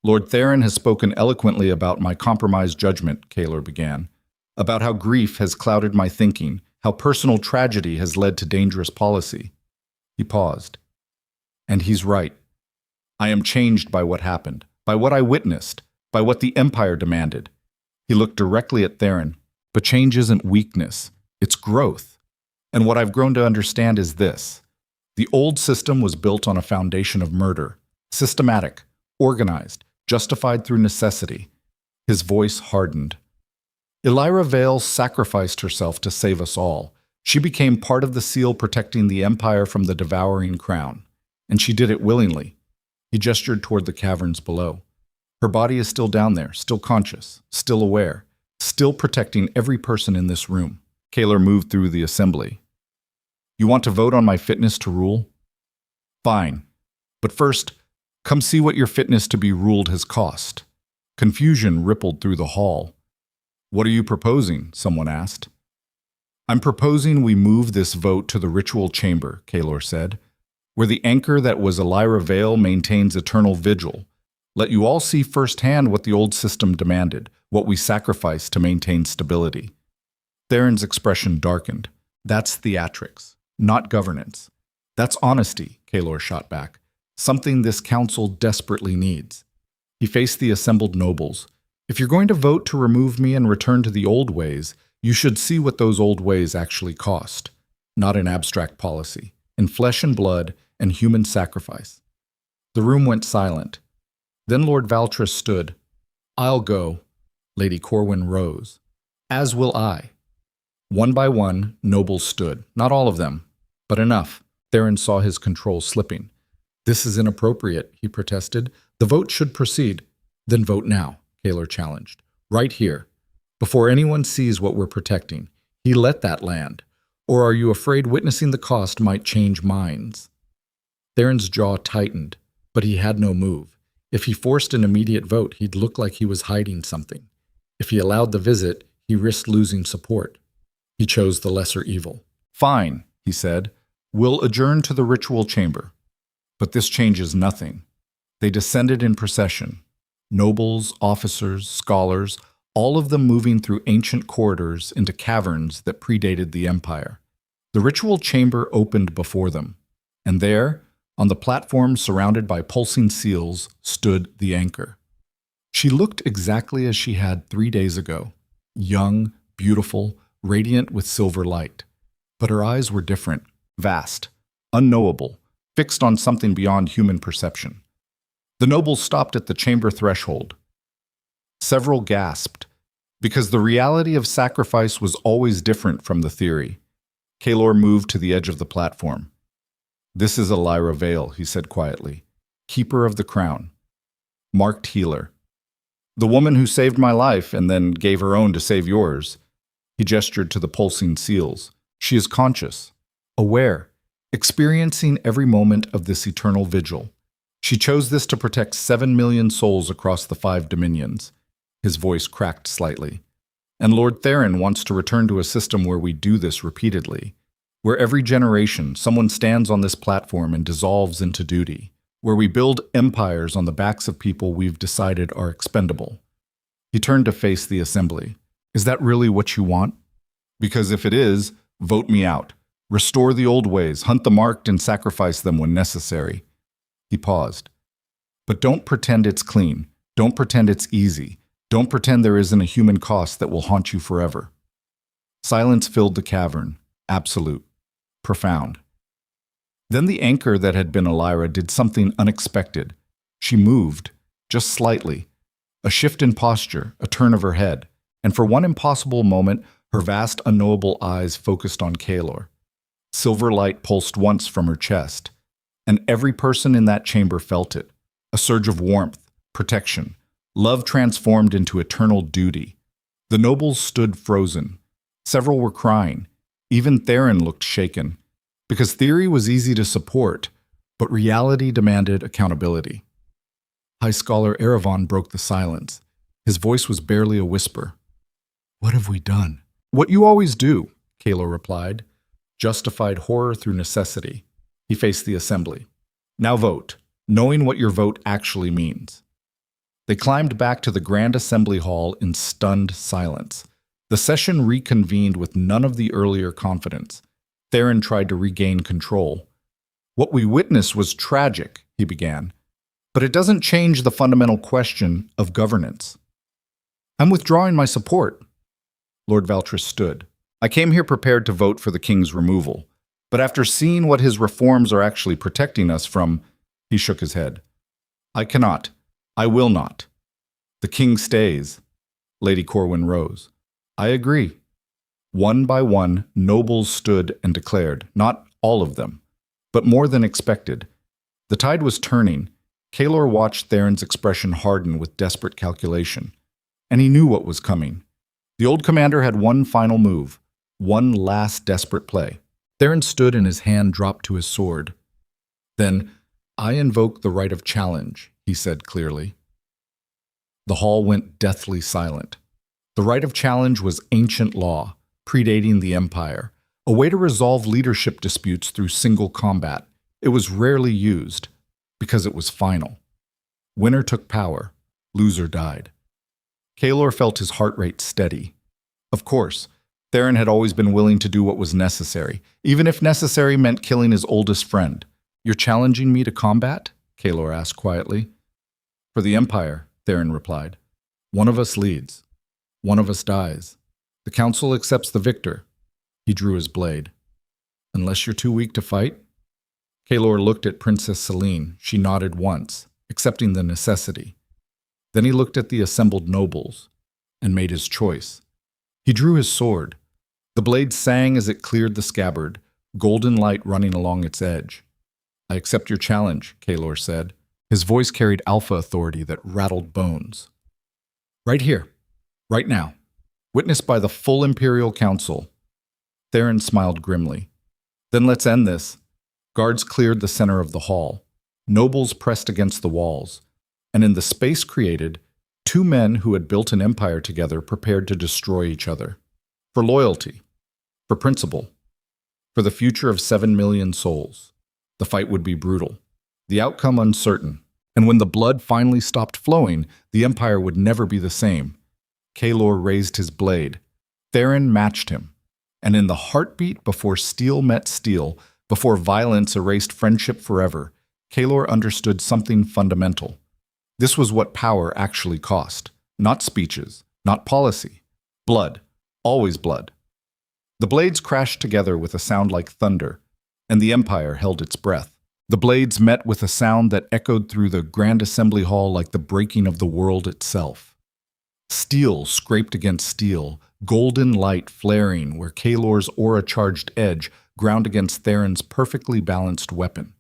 Lord Theron has spoken eloquently about my compromised judgment, Kaelor began, about how grief has clouded my thinking, how personal tragedy has led to dangerous policy. He paused. And he's right. I am changed by what happened, by what I witnessed, by what the Empire demanded. He looked directly at Theron. But change isn't weakness, it's growth. And what I've grown to understand is this. The old system was built on a foundation of murder, systematic, organized, justified through necessity. His voice hardened. Elira Vale sacrificed herself to save us all. She became part of the seal protecting the Empire from the devouring crown. And she did it willingly. He gestured toward the caverns below. Her body is still down there, still conscious, still aware, still protecting every person in this room. Kaelor moved through the assembly. You want to vote on my fitness to rule? Fine. But first, come see what your fitness to be ruled has cost. Confusion rippled through the hall. What are you proposing? Someone asked. I'm proposing we move this vote to the ritual chamber, Kaelor said, where the anchor that was Elira Vale maintains eternal vigil. Let you all see firsthand what the old system demanded, what we sacrificed to maintain stability. Theron's expression darkened. That's theatrics, not governance. That's honesty, Kaelor shot back. Something this council desperately needs. He faced the assembled nobles. If you're going to vote to remove me and return to the old ways, you should see what those old ways actually cost. Not in abstract policy, in flesh and blood and human sacrifice. The room went silent. Then Lord Valtris stood. I'll go. Lady Corwin rose. As will I. One by one, nobles stood. Not all of them, but enough. Theron saw his control slipping. "This is inappropriate," he protested. "The vote should proceed." "Then vote now," Kaelor challenged. "Right here, before anyone sees what we're protecting. He let that land. Or are you afraid witnessing the cost might change minds?" Theron's jaw tightened, but he had no move. If he forced an immediate vote, he'd look like he was hiding something. If he allowed the visit, he risked losing support. He chose the lesser evil. "Fine," he said. "We'll adjourn to the ritual chamber." But this changes nothing. They descended in procession. Nobles, officers, scholars, all of them moving through ancient corridors into caverns that predated the Empire. The ritual chamber opened before them, and there, on the platform surrounded by pulsing seals, stood the anchor. She looked exactly as she had 3 days ago, young, beautiful, radiant with silver light. But her eyes were different, vast, unknowable, fixed on something beyond human perception. The nobles stopped at the chamber threshold. Several gasped, because the reality of sacrifice was always different from the theory. Kaelor moved to the edge of the platform. "This is Elira Vale," he said quietly, "keeper of the crown, marked healer. The woman who saved my life and then gave her own to save yours." He gestured to the pulsing seals. "She is conscious, aware, experiencing every moment of this eternal vigil. She chose this to protect 7 million souls across the 5 dominions." His voice cracked slightly. "And Lord Theron wants to return to a system where we do this repeatedly, where every generation someone stands on this platform and dissolves into duty, where we build empires on the backs of people we've decided are expendable." He turned to face the assembly. "Is that really what you want? Because if it is, vote me out. Restore the old ways, hunt the marked, and sacrifice them when necessary." He paused. "But don't pretend it's clean. Don't pretend it's easy. Don't pretend there isn't a human cost that will haunt you forever." Silence filled the cavern, absolute, profound. Then the anchor that had been Elira did something unexpected. She moved, just slightly. A shift in posture, a turn of her head, and for one impossible moment, her vast, unknowable eyes focused on Kaelor. Silver light pulsed once from her chest, and every person in that chamber felt it. A surge of warmth, protection, love transformed into eternal duty. The nobles stood frozen. Several were crying. Even Theron looked shaken. Because theory was easy to support, but reality demanded accountability. High Scholar Erevan broke the silence. His voice was barely a whisper. "What have we done?" "What you always do," Kaelor replied. "Justified horror through necessity." He faced the assembly. "Now vote, knowing what your vote actually means." They climbed back to the Grand Assembly Hall in stunned silence. The session reconvened with none of the earlier confidence. Theron tried to regain control. "What we witnessed was tragic," he began, "but it doesn't change the fundamental question of governance." "I'm withdrawing my support." Lord Valtris stood. "I came here prepared to vote for the king's removal, but after seeing what his reforms are actually protecting us from," he shook his head. "I cannot. I will not." "The king stays." Lady Corwin rose. "I agree." One by one, nobles stood and declared, not all of them, but more than expected. The tide was turning. Kaelor watched Theron's expression harden with desperate calculation, and he knew what was coming. The old commander had one final move, one last desperate play. Theron stood and his hand dropped to his sword. Then, "I invoke the right of challenge," he said clearly. The hall went deathly silent. The right of challenge was ancient law, predating the Empire, a way to resolve leadership disputes through single combat. It was rarely used, because it was final. Winner took power, loser died. Kaelor felt his heart rate steady. Of course, Theron had always been willing to do what was necessary, even if necessary meant killing his oldest friend. "You're challenging me to combat?" Kaelor asked quietly. "For the Empire," Theron replied. "One of us leads. One of us dies. The council accepts the victor." He drew his blade. "Unless you're too weak to fight?" Kaelor looked at Princess Selene. She nodded once, accepting the necessity. Then he looked at the assembled nobles and made his choice. He drew his sword. The blade sang as it cleared the scabbard, golden light running along its edge. "I accept your challenge," Kaelor said. His voice carried alpha authority that rattled bones. "Right here. Right now. Witnessed by the full Imperial Council." Theron smiled grimly. "Then let's end this." Guards cleared the center of the hall. Nobles pressed against the walls. And in the space created, two men who had built an empire together prepared to destroy each other. For loyalty. For principle. For the future of 7 million souls. The fight would be brutal. The outcome uncertain. And when the blood finally stopped flowing, the empire would never be the same. Kaelor raised his blade. Theron matched him. And in the heartbeat before steel met steel, before violence erased friendship forever, Kaelor understood something fundamental. This was what power actually cost. Not speeches, not policy. Blood. Always blood. The blades crashed together with a sound like thunder, and the empire held its breath. The blades met with a sound that echoed through the Grand Assembly Hall like the breaking of the world itself. Steel scraped against steel, golden light flaring where Kaelor's aura-charged edge ground against Theron's perfectly balanced weapon.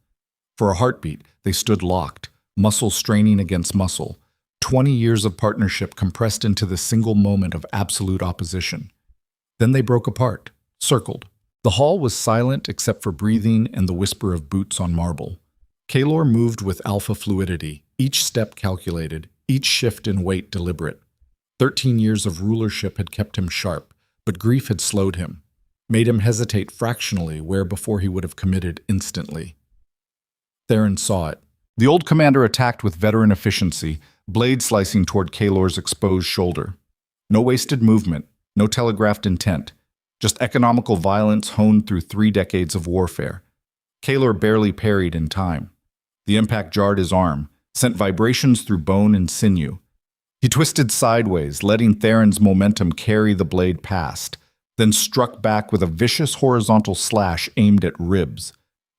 For a heartbeat, they stood locked, muscle straining against muscle, 20 years of partnership compressed into the single moment of absolute opposition. Then they broke apart, circled. The hall was silent except for breathing and the whisper of boots on marble. Kaelor moved with alpha fluidity, each step calculated, each shift in weight deliberate. 13 years of rulership had kept him sharp, but grief had slowed him, made him hesitate fractionally where before he would have committed instantly. Theron saw it. The old commander attacked with veteran efficiency, blade slicing toward Kaelor's exposed shoulder. No wasted movement, no telegraphed intent, just economical violence honed through 3 decades of warfare. Kaelor barely parried in time. The impact jarred his arm, sent vibrations through bone and sinew. He twisted sideways, letting Theron's momentum carry the blade past, then struck back with a vicious horizontal slash aimed at ribs.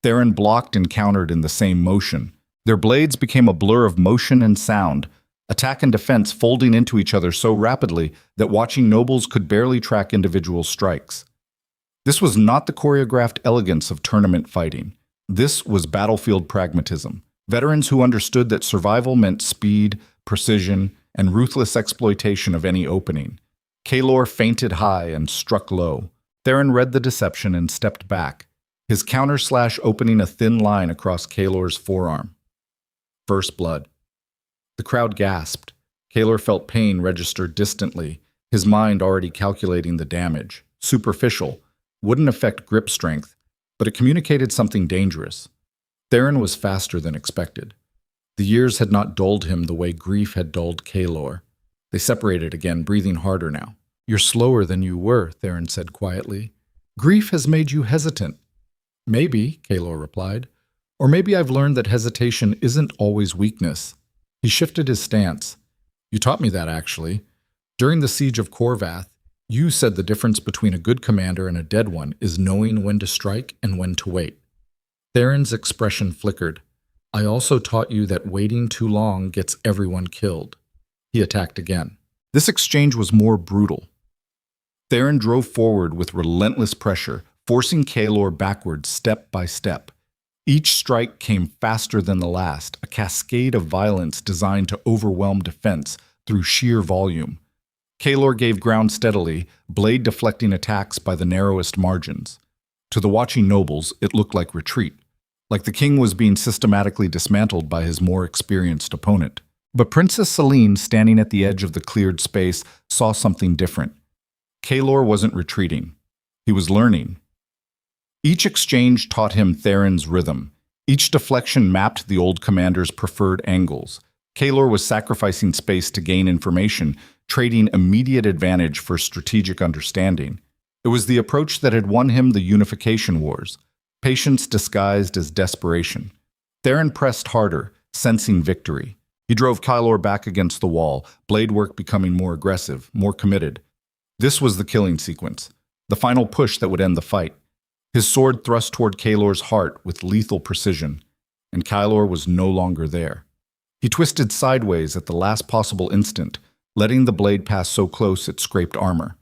Theron blocked and countered in the same motion. Their blades became a blur of motion and sound, attack and defense folding into each other so rapidly that watching nobles could barely track individual strikes. This was not the choreographed elegance of tournament fighting. This was battlefield pragmatism. Veterans who understood that survival meant speed, precision, and ruthless exploitation of any opening. Kaelor feinted high and struck low. Theron read the deception and stepped back, his counter-slash opening a thin line across Kaelor's forearm. First blood. The crowd gasped. Kaelor felt pain register distantly, his mind already calculating the damage. Superficial, wouldn't affect grip strength, but it communicated something dangerous. Theron was faster than expected. The years had not dulled him the way grief had dulled Kaelor. They separated again, breathing harder now. "You're slower than you were," Theron said quietly. "Grief has made you hesitant." "Maybe," Kaelor replied. "Or maybe I've learned that hesitation isn't always weakness." He shifted his stance. "You taught me that, actually. During the siege of Korvath, you said the difference between a good commander and a dead one is knowing when to strike and when to wait." Theron's expression flickered. "I also taught you that waiting too long gets everyone killed." He attacked again. This exchange was more brutal. Theron drove forward with relentless pressure, forcing Kaelor backward step by step. Each strike came faster than the last, a cascade of violence designed to overwhelm defense through sheer volume. Kaelor gave ground steadily, blade deflecting attacks by the narrowest margins. To the watching nobles, it looked like retreat, like the king was being systematically dismantled by his more experienced opponent. But Princess Selene, standing at the edge of the cleared space, saw something different. Kaelor wasn't retreating. He was learning. Each exchange taught him Theron's rhythm. Each deflection mapped the old commander's preferred angles. Kaelor was sacrificing space to gain information, trading immediate advantage for strategic understanding. It was the approach that had won him the unification wars, patience disguised as desperation. Theron pressed harder, sensing victory. He drove Kaelor back against the wall, blade work becoming more aggressive, more committed. This was the killing sequence, the final push that would end the fight. His sword thrust toward Kaelor's heart with lethal precision, and Kaelor was no longer there. He twisted sideways at the last possible instant, letting the blade pass so close it scraped armor.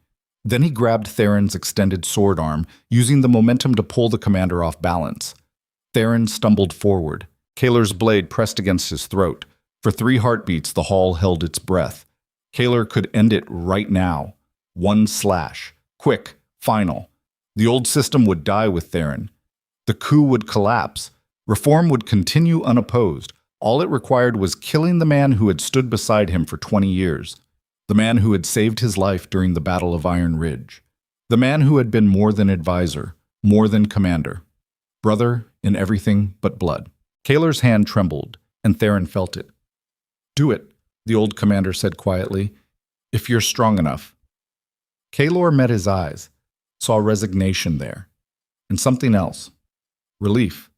Then he grabbed Theron's extended sword arm, using the momentum to pull the commander off balance. Theron stumbled forward. Kaelor's blade pressed against his throat. For 3 heartbeats, the hall held its breath. Kaelor could end it right now. One slash. Quick. Final. The old system would die with Theron. The coup would collapse. Reform would continue unopposed. All it required was killing the man who had stood beside him for 20 years. The man who had saved his life during the Battle of Iron Ridge. The man who had been more than advisor, more than commander. Brother in everything but blood. Kaelor's hand trembled, and Theron felt it. "Do it," the old commander said quietly, "if you're strong enough." Kaelor met his eyes, saw resignation there, and something else. Relief.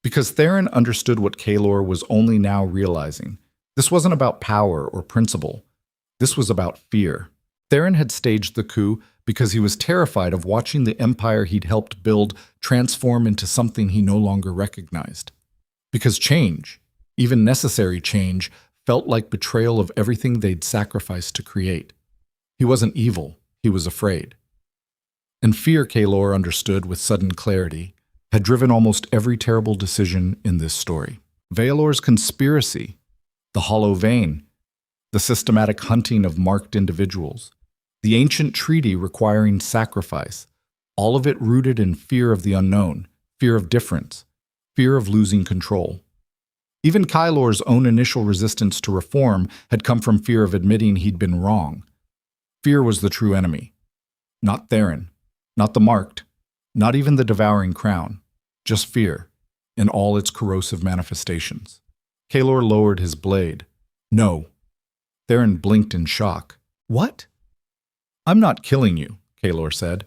Because Theron understood what Kaelor was only now realizing. This wasn't about power or principle. This was about fear. Theron had staged the coup because he was terrified of watching the empire he'd helped build transform into something he no longer recognized. Because change, even necessary change, felt like betrayal of everything they'd sacrificed to create. He wasn't evil, he was afraid. And fear, Kaelor understood with sudden clarity, had driven almost every terrible decision in this story. Kaelor's conspiracy, the hollow vein, the systematic hunting of marked individuals, the ancient treaty requiring sacrifice, all of it rooted in fear of the unknown, fear of difference, fear of losing control. Even Kaelor's own initial resistance to reform had come from fear of admitting he'd been wrong. Fear was the true enemy. Not Theron, not the marked, not even the devouring crown, just fear, in all its corrosive manifestations. Kaelor lowered his blade. "No." Theron blinked in shock. "What?" "I'm not killing you," Kaelor said.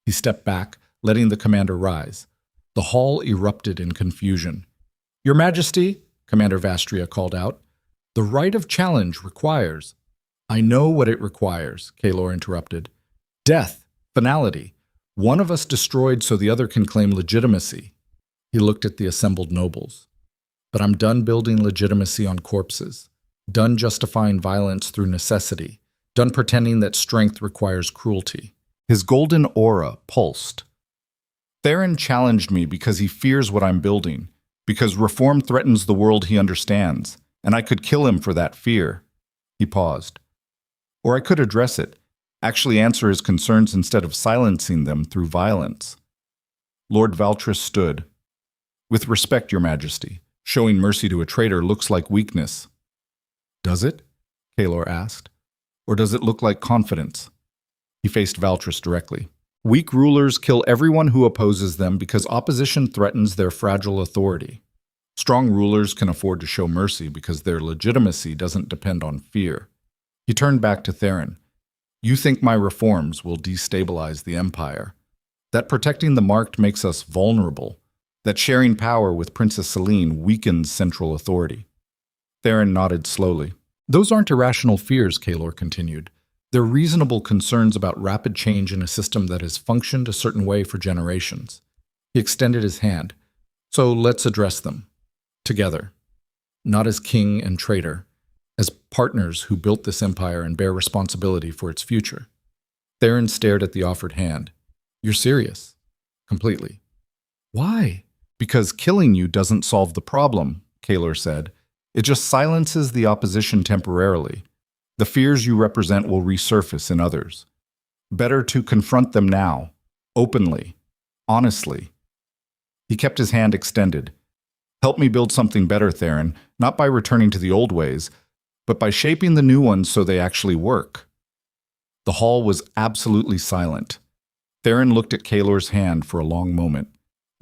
He stepped back, letting the commander rise. The hall erupted in confusion. "Your Majesty," Commander Vastria called out, "the right of challenge requires—" "I know what it requires," Kaelor interrupted. "Death, finality. One of us destroyed so the other can claim legitimacy." He looked at the assembled nobles. "But I'm done building legitimacy on corpses, done justifying violence through necessity, done pretending that strength requires cruelty." His golden aura pulsed. "Theron challenged me because he fears what I'm building, because reform threatens the world he understands, and I could kill him for that fear." He paused. "Or I could address it, actually answer his concerns instead of silencing them through violence." Lord Valtris stood. "With respect, Your Majesty, showing mercy to a traitor looks like weakness." "Does it?" Kaelor asked. "Or does it look like confidence?" He faced Valtris directly. "Weak rulers kill everyone who opposes them because opposition threatens their fragile authority. Strong rulers can afford to show mercy because their legitimacy doesn't depend on fear." He turned back to Theron. "You think my reforms will destabilize the empire? That protecting the marked makes us vulnerable? That sharing power with Princess Selene weakens central authority?" Theron nodded slowly. "Those aren't irrational fears," Kaelor continued. "They're reasonable concerns about rapid change in a system that has functioned a certain way for generations." He extended his hand. "So let's address them. Together. Not as king and traitor. As partners who built this empire and bear responsibility for its future." Theron stared at the offered hand. "You're serious?" "Completely." "Why?" "Because killing you doesn't solve the problem," Kaelor said. "It just silences the opposition temporarily. The fears you represent will resurface in others. Better to confront them now, openly, honestly." He kept his hand extended. "Help me build something better, Theron, not by returning to the old ways, but by shaping the new ones so they actually work." The hall was absolutely silent. Theron looked at Kaelor's hand for a long moment.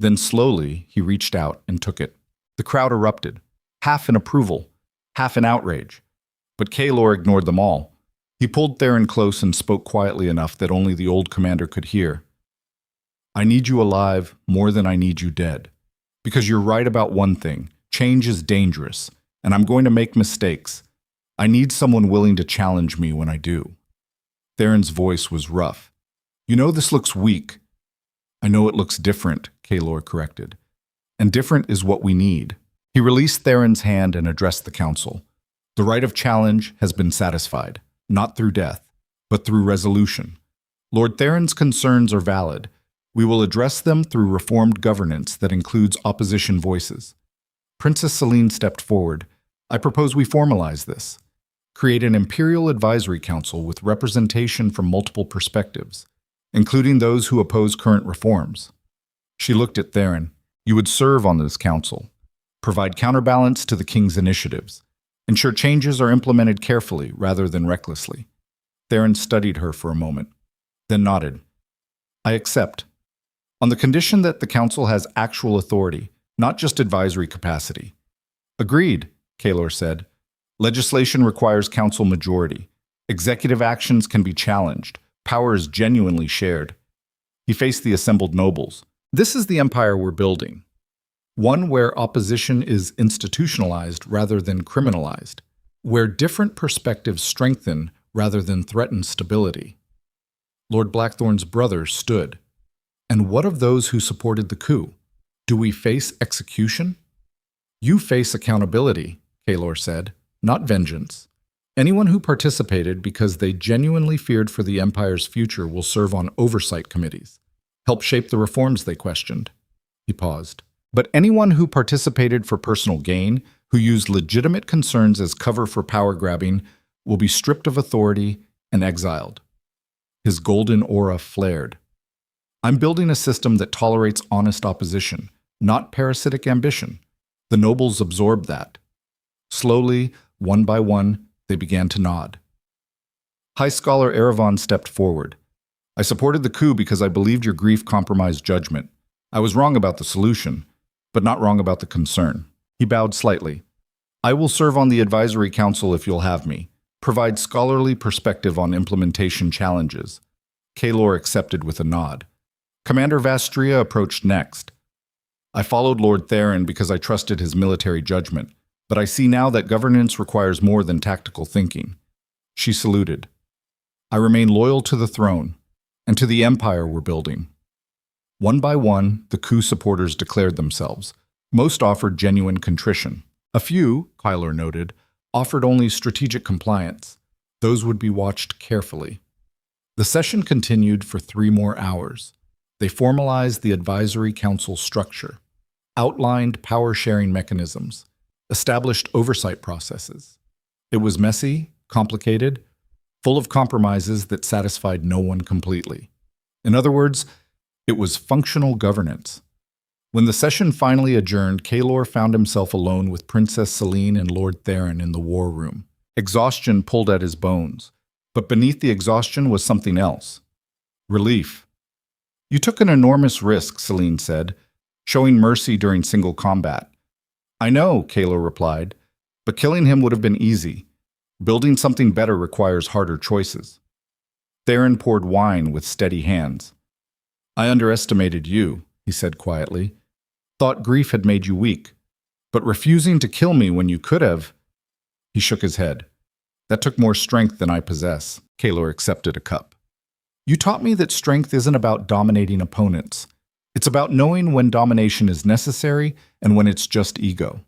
Then slowly, he reached out and took it. The crowd erupted, half in approval, half in outrage. But Kaelor ignored them all. He pulled Theron close and spoke quietly enough that only the old commander could hear. "I need you alive more than I need you dead. Because you're right about one thing. Change is dangerous, and I'm going to make mistakes. I need someone willing to challenge me when I do." Theron's voice was rough. "You know this looks weak." "I know it looks different," Kaelor corrected. "And different is what we need." He released Theron's hand and addressed the council. "The right of challenge has been satisfied, not through death, but through resolution. Lord Theron's concerns are valid. We will address them through reformed governance that includes opposition voices. Princess Celine stepped forward. I propose we formalize this. Create an Imperial Advisory Council with representation from multiple perspectives, including those who oppose current reforms. She looked at Theron. You would serve on this council, provide counterbalance to the king's initiatives, ensure changes are implemented carefully rather than recklessly. Theron studied her for a moment, then nodded. I accept. On the condition that the council has actual authority, not just advisory capacity. Agreed, Kaelor said. Legislation requires council majority. Executive actions can be challenged. Power is genuinely shared. He faced the assembled nobles. This is the empire we're building. One where opposition is institutionalized rather than criminalized, where different perspectives strengthen rather than threaten stability. Lord Blackthorn's brother stood. And what of those who supported the coup? Do we face execution? You face accountability, Kaelor said, not vengeance. Anyone who participated because they genuinely feared for the empire's future will serve on oversight committees, help shape the reforms they questioned. He paused. But anyone who participated for personal gain, who used legitimate concerns as cover for power grabbing, will be stripped of authority and exiled. His golden aura flared. I'm building a system that tolerates honest opposition, not parasitic ambition. The nobles absorbed that. Slowly, one by one, they began to nod. High Scholar Erevan stepped forward. I supported the coup because I believed your grief compromised judgment. I was wrong about the solution, but not wrong about the concern. He bowed slightly. I will serve on the advisory council if you'll have me. Provide scholarly perspective on implementation challenges. Kaelor accepted with a nod. Commander Vastria approached next. I followed Lord Theron because I trusted his military judgment, but I see now that governance requires more than tactical thinking. She saluted. I remain loyal to the throne and to the empire we're building. One by one, the coup supporters declared themselves. Most offered genuine contrition. A few, Kaelor noted, offered only strategic compliance. Those would be watched carefully. The session continued for 3 more hours. They formalized the advisory council structure, outlined power-sharing mechanisms, established oversight processes. It was messy, complicated, full of compromises that satisfied no one completely. In other words, it was functional governance. When the session finally adjourned, Kaelor found himself alone with Princess Celine and Lord Theron in the war room. Exhaustion pulled at his bones, but beneath the exhaustion was something else. Relief. You took an enormous risk, Celine said, showing mercy during single combat. I know, Kaelor replied, but killing him would have been easy. Building something better requires harder choices. Theron poured wine with steady hands. I underestimated you, he said quietly. Thought grief had made you weak, but refusing to kill me when you could have. He shook his head. That took more strength than I possess. Kaelor accepted a cup. You taught me that strength isn't about dominating opponents. It's about knowing when domination is necessary and when it's just ego.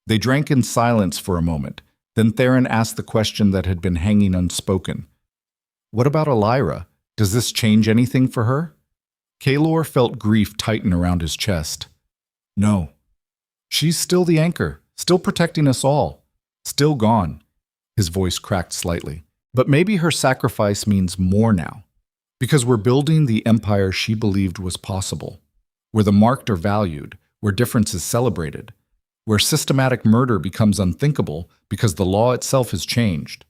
They drank in silence for a moment. Then Theron asked the question that had been hanging unspoken. What about Elira? Does this change anything for her? Kaelor felt grief tighten around his chest. No. She's still the anchor, still protecting us all, still gone. His voice cracked slightly. But maybe her sacrifice means more now. Because we're building the empire she believed was possible, where the marked are valued, where difference is celebrated, where systematic murder becomes unthinkable because the law itself has changed.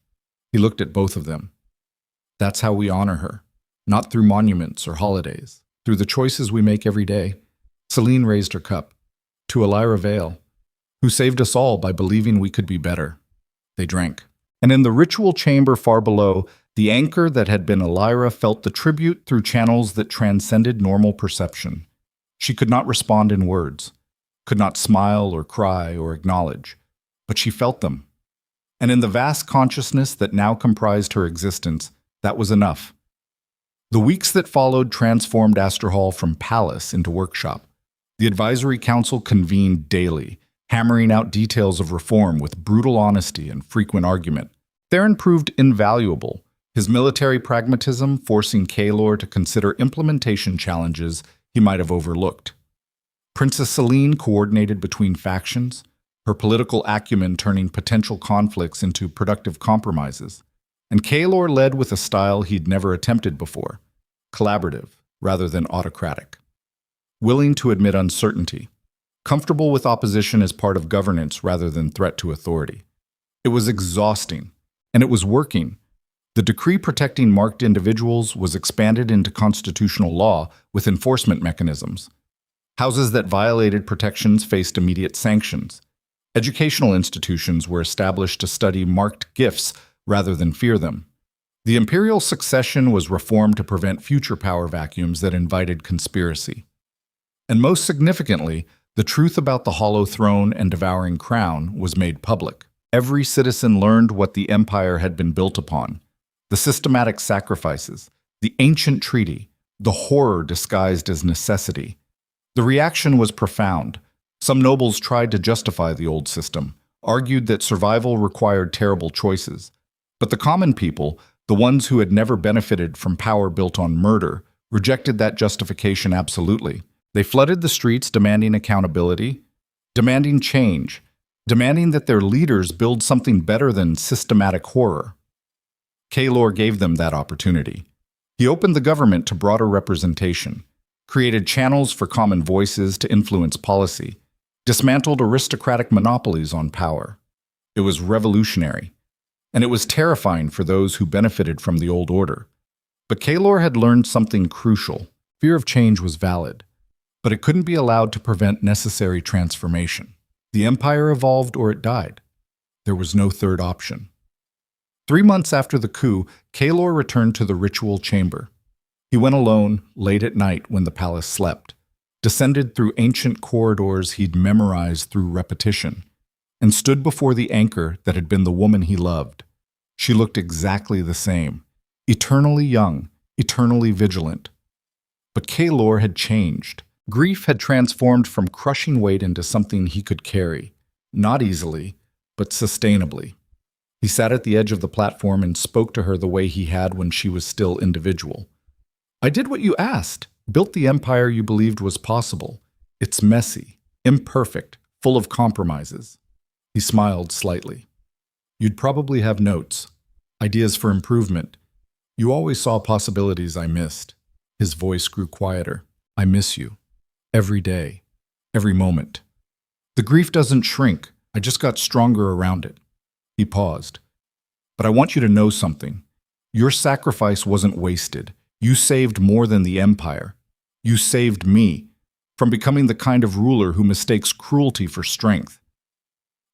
He looked at both of them. That's how we honor her, not through monuments or holidays, through the choices we make every day. Celine raised her cup. To Elira Vale, who saved us all by believing we could be better. They drank. And in the ritual chamber far below, the anchor that had been Elira felt the tribute through channels that transcended normal perception. She could not respond in words, could not smile or cry or acknowledge, but she felt them. And in the vast consciousness that now comprised her existence, that was enough. The weeks that followed transformed Asterhall from palace into workshop. The advisory council convened daily, hammering out details of reform with brutal honesty and frequent argument. Theron proved invaluable. his military pragmatism forcing Kaelor to consider implementation challenges he might have overlooked. Princess Selene coordinated between factions, her political acumen turning potential conflicts into productive compromises. And Kaelor led with a style he'd never attempted before, collaborative rather than autocratic. Willing to admit uncertainty, comfortable with opposition as part of governance rather than threat to authority. It was exhausting, and it was working. The decree protecting marked individuals was expanded into constitutional law with enforcement mechanisms. Houses that violated protections faced immediate sanctions. Educational institutions were established to study marked gifts rather than fear them. The imperial succession was reformed to prevent future power vacuums that invited conspiracy. And most significantly, the truth about the hollow throne and devouring crown was made public. Every citizen learned what the empire had been built upon: the systematic sacrifices, the ancient treaty, the horror disguised as necessity. The reaction was profound. Some nobles tried to justify the old system, argued that survival required terrible choices. But the common people, the ones who had never benefited from power built on murder, rejected that justification absolutely. They flooded the streets demanding accountability, demanding change, demanding that their leaders build something better than systematic horror. Kaelor gave them that opportunity. He opened the government to broader representation, created channels for common voices to influence policy, dismantled aristocratic monopolies on power. It was revolutionary, and it was terrifying for those who benefited from the old order. But Kaelor had learned something crucial. Fear of change was valid, but it couldn't be allowed to prevent necessary transformation. The empire evolved or it died. There was no third option. 3 months after the coup, Kaelor returned to the ritual chamber. He went alone, late at night when the palace slept, descended through ancient corridors he'd memorized through repetition, and stood before the anchor that had been the woman he loved. She looked exactly the same, eternally young, eternally vigilant. But Kaelor had changed. Grief had transformed from crushing weight into something he could carry, not easily, but sustainably. He sat at the edge of the platform and spoke to her the way he had when she was still individual. "I did what you asked, built the empire you believed was possible. It's messy, imperfect, full of compromises." He smiled slightly. "You'd probably have notes, ideas for improvement. You always saw possibilities I missed." His voice grew quieter. "I miss you. Every day. Every moment. The grief doesn't shrink. I just got stronger around it." He paused. "But I want you to know something. Your sacrifice wasn't wasted. You saved more than the empire. You saved me from becoming the kind of ruler who mistakes cruelty for strength."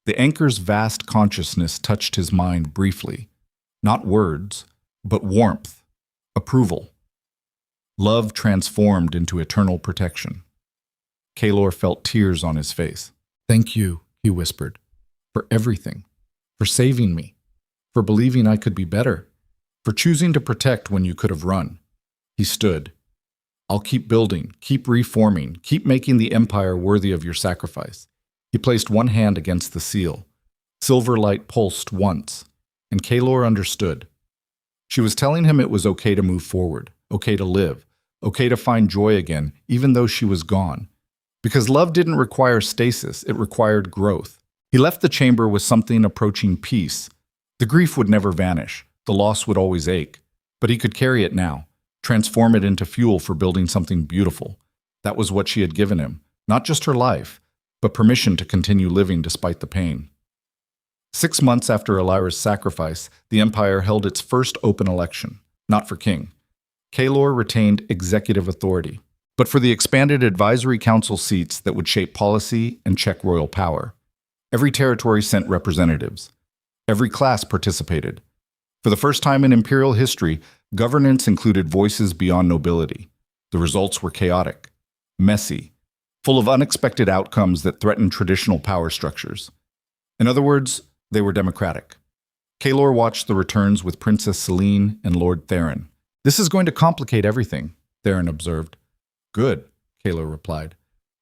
The anchor's vast consciousness touched his mind briefly. Not words, but warmth, approval. Love transformed into eternal protection. Kaelor felt tears on his face. "Thank you," he whispered, "for everything. For saving me. For believing I could be better. For choosing to protect when you could have run." He stood. "I'll keep building, keep reforming, keep making the empire worthy of your sacrifice." He placed one hand against the seal. Silver light pulsed once, and Kaelor understood. She was telling him it was okay to move forward, okay to live, okay to find joy again, even though she was gone. Because love didn't require stasis, it required growth. He left the chamber with something approaching peace. The grief would never vanish, the loss would always ache, but he could carry it now, transform it into fuel for building something beautiful. That was what she had given him, not just her life, but permission to continue living despite the pain. 6 months after Elira's sacrifice, the empire held its first open election, not for king. Kaelor retained executive authority, but for the expanded advisory council seats that would shape policy and check royal power. Every territory sent representatives. Every class participated. For the first time in imperial history, governance included voices beyond nobility. The results were chaotic, messy, full of unexpected outcomes that threatened traditional power structures. In other words, they were democratic. Kaelor watched the returns with Princess Selene and Lord Theron. "This is going to complicate everything," Theron observed. "Good," Kaelor replied.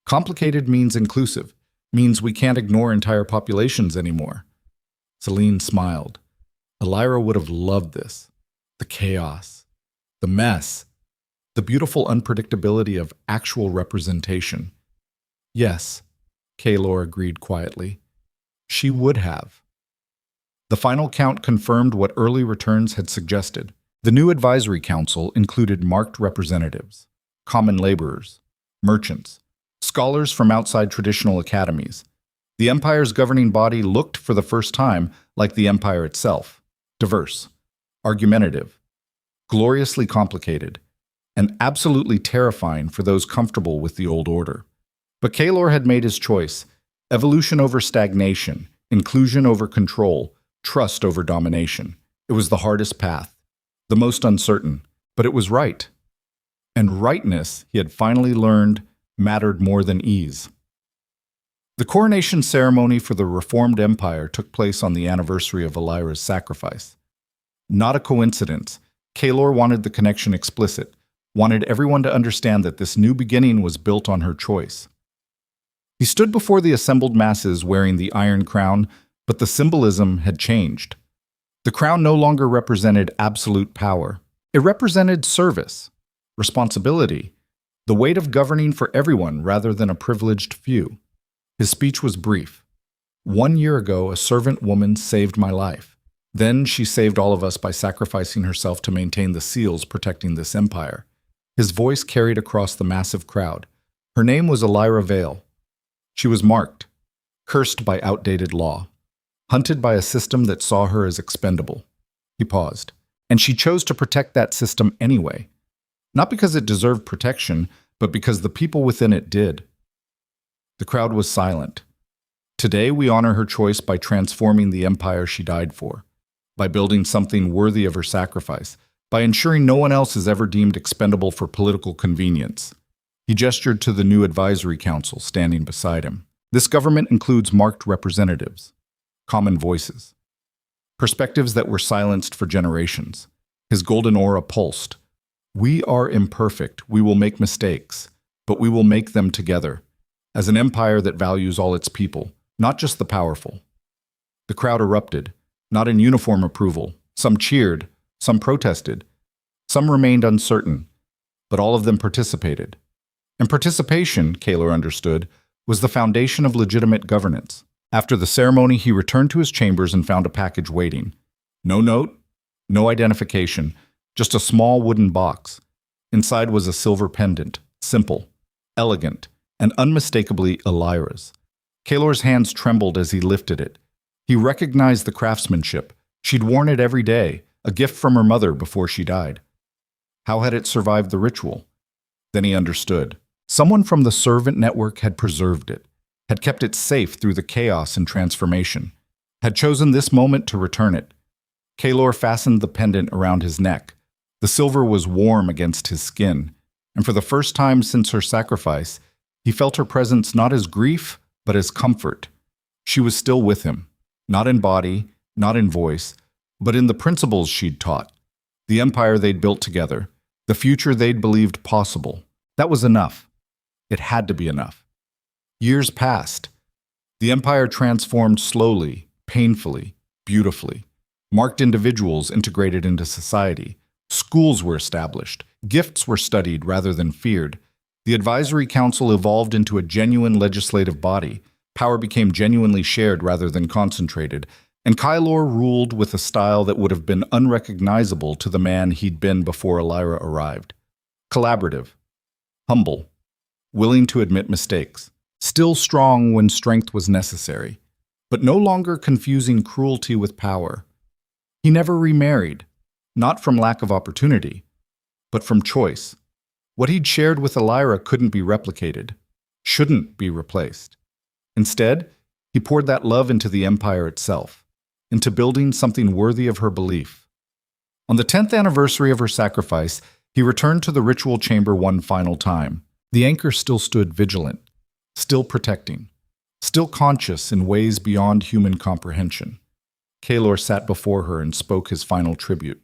"Complicated means inclusive, means we can't ignore entire populations anymore." Selene smiled. Elira would have loved this. The chaos, the mess, the beautiful unpredictability of actual representation. Yes, Kaelor agreed quietly. She would have. The final count confirmed what early returns had suggested. The new advisory council included marked representatives, common laborers, merchants, scholars from outside traditional academies. The Empire's governing body looked for the first time like the Empire itself, diverse, argumentative, gloriously complicated, and absolutely terrifying for those comfortable with the old order. But Kaelor had made his choice: evolution over stagnation, inclusion over control, trust over domination. It was the hardest path, the most uncertain, but it was right. And rightness, he had finally learned, mattered more than ease. The coronation ceremony for the reformed empire took place on the anniversary of Elira's sacrifice. Not a coincidence. Kaelor wanted the connection explicit, wanted everyone to understand that this new beginning was built on her choice. He stood before the assembled masses wearing the Iron Crown, but the symbolism had changed. The crown no longer represented absolute power. It represented service, responsibility, the weight of governing for everyone rather than a privileged few. His speech was brief. 1 year ago, a servant woman saved my life. Then she saved all of us by sacrificing herself to maintain the seals protecting this empire. His voice carried across the massive crowd. Her name was Elira Vale. She was marked, cursed by outdated law, hunted by a system that saw her as expendable. He paused. And she chose to protect that system anyway. Not because it deserved protection, but because the people within it did. The crowd was silent. Today we honor her choice by transforming the empire she died for, by building something worthy of her sacrifice, by ensuring no one else is ever deemed expendable for political convenience. He gestured to the new advisory council standing beside him. This government includes marked representatives, common voices, perspectives that were silenced for generations. His golden aura pulsed. We are imperfect, we will make mistakes, but we will make them together, as an empire that values all its people, not just the powerful. The crowd erupted, not in uniform approval. Some cheered, some protested, some remained uncertain, but all of them participated. And participation, Kaelor understood, was the foundation of legitimate governance. After the ceremony, he returned to his chambers and found a package waiting. No note, no identification, just a small wooden box. Inside was a silver pendant, simple, elegant, and unmistakably Elira's. Kaelor's hands trembled as he lifted it. He recognized the craftsmanship. She'd worn it every day, a gift from her mother before she died. How had it survived the ritual? Then he understood. Someone from the servant network had preserved it, had kept it safe through the chaos and transformation, had chosen this moment to return it. Kaelor fastened the pendant around his neck. The silver was warm against his skin, and for the first time since her sacrifice, he felt her presence not as grief, but as comfort. She was still with him, not in body, not in voice, but in the principles she'd taught, the empire they'd built together, the future they'd believed possible. That was enough. It had to be enough. Years passed. The empire transformed slowly, painfully, beautifully. Marked individuals integrated into society. Schools were established. Gifts were studied rather than feared. The advisory council evolved into a genuine legislative body. Power became genuinely shared rather than concentrated. And Kaelor ruled with a style that would have been unrecognizable to the man he'd been before Elira arrived. Collaborative, humble, willing to admit mistakes, still strong when strength was necessary, but no longer confusing cruelty with power. He never remarried, not from lack of opportunity, but from choice. What he'd shared with Elira couldn't be replicated, shouldn't be replaced. Instead, he poured that love into the empire itself, into building something worthy of her belief. On the 10th anniversary of her sacrifice, he returned to the ritual chamber one final time. The anchor still stood vigilant, still protecting, still conscious in ways beyond human comprehension. Kaelor sat before her and spoke his final tribute.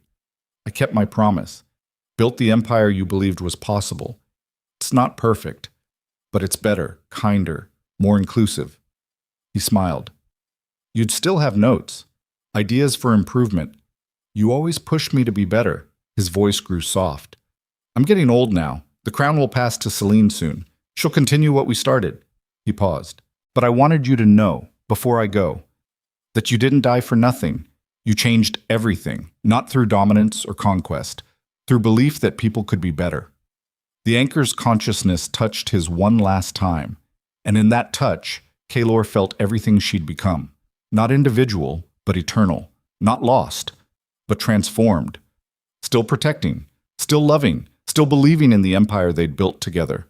I kept my promise, built the empire you believed was possible. It's not perfect, but it's better, kinder, more inclusive. He smiled. You'd still have notes, ideas for improvement. You always pushed me to be better. His voice grew soft. I'm getting old now. The crown will pass to Celine soon. She'll continue what we started. He paused. But I wanted you to know, before I go, that you didn't die for nothing. You changed everything, not through dominance or conquest, through belief that people could be better. The anchor's consciousness touched his one last time, and in that touch, Kaelor felt everything she'd become. Not individual, but eternal. Not lost, but transformed. Still protecting, still loving, still believing in the empire they'd built together.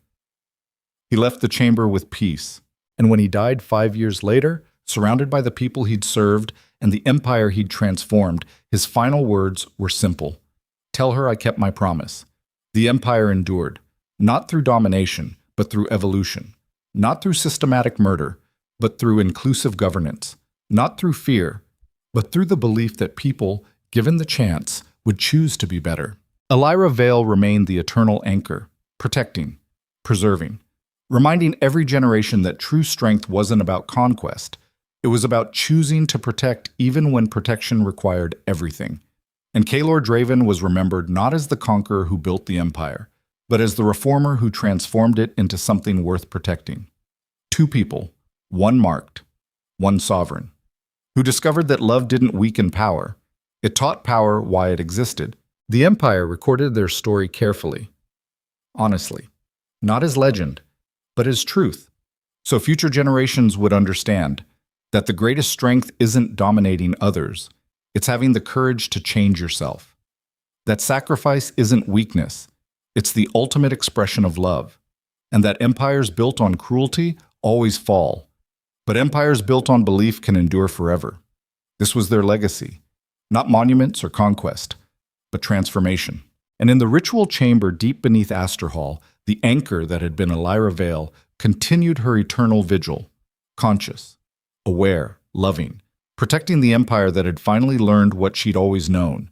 He left the chamber with peace, and when he died 5 years later, surrounded by the people he'd served and the empire he'd transformed, his final words were simple. Tell her I kept my promise. The empire endured, not through domination, but through evolution. Not through systematic murder, but through inclusive governance. Not through fear, but through the belief that people, given the chance, would choose to be better. Elira Vale remained the eternal anchor, protecting, preserving, reminding every generation that true strength wasn't about conquest. It was about choosing to protect even when protection required everything. And Kaelor Draven was remembered not as the conqueror who built the empire, but as the reformer who transformed it into something worth protecting. Two people, one marked, one sovereign, who discovered that love didn't weaken power. It taught power why it existed. The empire recorded their story carefully, honestly, not as legend, but as truth, so future generations would understand that the greatest strength isn't dominating others, it's having the courage to change yourself. That sacrifice isn't weakness, it's the ultimate expression of love, and that empires built on cruelty always fall, but empires built on belief can endure forever. This was their legacy, not monuments or conquest, but transformation. And in the ritual chamber deep beneath Asterhall, the anchor that had been Elira Vale continued her eternal vigil, conscious, aware, loving, protecting the empire that had finally learned what she'd always known,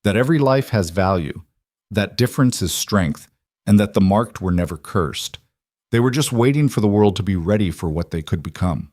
that every life has value, that difference is strength, and that the marked were never cursed. They were just waiting for the world to be ready for what they could become.